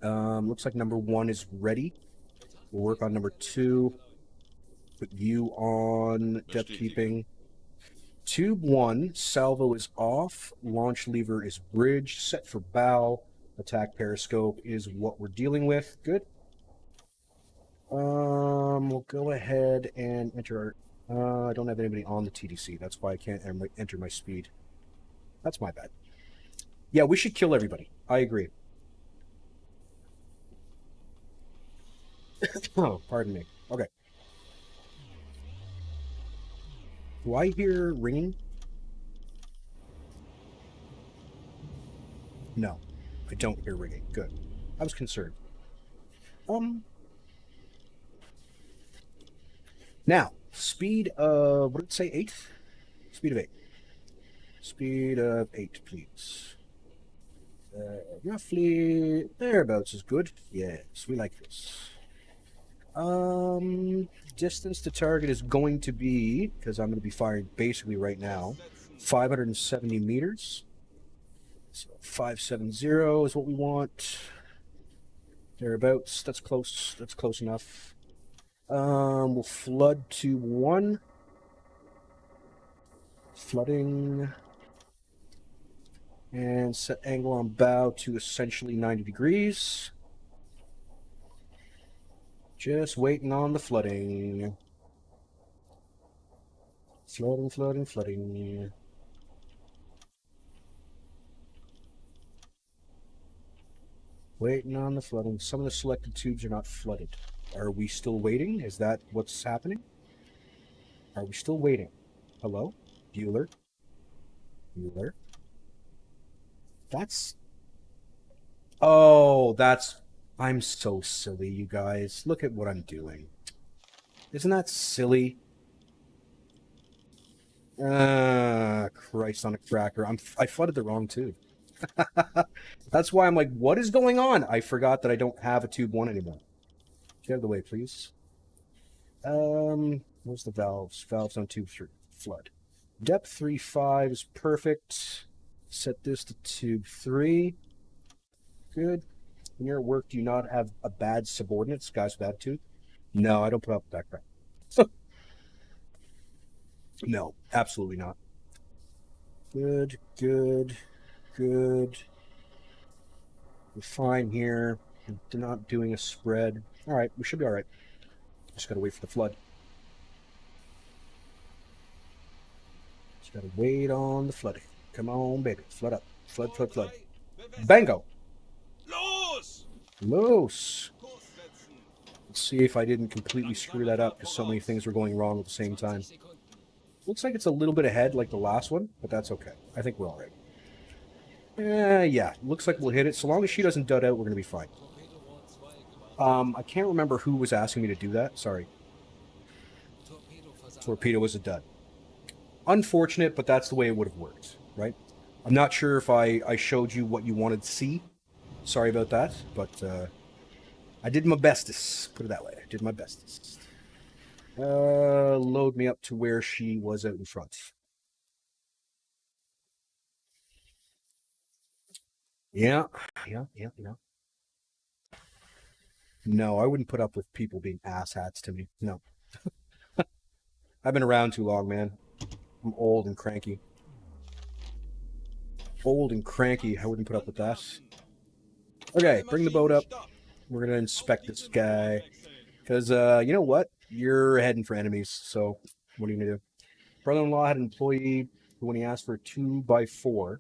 looks like number 1 is ready. We'll work on number 2. Put you on depth keeping. Tube 1, salvo is off. Launch lever is bridge. Set for bow. Attack periscope is what we're dealing with. Good. We'll go ahead and enter our... I don't have anybody on the TDC. That's why I can't enter my speed. That's my bad. Yeah, we should kill everybody. I agree. Oh, pardon me. Okay. Do I hear ringing? No, I don't hear ringing. Good. I was concerned. Now, speed of, what did it say, 8? Speed of 8. Speed of 8, please. Roughly thereabouts is good. Yes, we like this. Distance to target is going to be, because I'm going to be firing basically right now, 570 meters. So 570 is what we want. Thereabouts. That's close. That's close enough. We'll flood tube 1. Flooding. And set angle on bow to essentially 90 degrees. Just waiting on the flooding. Flooding, flooding, flooding. Waiting on the flooding. Some of the selected tubes are not flooded. Are we still waiting? Is that what's happening? Are we still waiting? Hello? Bueller? Bueller? That's... Oh, that's... I'm so silly, you guys. Look at what I'm doing. Isn't that silly? Christ on a cracker. I flooded the wrong tube. That's why I'm like, what is going on? I forgot that I don't have a tube 1 anymore. Get out of the way, please. Where's the valves? Valves on tube 3. Flood. Depth 3.5 is perfect. Set this to tube 3. Good. When you're at work, do you not have a bad subordinates? Guys with attitude? No, I don't put up with that crap. No, absolutely not. Good, good, good. We're fine here. We're not doing a spread. Alright, we should be alright. Just gotta wait for the flood. Just gotta wait on the flooding. Come on, baby. Flood up. Flood, flood, flood. Bango! Los! Los! Kurs setzen. Let's see if I didn't completely screw that up because so many things were going wrong at the same time. 20 Sekunden. Looks like it's a little bit ahead like the last one, but that's okay. I think we're alright. Yeah, looks like we'll hit it. So long as she doesn't dud out, we're going to be fine. Torpedo Rohr 2 gemacht. I can't remember who was asking me to do that. Sorry. Torpedo versagt. Torpedo was a dud. Unfortunate, but that's the way it would have worked, right? I'm not sure if I showed you what you wanted to see. Sorry about that, but I did my bestest. Put it that way. I did my bestest. Load me up to where she was out in front. Yeah. No, I wouldn't put up with people being asshats to me. No. I've been around too long, man. I'm old and cranky. Old and cranky. I wouldn't put up with that. Okay, bring the boat up. We're going to inspect this guy. Because, you know what? You're heading for enemies, so what are you going to do? Brother-in-law had an employee who, when he asked for a 2x4,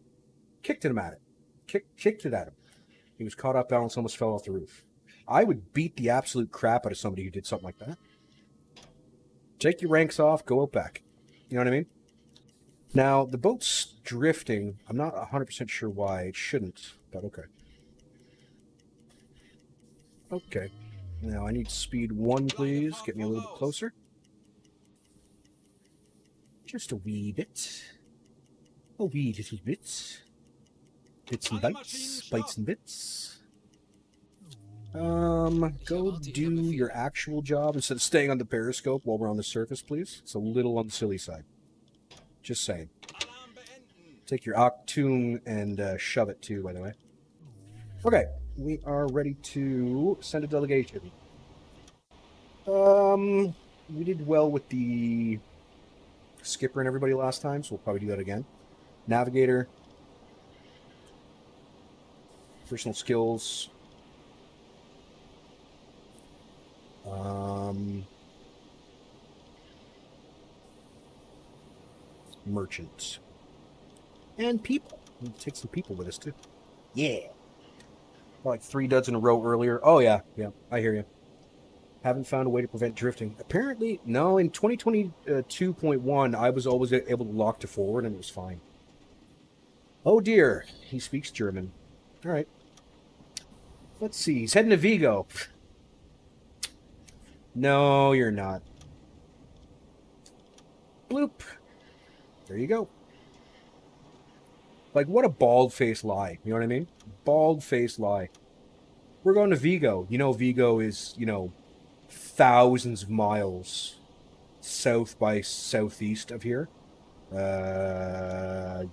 kicked him at it. Kicked it at him. He was caught off balance, almost fell off the roof. I would beat the absolute crap out of somebody who did something like that. Take your ranks off, go out back. You know what I mean? Now, the boat's drifting. I'm not 100% sure why. It shouldn't, but okay. Okay. Now, I need speed 1, please. Get me a little bit closer. Just a wee bit. A wee little bit. Bits and bites. Bites and bits. Go do your actual job instead of staying on the periscope while we're on the surface, please. It's a little on the silly side. Just saying. Alarm beenden. Take your Octoon and shove it too, by the way. Okay, we are ready to send a delegation. We did well with the skipper and everybody last time, so we'll probably do that again. Navigator. Personal skills. Merchant. And people. We'll take some people with us, too. Yeah. Like 3 duds in a row earlier. Oh, yeah. Yeah, I hear you. Haven't found a way to prevent drifting. Apparently, no, in 2022.1, I was always able to lock to forward, and it was fine. Oh, dear. He speaks German. All right. Let's see. He's heading to Vigo. No, you're not. Bloop. There you go. Like, what a bald-faced lie. You know what I mean? Bald-faced lie. We're going to Vigo. You know, Vigo is, you know, thousands of miles south by southeast of here.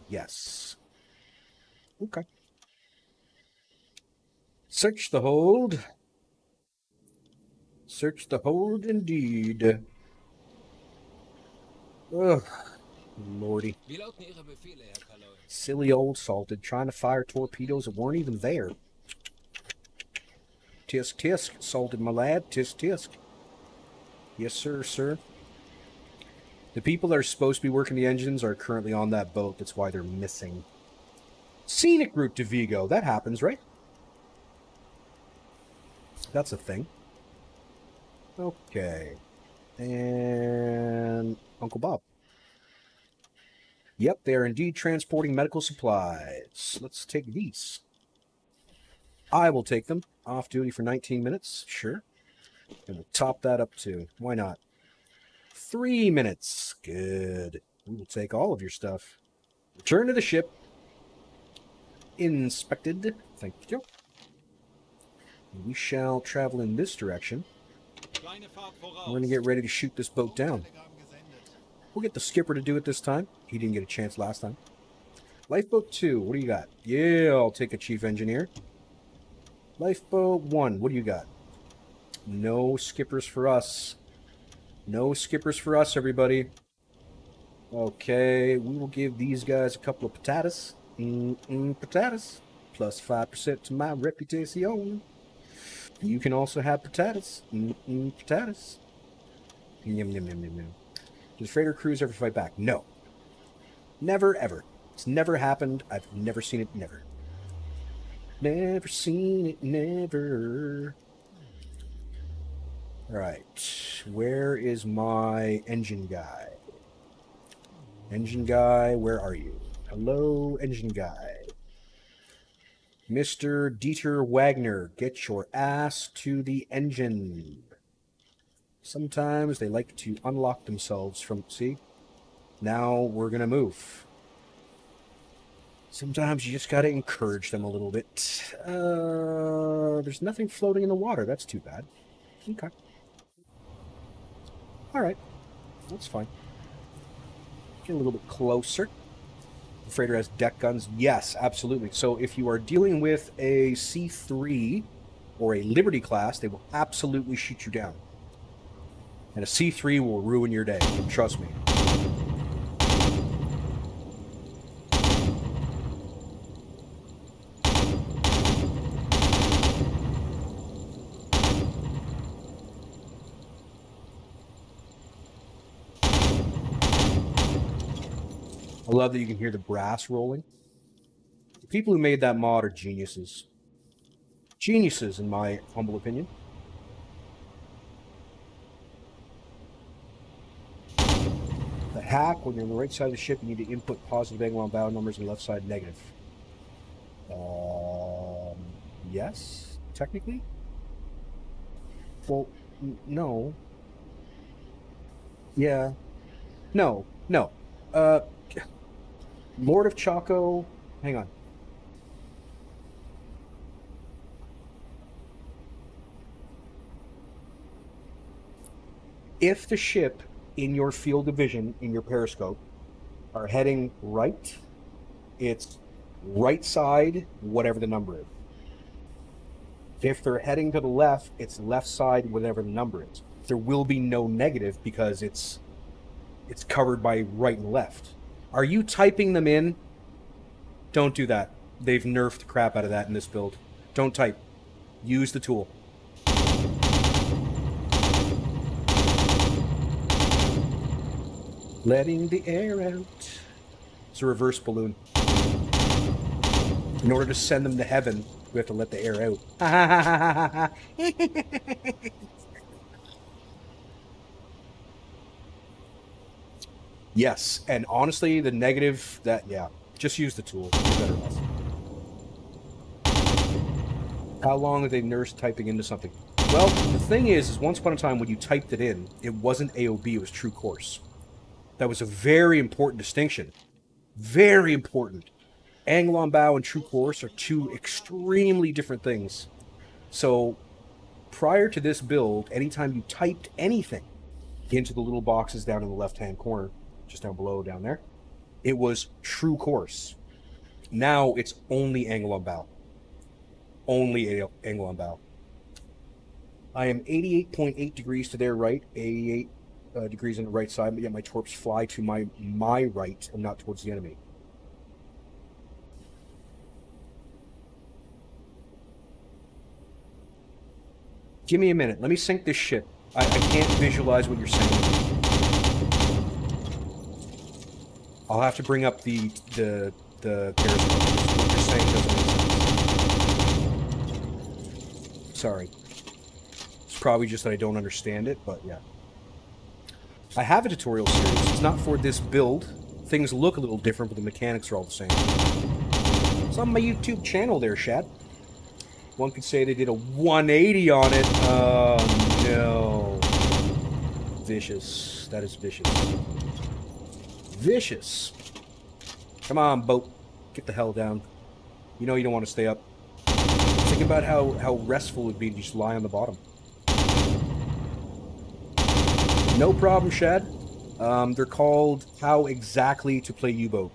Yes. Okay. Search the hold. Search the hold indeed. Ugh, lordy. Wie lauten Ihre Befehle, Herr Kaloy? Silly old salted, trying to fire torpedoes that weren't even there. Tisk tisk, salted my lad, tisk tisk. Yes, sir, sir. The people that are supposed to be working the engines are currently on that boat. That's why they're missing. Scenic route to Vigo. That happens, right? That's a thing. Okay. And Uncle Bob. Yep, they are indeed transporting medical supplies. Let's take these. I will take them. Off duty for 19 minutes. Sure. And we'll top that up too. Why not? 3 minutes. Good. We will take all of your stuff. Return to the ship. Inspected. Thank you. We shall travel in this direction. Kleine Fahrt voraus. We're going to get ready to shoot this boat down. Telegramm gesendet. We'll get the skipper to do it this time. He didn't get a chance last time. Lifeboat 2, what do you got? Yeah, I'll take a chief engineer. Lifeboat 1, what do you got? No skippers for us. No skippers for us, everybody. Okay, we will give these guys a couple of potatoes. Potatoes. Plus 5% to my reputation. You can also have potatoes. Potatoes. Yum, yum, yum, yum, yum. Does freighter crews ever fight back? No. Never, ever. It's never happened. I've never seen it, never. Never seen it, never. Alright. Where is my engine guy? Engine guy, where are you? Hello, engine guy. Mr. Dieter Wagner, get your ass to the engine. Sometimes they like to unlock themselves from... See? Now we're going to move. Sometimes you just got to encourage them a little bit. There's nothing floating in the water. That's too bad. Okay. Alright. That's fine. Get a little bit closer. The freighter has deck guns. Yes, absolutely. So if you are dealing with a C3 or a Liberty class, they will absolutely shoot you down. And a C3 will ruin your day. Trust me. I love that you can hear the brass rolling. The people who made that mod are geniuses. Geniuses, in my humble opinion. The hack, when you're on the right side of the ship, you need to input positive angle on bow numbers and left side negative. Yes, technically? Well, no. Yeah. No. Lord of Chaco, hang on. If the ship in your field of vision, in your periscope, are heading right, it's right side, whatever the number is. If they're heading to the left, it's left side, whatever the number is. There will be no negative because it's covered by right and left. Are you typing them in? Don't do that. They've nerfed the crap out of that in this build. Don't type. Use the tool. Letting the air out. It's a reverse balloon. In order to send them to heaven, we have to let the air out. Yes, and honestly, the negative, yeah, just use the tool. Better less. How long have they nursed typing into something? Well, the thing is once upon a time when you typed it in, it wasn't AOB, it was true course. That was a very important distinction. Very important. Angle on bow and true course are two extremely different things. So, prior to this build, anytime you typed anything into the little boxes down in the left-hand corner, just down below, down there, it was true course. Now it's only angle on bow. Only angle on bow. I am 88.8 degrees to their right, 88 degrees on the right side, but yet my torps fly to my right and not towards the enemy. Give me a minute. Let me sync this shit. I can't visualize what you're saying. I'll have to bring up the periscope. What you're saying doesn't make sense. Sorry. It's probably just that I don't understand it, but yeah. I have a tutorial series. It's not for this build. Things look a little different, but the mechanics are all the same. It's on my YouTube channel there, Shad. One could say they did a 180 on it. Oh, no. Vicious. That is vicious. Vicious. Come on, boat. Get the hell down. You know you don't want to stay up. Think about how restful it would be to just lie on the bottom. No problem, Shad. They're called How Exactly to Play U-Boat.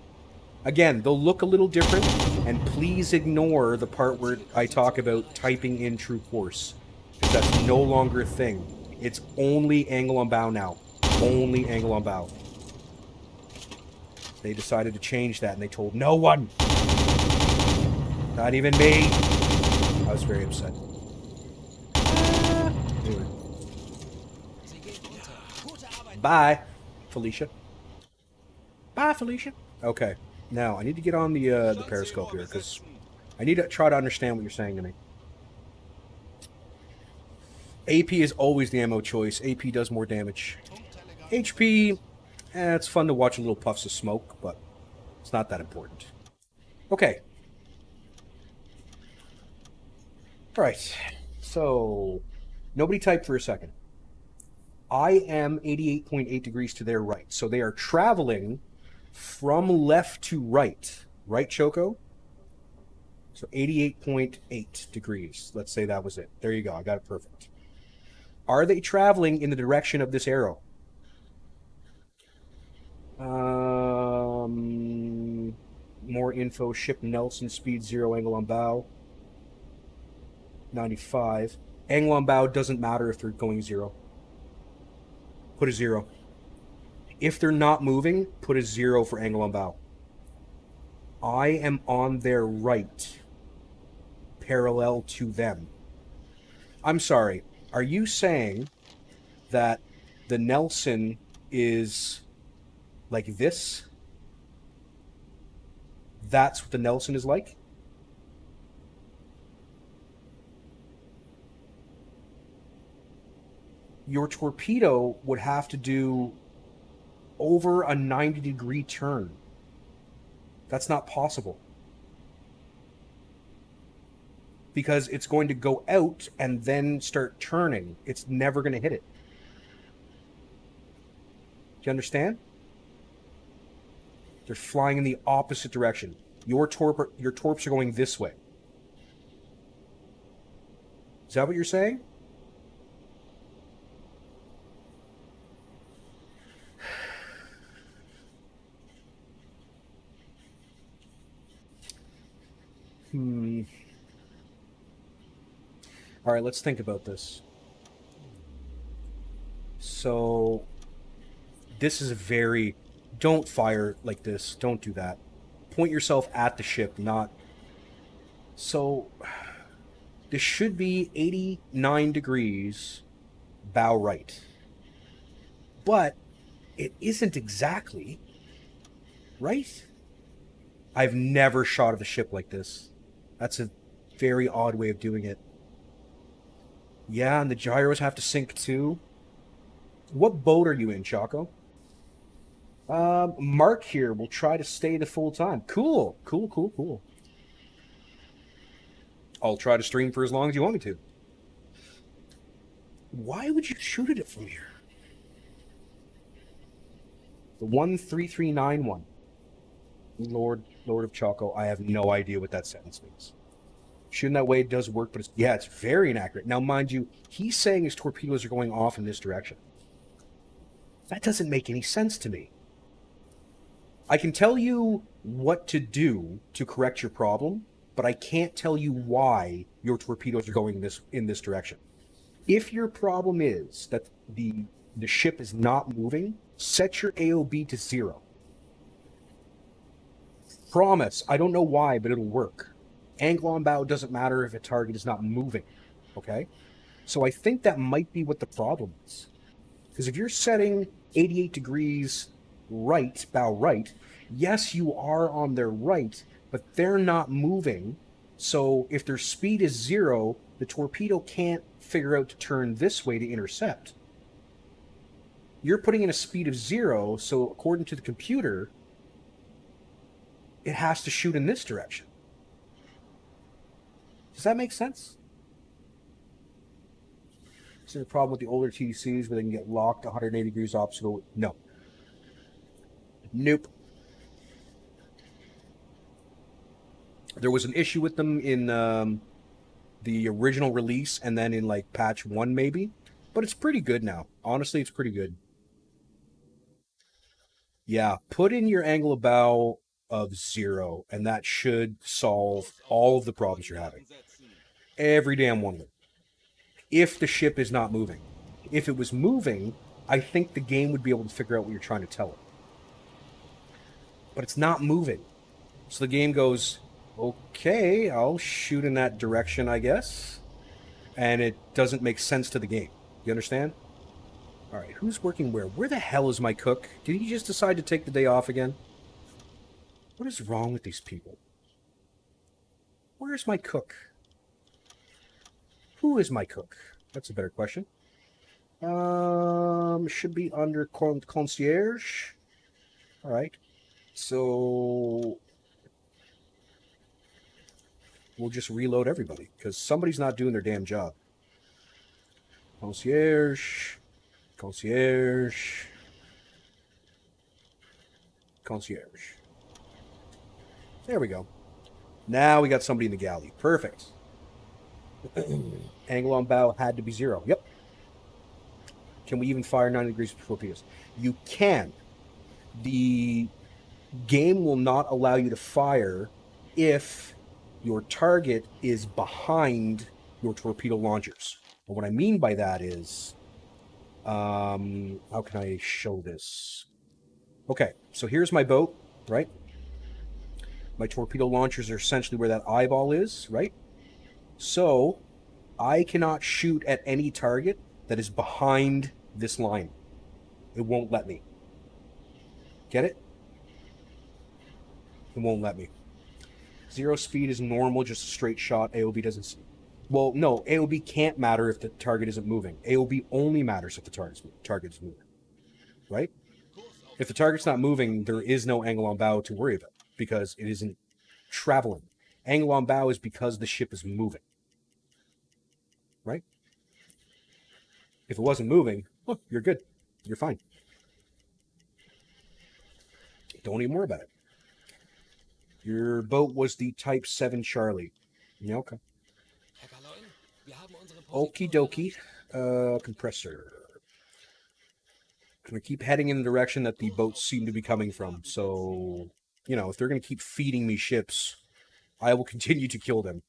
Again, they'll look a little different, and please ignore the part where I talk about typing in true course, because that's no longer a thing. It's only angle on bow now. Only angle on bow. They decided to change that, and they told no one. Not even me. I was very upset. Anyway. Bye, Felicia. Bye, Felicia. Okay, now I need to get on the periscope here, because I need to try to understand what you're saying to me. AP is always the ammo choice. AP does more damage. HP, it's fun to watch a little puffs of smoke, but it's not that important. Okay. Alright, so nobody typed for a second. I am 88.8 degrees to their right, so they are traveling from left to right. Right, Choco? So 88.8 degrees. Let's say that was it. There you go, I got it perfect. Are they traveling in the direction of this arrow? More info. Ship Nelson, speed 0, angle on bow. 95. Angle on bow doesn't matter if they're going 0. Put a 0. If they're not moving, put a 0 for angle on bow. I am on their right, parallel to them. I'm sorry. Are you saying that the Nelson is like this? That's what the Nelson is like? Your torpedo would have to do over a 90-degree turn. That's not possible. Because it's going to go out and then start turning. It's never going to hit it. Do you understand? They're flying in the opposite direction. Your torps are going this way. Is that what you're saying? All right, let's think about this. So, this is a very... Don't fire like this. Don't do that. Point yourself at the ship, not... So, this should be 89 degrees bow right. But, it isn't exactly. Right? I've never shot at a ship like this. That's a very odd way of doing it. Yeah, and the gyros have to sync too. What boat are you in, Choco? Mark here will try to stay the full time. Cool. Cool. I'll try to stream for as long as you want me to. Why would you shoot at it from here? The 13391. Lord of Choco, I have no idea what that sentence means. Shooting that way does work, but it's very inaccurate. Now, mind you, he's saying his torpedoes are going off in this direction. That doesn't make any sense to me. I can tell you what to do to correct your problem, but I can't tell you why your torpedoes are going in this direction. If your problem is that the ship is not moving, set your AOB to 0. Promise, I don't know why, but it'll work. Angle on bow doesn't matter if a target is not moving, okay? So I think that might be what the problem is. Because if you're setting 88 degrees right, bow right, yes, you are on their right, but they're not moving. So if their speed is 0, the torpedo can't figure out to turn this way to intercept. You're putting in a speed of 0, so according to the computer, it has to shoot in this direction. Does that make sense? Is there a problem with the older TDCs where they can get locked 180 degrees opposite? No. Nope. There was an issue with them in the original release and then in like patch 1 maybe, but it's pretty good now. Honestly, it's pretty good. Yeah, put in your angle of bow of 0 and that should solve all of the problems you're having. Every damn one of them. If the ship is not moving. If it was moving, I think the game would be able to figure out what you're trying to tell it. But it's not moving. So the game goes, okay, I'll shoot in that direction, I guess. And it doesn't make sense to the game. You understand? All right, who's working where? Where the hell is my cook? Did he just decide to take the day off again? What is wrong with these people? Where's my cook? Who is my cook? That's a better question. Should be under concierge. All right. So we'll just reload everybody because somebody's not doing their damn job. Concierge. Concierge. Concierge. There we go. Now we got somebody in the galley. Perfect. Angle on bow had to be 0. Yep. Can we even fire 90 degrees with torpedoes? You can. The game will not allow you to fire if your target is behind your torpedo launchers. And what I mean by that is, how can I show this? Okay, so here's my boat, right? My torpedo launchers are essentially where that eyeball is, right? So I cannot shoot at any target that is behind this line. It won't let me. Get it? It won't let me. 0 speed is normal, just a straight shot. AOB doesn't... Well, no, AOB can't matter if the target isn't moving. AOB only matters if the target's moving. Right? If the target's not moving, there is no angle on bow to worry about because it isn't traveling. Angle on bow is because the ship is moving. Right? If it wasn't moving, look, you're good. You're fine. Don't even worry about it. Your boat was the Type 7 Charlie. Yeah, okay. Okie dokie. Compressor. I'm going to keep heading in the direction that the boats seem to be coming from. So, you know, if they're going to keep feeding me ships, I will continue to kill them.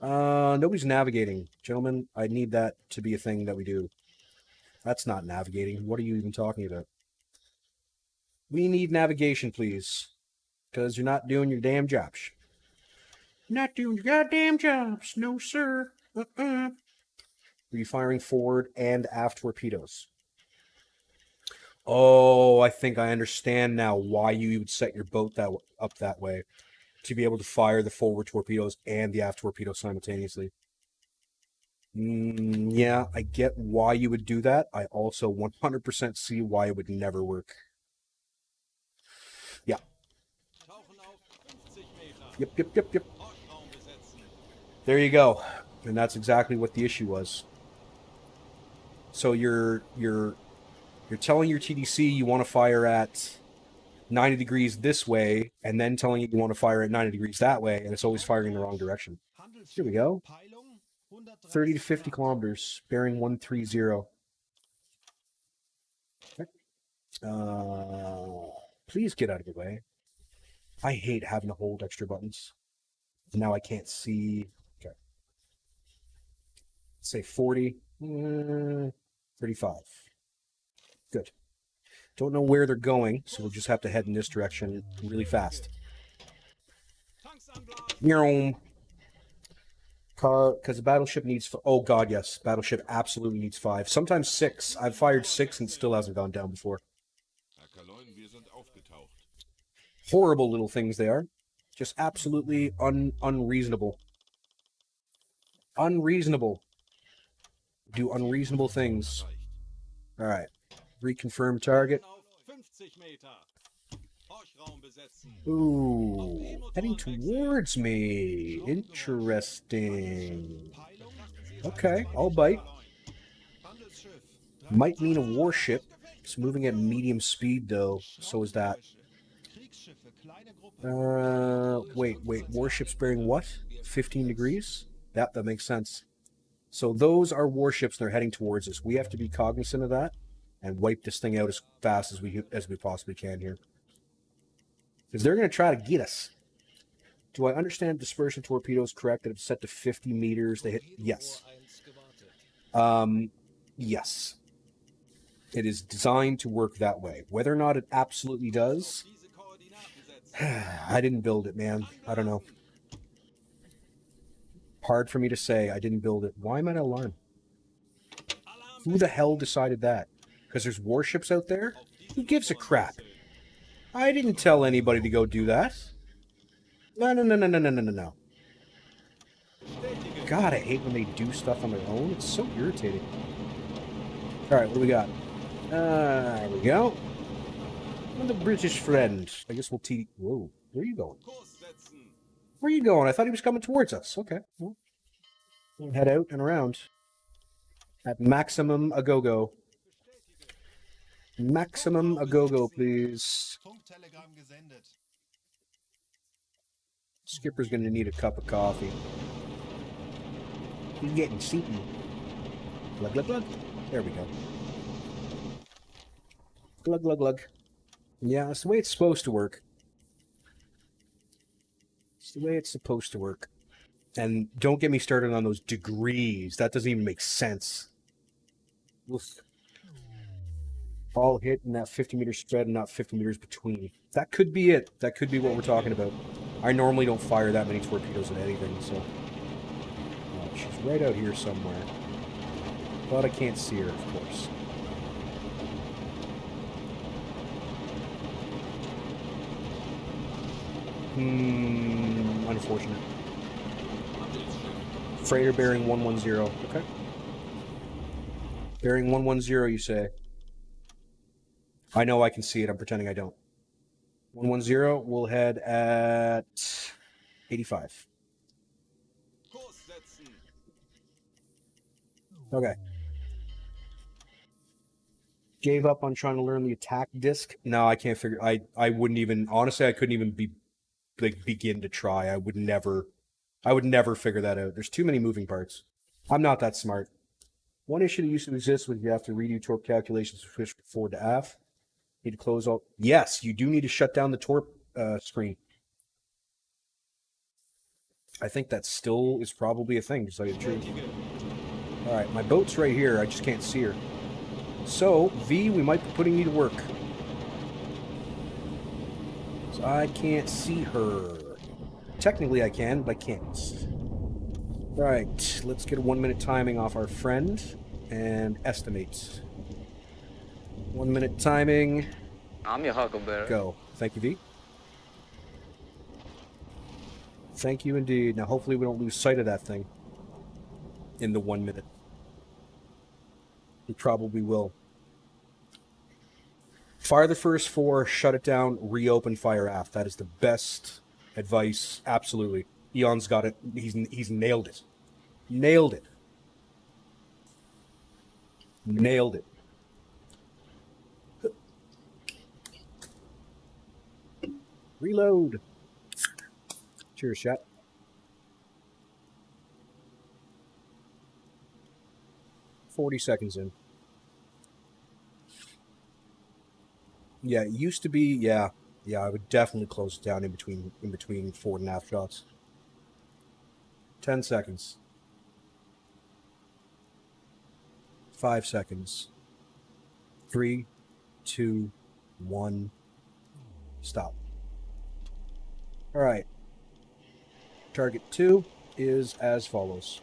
Nobody's navigating. Gentlemen, I need that to be a thing that we do. That's not navigating. What are you even talking about? We need navigation, please. Because you're not doing your damn jobs. Not doing your goddamn jobs. No, sir. Are you firing forward and aft torpedoes? Oh, I think I understand now why you would set your boat up that way. To be able to fire the forward torpedoes and the aft torpedoes simultaneously. Yeah, I get why you would do that. I also 100% see why it would never work. Yeah. Yep. There you go. And that's exactly what the issue was. So you're telling your TDC you want to fire at 90 degrees this way, and then telling it you want to fire at 90 degrees that way, and it's always firing in the wrong direction. Here we go. 30 to 50 kilometers, bearing 130. Okay. Please get out of the way. I hate having to hold extra buttons. Now I can't see. Okay. Say 40. 35. Good. Don't know where they're going, so we'll just have to head in this direction really fast. Because the battleship needs... Oh, God, yes. Battleship absolutely needs 5. Sometimes 6. I've fired 6 and still hasn't gone down before. Horrible little things they are. Just absolutely unreasonable. Unreasonable. Do unreasonable things. All right. Reconfirm target. Auf 50 Meter. Horchraum besetzen. Ooh, heading towards me. Interesting. Okay, I'll bite. Might mean a warship. It's moving at medium speed, though. So is that. Wait. Warships bearing what? 15 degrees? That makes sense. So those are warships. They're heading towards us. We have to be cognizant of that and wipe this thing out as fast as we possibly can here. Because they're going to try to get us. Do I understand dispersion torpedoes correct that it's set to 50 meters? They hit... Yes. Yes. It is designed to work that way. Whether or not it absolutely does, I didn't build it, man. I don't know. Hard for me to say. I didn't build it. Why am I at alarm? Who the hell decided that? Because there's warships out there? Who gives a crap? I didn't tell anybody to go do that. No. God, I hate when they do stuff on their own. It's so irritating. Alright, what do we got? There we go. And the British friend. I guess we'll Whoa, where are you going? Where are you going? I thought he was coming towards us. Okay. Well, we'll head out and around. At maximum a-go-go. Maximum a-go-go, please. Skipper's gonna need a cup of coffee. He's getting seated. Glug, glug, glug. There we go. Glug, glug, glug. Yeah, that's the way it's supposed to work. It's the way it's supposed to work. And don't get me started on those degrees. That doesn't even make sense. Oof. All hit in that 50-meter spread and not 50 meters between. That could be it. That could be what we're talking about. I normally don't fire that many torpedoes at anything, so... Oh, she's right out here somewhere. But I can't see her, of course. Unfortunate. Freighter bearing 110. Okay. Bearing 110, you say? I know I can see it. I'm pretending I don't. 110, we'll head at 85. Okay. Gave up on trying to learn the attack disc. No, I can't figure... I wouldn't even... Honestly, I couldn't even begin to try. I would never figure that out. There's too many moving parts. I'm not that smart. One issue that used to exist was you have to redo torque calculations to switch from forward to aft. Need to close all... Yes, you do need to shut down the torque screen. I think that still is probably a thing, to tell you the truth. Alright, my boat's right here. I just can't see her. So, V, we might be putting you to work. So I can't see her. Technically I can, but I can't. Alright, let's get a 1-minute timing off our friend and estimate. 1-minute timing. I'm your Huckleberry. Go. Thank you, V. Thank you indeed. Now hopefully we don't lose sight of that thing in the 1 minute. We probably will. Fire the first 4, shut it down, reopen fire aft. That is the best advice. Absolutely. Eon's got it. He's nailed it. Nailed it. Nailed it. Reload. Cheers, chat. $40 seconds in. Yeah, it used to be, yeah, I would definitely close it down in between forward and aft shots. 10 seconds. 5 seconds. 3, 2, 1. Stop. All right. Target 2 is as follows.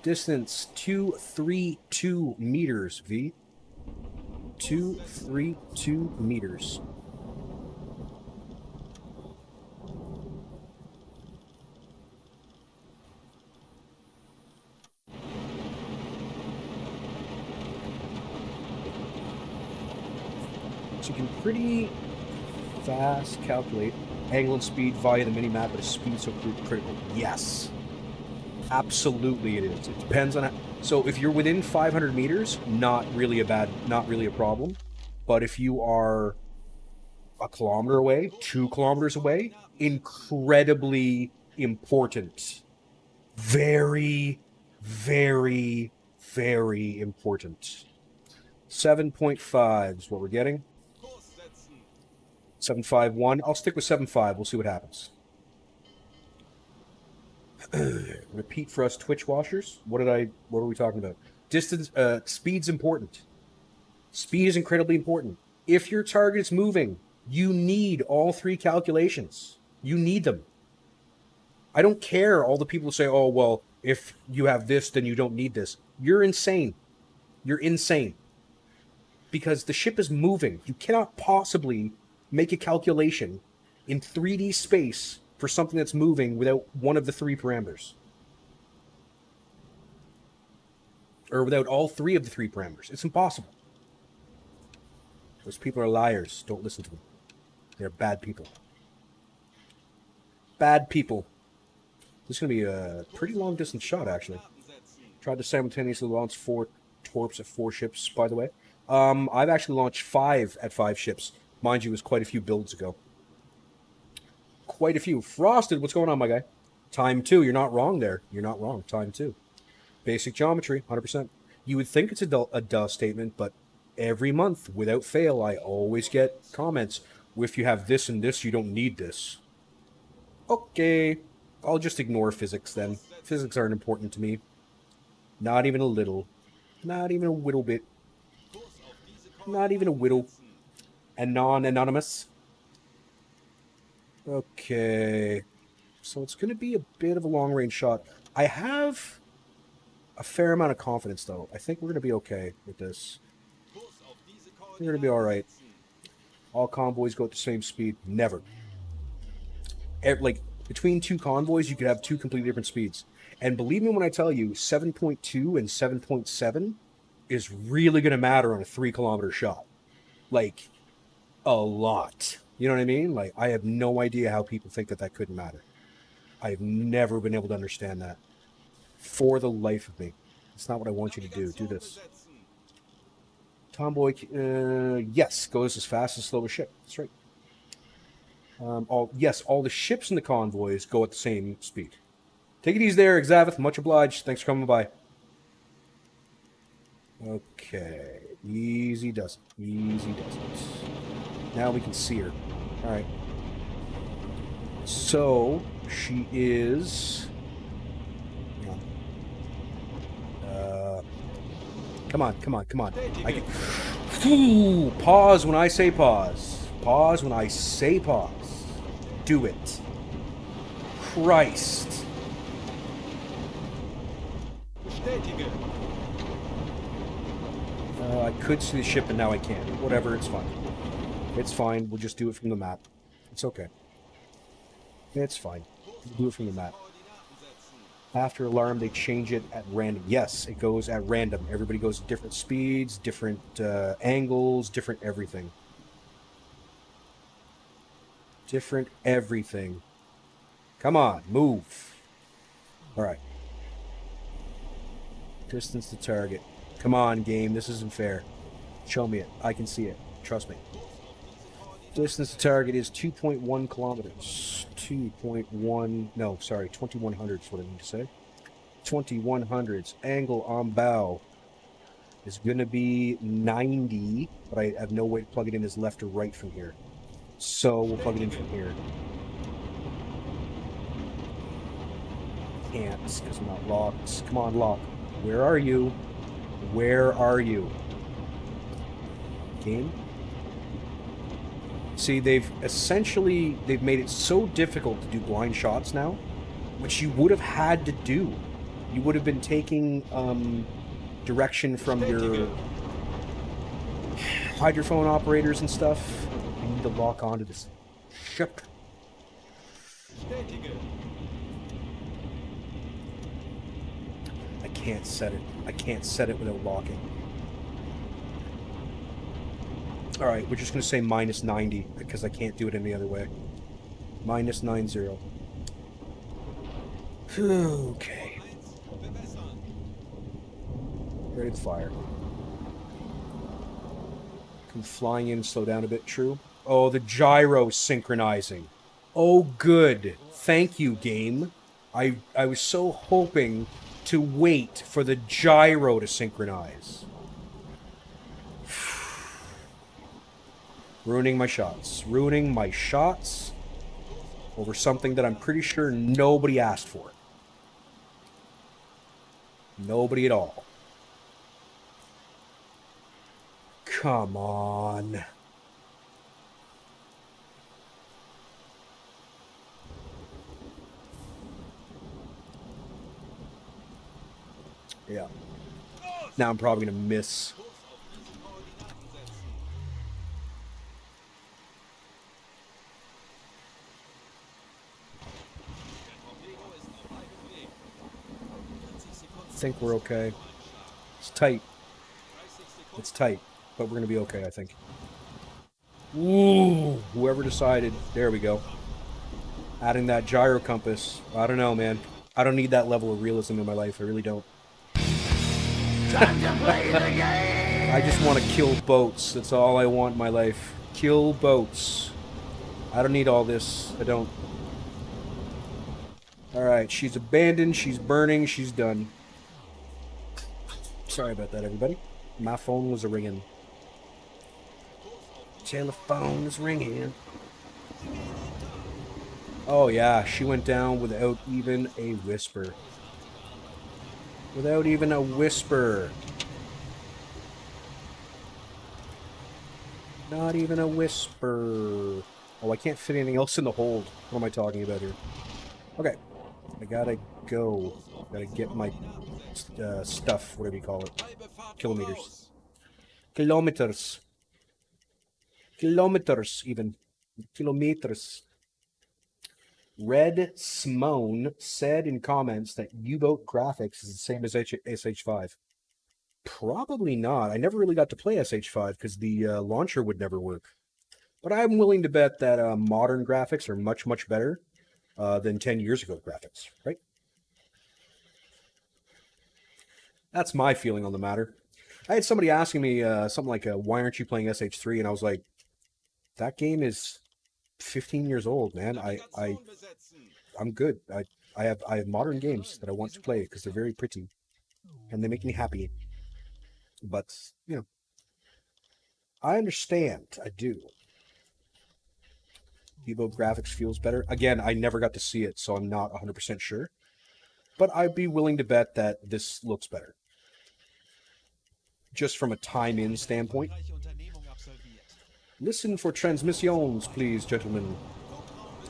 Distance 232 meters, V. 232 meters. So you can pretty fast calculate angle and speed via the mini-map, but is speed so critical? Yes. Absolutely it is. It depends on how, so if you're within 500 meters, not really a problem. But if you are a kilometer away, 2 kilometers away, incredibly important. Very, very, very important. 7.5 is what we're getting. 751. I'll stick with 7.5. We'll see what happens. Repeat for us Twitch washers. What are we talking about? Distance, speed's important. Speed is incredibly important. If your target is moving, you need all 3 calculations. You need them. I don't care all the people who say, oh, well, if you have this, then you don't need this. You're insane. You're insane. Because the ship is moving. You cannot possibly make a calculation in 3D space for something that's moving without one of the 3 parameters. Or without all 3 of the 3 parameters. It's impossible. Those people are liars. Don't listen to them. They're bad people. Bad people. This is going to be a pretty long distance shot, actually. Tried to simultaneously launch 4 torps at 4 ships, by the way. I've actually launched 5 at 5 ships. Mind you, it was quite a few builds ago. Quite a few. Frosted, what's going on, my guy? Time 2. You're not wrong there. You're not wrong. Time 2. Basic geometry, 100%. You would think it's a duh statement, but every month, without fail, I always get comments. If you have this and this, you don't need this. Okay. I'll just ignore physics then. Physics aren't important to me. Not even a little. Not even a whittle bit. Not even a whittle. Anonymous. Okay. So it's going to be a bit of a long-range shot. I have a fair amount of confidence, though. I think we're going to be okay with this. We're going to be all right. All convoys go at the same speed. Never. Like, between 2 convoys, you could have 2 completely different speeds. And believe me when I tell you, 7.2 and 7.7 is really going to matter on a 3-kilometer shot. Like, a lot. You know what I mean? Like, I have no idea how people think that couldn't matter. I've never been able to understand that. For the life of me. It's not what I want you to do. Do this. Tomboy, yes, goes as fast as slowest ship. That's right. All the ships in the convoys go at the same speed. Take it easy there, Xavith. Much obliged. Thanks for coming by. Okay. Easy does it. Easy does it. Now we can see her. All right. So, she is... Come on, come on, come on. I can... Ooh, pause when I say pause. Pause when I say pause. Do it. Christ. I could see the ship and now I can't. Whatever, it's fine. It's fine. We'll just do it from the map. It's okay. It's fine. We'll do it from the map. After alarm, they change it at random. Yes, it goes at random. Everybody goes at different speeds, different angles, different everything. Different everything. Come on, move. All right. Distance to target. Come on, game. This isn't fair. Show me it. I can see it. Trust me. Distance to target is 2.1 kilometers. 2100 is what I need to say. 2100s. Angle on bow is going to be 90, but I have no way to plug it in as left or right from here. So we'll plug it in from here. can't because I'm not locked. Come on, lock. Where are you? Where are you? Game? See, they've made it so difficult to do blind shots now, which you would have had to do. You would have been taking direction from your hydrophone operators and stuff. I need to lock onto this ship. Bestätige. I can't set it. I can't set it without locking. Alright, we're just going to say minus 90 because I can't do it any other way. Minus 90. Okay. Bewässern. Ready to fire. Come flying in, slow down a bit, true. Oh, the gyro synchronizing. Oh, good. Thank you, game. I was so hoping to wait for the gyro to synchronize. Ruining my shots. Ruining my shots over something that I'm pretty sure nobody asked for. Nobody at all. Come on. Yeah. Now I'm probably going to miss. Kurs auf diese Koordinaten setzen. Der Torpedo ist auf halbem Weg. 40 Sekunden. I think we're okay. It's tight. 30 Sekunden. It's tight, but we're going to be okay, I think. Ooh, whoever decided. There we go. Adding that gyro compass. I don't know, man. I don't need that level of realism in my life. I really don't. Time to play the game! I just want to kill boats. That's all I want in my life. Kill boats. I don't need all this. I don't. Alright, she's abandoned. She's burning. She's done. Sorry about that, everybody. My phone was ringing. Telephone is ringing. Oh yeah, she went down without even a whisper. Without even a whisper. Not even a whisper. Oh, I can't fit anything else in the hold. What am I talking about here? Okay. I gotta go. Gotta get my stuff, whatever you call it. Halbe Fahrt Kilometers. voraus. Kilometers. Kilometers, even. Kilometers. Red Smone said in comments that U-boat graphics is the same as SH5. Probably not. I never really got to play SH5 because the launcher would never work. But I'm willing to bet that modern graphics are much, much better than 10 years ago graphics, right? That's my feeling on the matter. I had somebody asking me something like, why aren't you playing SH3? And I was like, that game is 15 years old, man. Navigation besetzen. I'm good. I have modern games that I want to play because they're very pretty and they make me happy. But, you know, I understand. I do. U-boat graphics feels better. Again, I never got to see it, so I'm not 100% sure. But I'd be willing to bet that this looks better. Just from a time-in standpoint. Gleiche Unternehmung absolviert. Listen for transmissions, please, gentlemen.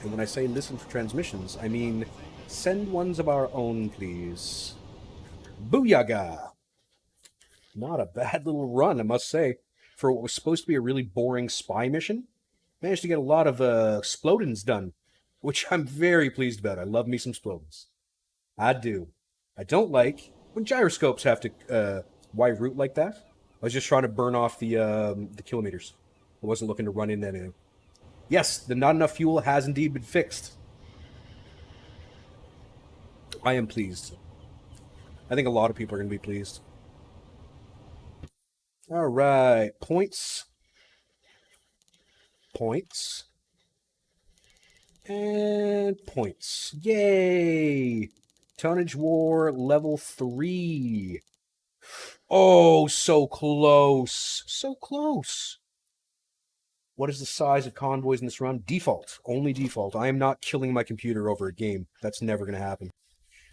And when I say listen for transmissions, I mean send ones of our own, please. Booyaga! Not a bad little run, I must say. For what was supposed to be a really boring spy mission, managed to get a lot of explodins done, which I'm very pleased about. I love me some explodins. I do. I don't like when gyroscopes have to wide route like that. I was just trying to burn off the kilometers. I wasn't looking to run into anything. Yes, the not enough fuel has indeed been fixed. I am pleased. I think a lot of people are going to be pleased. All right, points. Points. And points. Yay! Tonnage War level 3. Oh, so close. So close. What is the size of convoys in this run? Default. Only default. I am not killing my computer over a game. That's never going to happen.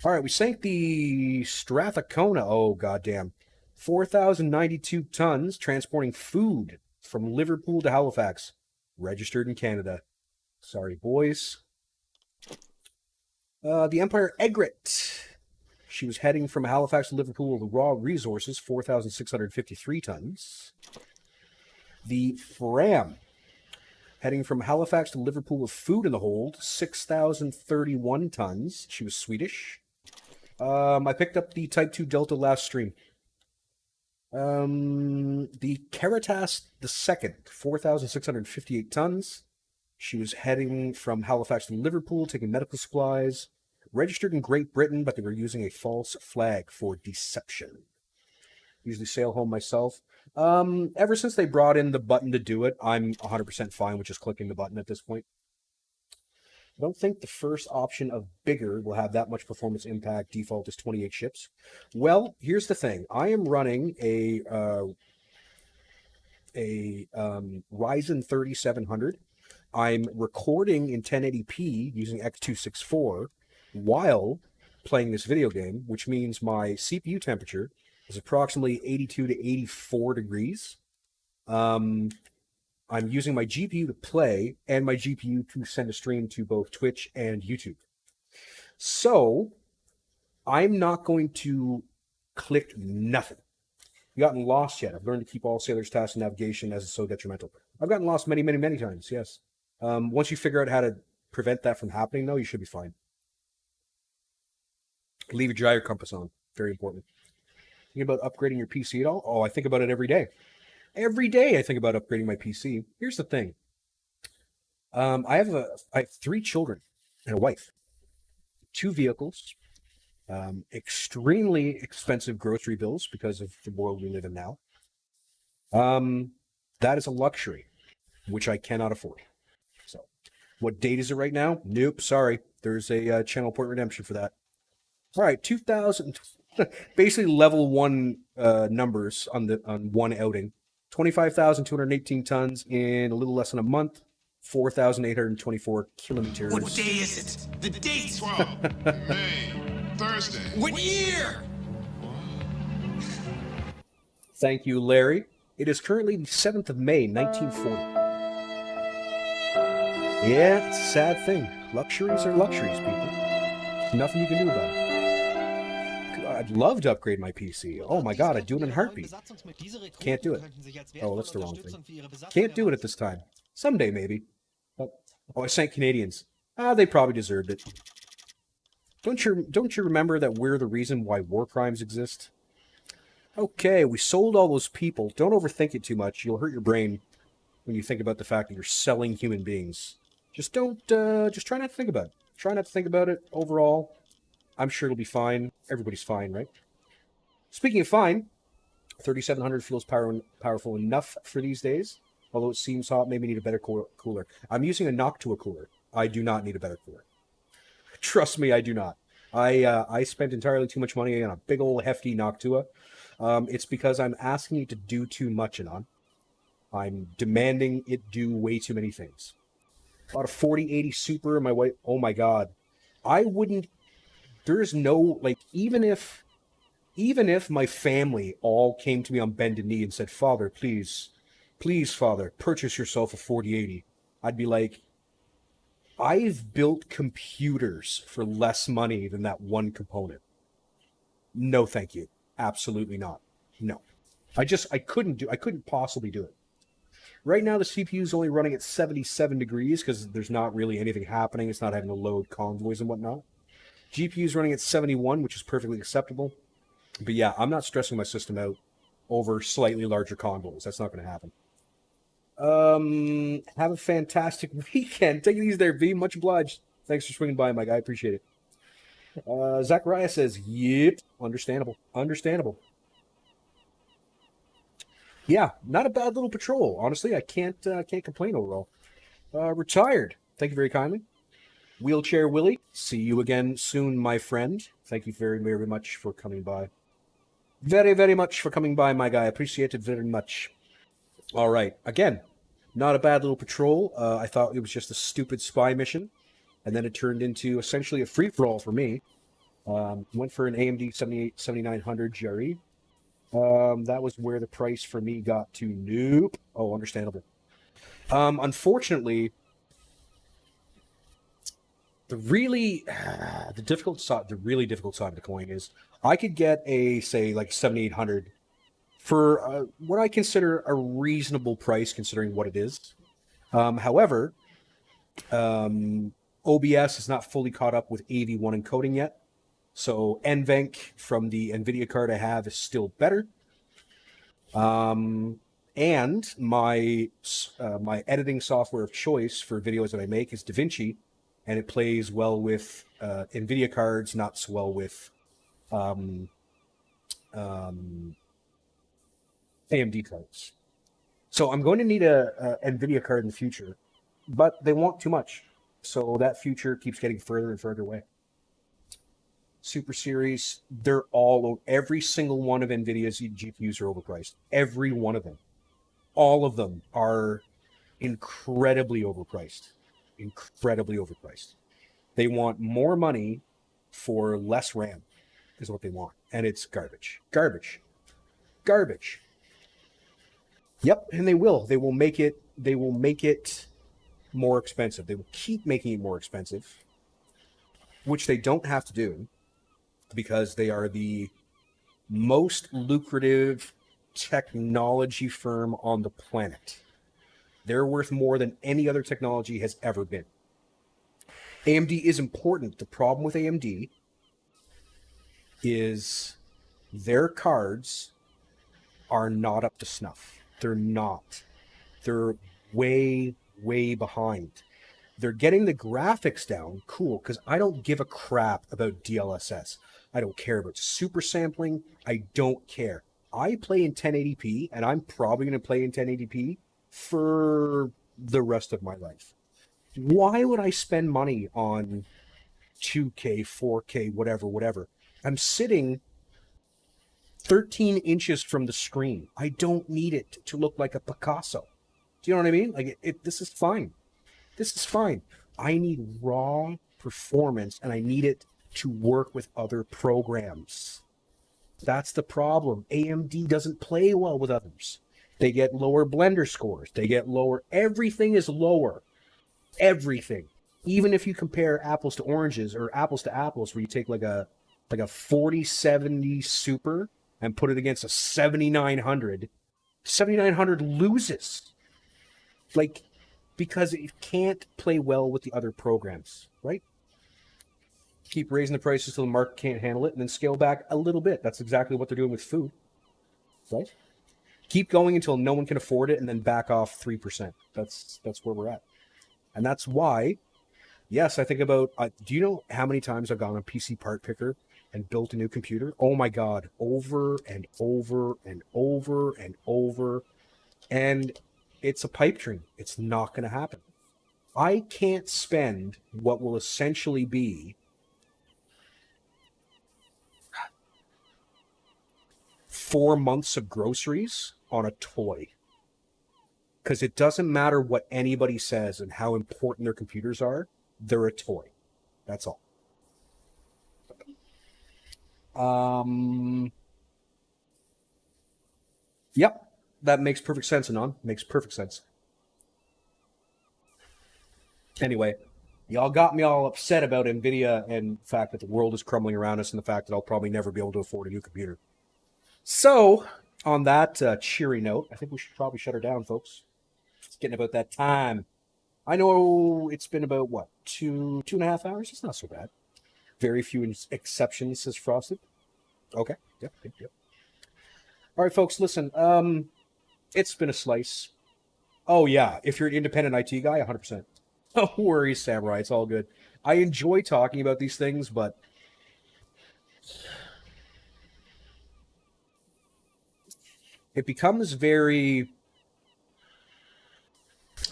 All right, we sank the Strathcona. Oh, goddamn. 4,092 tons transporting food from Liverpool to Halifax. Registered in Canada. Sorry, boys. The Empire Egret. She was heading from Halifax to Liverpool with raw resources, 4,653 tons. The Fram. Heading from Halifax to Liverpool with food in the hold, 6,031 tons. She was Swedish. I picked up the Type 2 Delta last stream. The Caritas II, 4,658 tons. She was heading from Halifax to Liverpool, taking medical supplies. Registered in Great Britain, but they were using a false flag for deception. Usually sail home myself. Ever since they brought in the button to do it, I'm 100% fine with just clicking the button at this point. I don't think the first option of bigger will have that much performance impact. Default is 28 ships. Well, here's the thing. I am running a Ryzen 3700. I'm recording in 1080p using X264 while playing this video game, which means my CPU temperature is approximately 82 to 84 degrees. I'm using my GPU to play and my GPU to send a stream to both Twitch and YouTube. So I'm not going to click nothing. I've gotten lost yet. I've learned to keep all sailors' tasks and navigation as it's so detrimental. I've gotten lost many, many, many times, yes. Once you figure out how to prevent that from happening, though, you should be fine. Leave a gyro compass on. Very important. Think about upgrading your PC at all? Oh, I think about it every day. Every day I think about upgrading my PC. Here's the thing. I have 3 children and a wife. 2 vehicles. Extremely expensive grocery bills because of the world we live in now. That is a luxury, which I cannot afford. So, what date is it right now? Nope, sorry. There's a channel point redemption for that. All right, 2,000, basically level 1 numbers on one outing. 25,218 tons in a little less than a month. 4,824 kilometers. What day is it? The date's wrong. May, Thursday. What year? Thank you, Larry. It is currently the 7th of May, 1940. Yeah, it's a sad thing. Luxuries are luxuries, people. There's nothing you can do about it. I'd love to upgrade my PC. Oh my god, I'd do it in a heartbeat. Can't do it. Oh, that's the wrong thing. Can't do it at this time. Someday, maybe. Oh, I sank Canadians. They probably deserved it. Don't you remember that we're the reason why war crimes exist? Okay, we sold all those people. Don't overthink it too much. You'll hurt your brain when you think about the fact that you're selling human beings. Just just try not to think about it. Try not to think about it overall. I'm sure it'll be fine. Everybody's fine, right? Speaking of fine, 3,700 feels powerful enough for these days. Although it seems hot, maybe need a better cooler. I'm using a Noctua cooler. I do not need a better cooler. Trust me, I do not. I spent entirely too much money on a big old hefty Noctua. It's because I'm asking it to do too much, Anon. I'm demanding it do way too many things. About a 4080 Super, my wife. Oh my god, I wouldn't. There's no even if my family all came to me on bended knee and said, "Father, please, Father, purchase yourself a 4080," I'd be like, I've built computers for less money than that one component. No, thank you. Absolutely not. No. I couldn't possibly do it. Right now, the CPU is only running at 77 degrees because there's not really anything happening. It's not having to load convoys and whatnot. GPU is running at 71, which is perfectly acceptable. But yeah, I'm not stressing my system out over slightly larger convoys. That's not going to happen. Have a fantastic weekend. Take it easy there, V. Much obliged. Thanks for swinging by, Mike. I appreciate it. Zachariah says, yep. Understandable. Understandable. Yeah, not a bad little patrol. Honestly, I can't complain overall. Retired. Thank you very kindly. Wheelchair Willie, see you again soon, my friend. Thank you very, very much for coming by. Very, very much for coming by, my guy. Appreciate it very much. All right. Again, not a bad little patrol. I thought it was just a stupid spy mission, and then it turned into essentially a free-for-all for me. Went for an AMD 7900 GRE. That was where the price for me got to. Nope. Oh, understandable. Unfortunately, the really difficult side of the coin is I could get a, say, like 7800 for what I consider a reasonable price considering what it is. However, OBS is not fully caught up with AV1 encoding yet. So NVENC from the NVIDIA card I have is still better. And my editing software of choice for videos that I make is DaVinci, and it plays well with NVIDIA cards, not so well with AMD cards. So I'm going to need a NVIDIA card in the future, but they want too much. So that future keeps getting further and further away. Super Series, every single one of NVIDIA's GPUs are overpriced. Every one of them. All of them are incredibly overpriced. Incredibly overpriced. They want more money for less RAM is what they want. And it's garbage. Garbage. Garbage. Yep, and they will. They will make it more expensive. They will keep making it more expensive, which they don't have to do because they are the most lucrative technology firm on the planet. They're worth more than any other technology has ever been. AMD is important. The problem with AMD is their cards are not up to snuff. They're not. They're way, way behind. They're getting the graphics down, cool, because I don't give a crap about DLSS. I don't care about super sampling. I don't care. I play in 1080p, and I'm probably going to play in 1080p for the rest of my life. Why would I spend money on 2K, 4K, whatever? I'm sitting 13 inches from the screen. I don't need it to look like a Picasso. Do you know what I mean? Like, this is fine. This is fine. I need raw performance, and I need it to work with other programs. That's the problem. AMD doesn't play well with others. They get lower blender scores. They get lower. Everything is lower. Everything. Even if you compare apples to oranges or apples to apples, where you take like a 4070 Super and put it against a 7900, 7900 loses. Like, because it can't play well with the other programs, right? Keep raising the prices till the market can't handle it, and then scale back a little bit. That's exactly what they're doing with food, right? Keep going until no one can afford it, and then back off 3%. That's where we're at. And that's why, yes, I think about, do you know how many times I've gone on PC Part Picker and built a new computer? Oh my God, over and over and over and over. And it's a pipe dream. It's not going to happen. I can't spend what will essentially be 4 months of groceries on a toy. Because it doesn't matter what anybody says and how important their computers are. They're a toy. That's all. Yep. That makes perfect sense, Anon. Makes perfect sense. Anyway, y'all got me all upset about NVIDIA and the fact that the world is crumbling around us and the fact that I'll probably never be able to afford a new computer. So, on that cheery note, I think we should probably shut her down, folks. It's getting about that time. I know it's been about, what, 2.5 hours? It's not so bad. Very few exceptions, says Frosted. Okay. Yep. All right, folks, listen. It's been a slice. Oh, yeah. If you're an independent IT guy, 100%. No worries, Samurai. It's all good. I enjoy talking about these things, but it becomes very...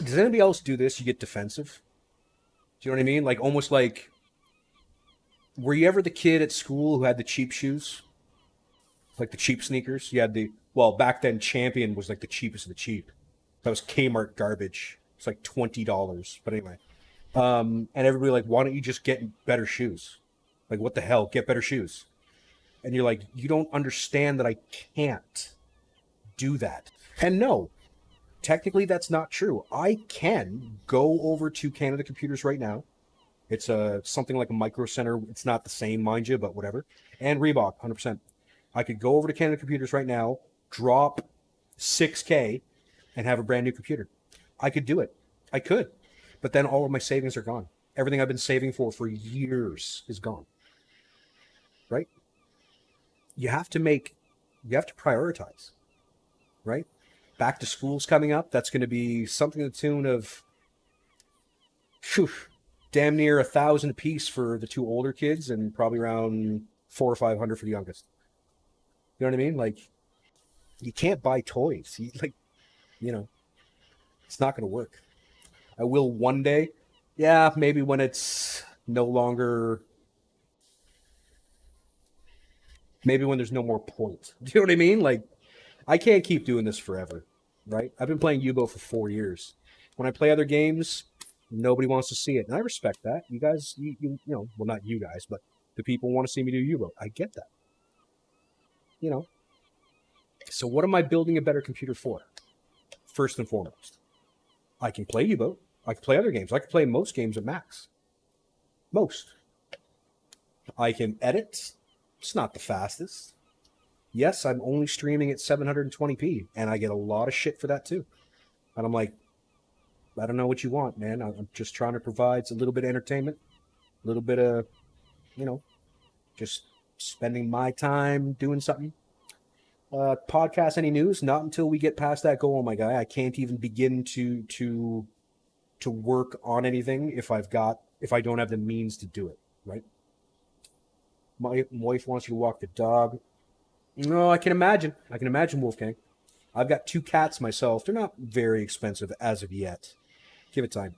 Does anybody else do this? You get defensive? Do you know what I mean? Like, almost like... Were you ever the kid at school who had the cheap shoes? Like the cheap sneakers? You had the... Well, back then, Champion was like the cheapest of the cheap. That was Kmart garbage. It's like $20. But anyway. And everybody like, why don't you just get better shoes? Like, what the hell? Get better shoes. And you're like, you don't understand that I can't do that. And no, technically that's not true. I can go over to Canada Computers right now. It's something like a Micro Center. It's not the same, mind you, but whatever. And Reebok, 100%. I could go over to Canada Computers right now, drop $6K, and have a brand new computer. I could do it. I could. But then all of my savings are gone. Everything I've been saving for years is gone. Right? You have to prioritize. Right? Back to school's coming up. That's going to be something to the tune of damn near 1,000 a piece for the two older kids and probably around 400 or 500 for the youngest. You know what I mean? Like, you can't buy toys. It's not going to work. I will one day. Yeah, maybe when it's no longer... Maybe when there's no more point. Do you know what I mean? Like, I can't keep doing this forever, right? I've been playing U-Boat for 4 years. When I play other games, nobody wants to see it. And I respect that. You guys, well, not you guys, but the people want to see me do U-Boat. I get that. So what am I building a better computer for? First and foremost, I can play U-Boat. I can play other games. I can play most games at max. Most. I can edit. It's not the fastest. Yes, I'm only streaming at 720p, and I get a lot of shit for that too. And I'm like, I don't know what you want, man. I'm just trying to provide a little bit of entertainment, a little bit of, just spending my time doing something. Podcast, any news? Not until we get past that goal, my guy. I can't even begin to work on anything if I don't have the means to do it, right? My wife wants you to walk the dog. No, I can imagine. Wolfgang. I've got 2 cats myself. They're not very expensive as of yet. Give it time.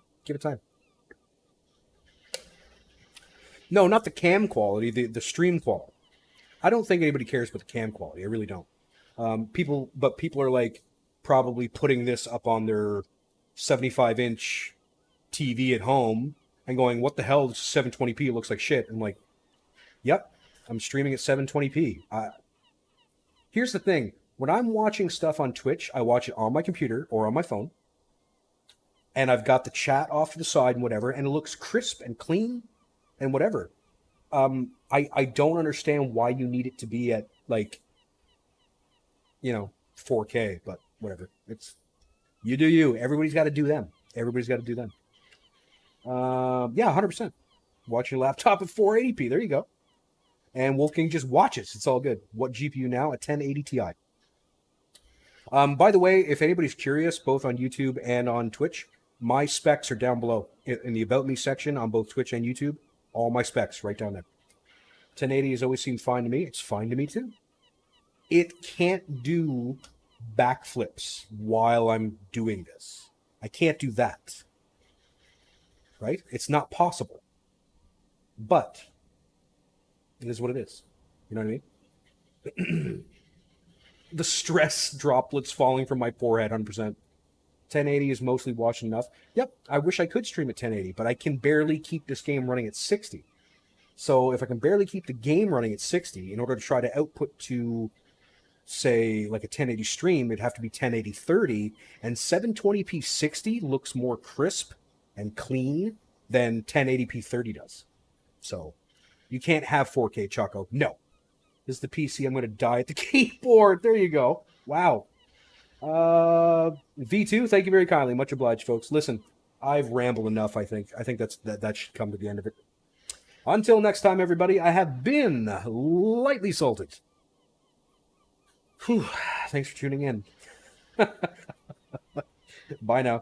No, not the cam quality, the stream quality. I don't think anybody cares about the cam quality. I really don't. People are like probably putting this up on their 75-inch TV at home and going, what the hell, 720p looks like shit. I'm like, yep, I'm streaming at 720p. Here's the thing. When I'm watching stuff on Twitch, I watch it on my computer or on my phone. And I've got the chat off to the side and whatever, and it looks crisp and clean and whatever. I don't understand why you need it to be at, 4K, but whatever. You do you. Everybody's got to do them. Yeah, 100%. Watch your laptop at 480p. There you go. And Wolfgang just watches. It's all good. What GPU now? A 1080 Ti. By the way, if anybody's curious, both on YouTube and on Twitch, my specs are down below in the About Me section on both Twitch and YouTube. All my specs right down there. 1080 has always seemed fine to me. It's fine to me too. It can't do backflips while I'm doing this. I can't do that. Right? It's not possible. But it is what it is. You know what I mean? The stress droplets falling from my forehead, 100%. 1080 is mostly watching enough. Yep, I wish I could stream at 1080, but I can barely keep this game running at 60. So if I can barely keep the game running at 60, in order to try to output to, say, like a 1080 stream, it'd have to be 1080 30, and 720p 60 looks more crisp and clean than 1080p 30 does. So you can't have 4K, Choco. No. This is the PC. I'm going to die at the keyboard. There you go. Wow. V2, thank you very kindly. Much obliged, folks. Listen, I've rambled enough, I think. I think that should come to the end of it. Until next time, everybody, I have been lightly salted. Whew. Thanks for tuning in. Bye now.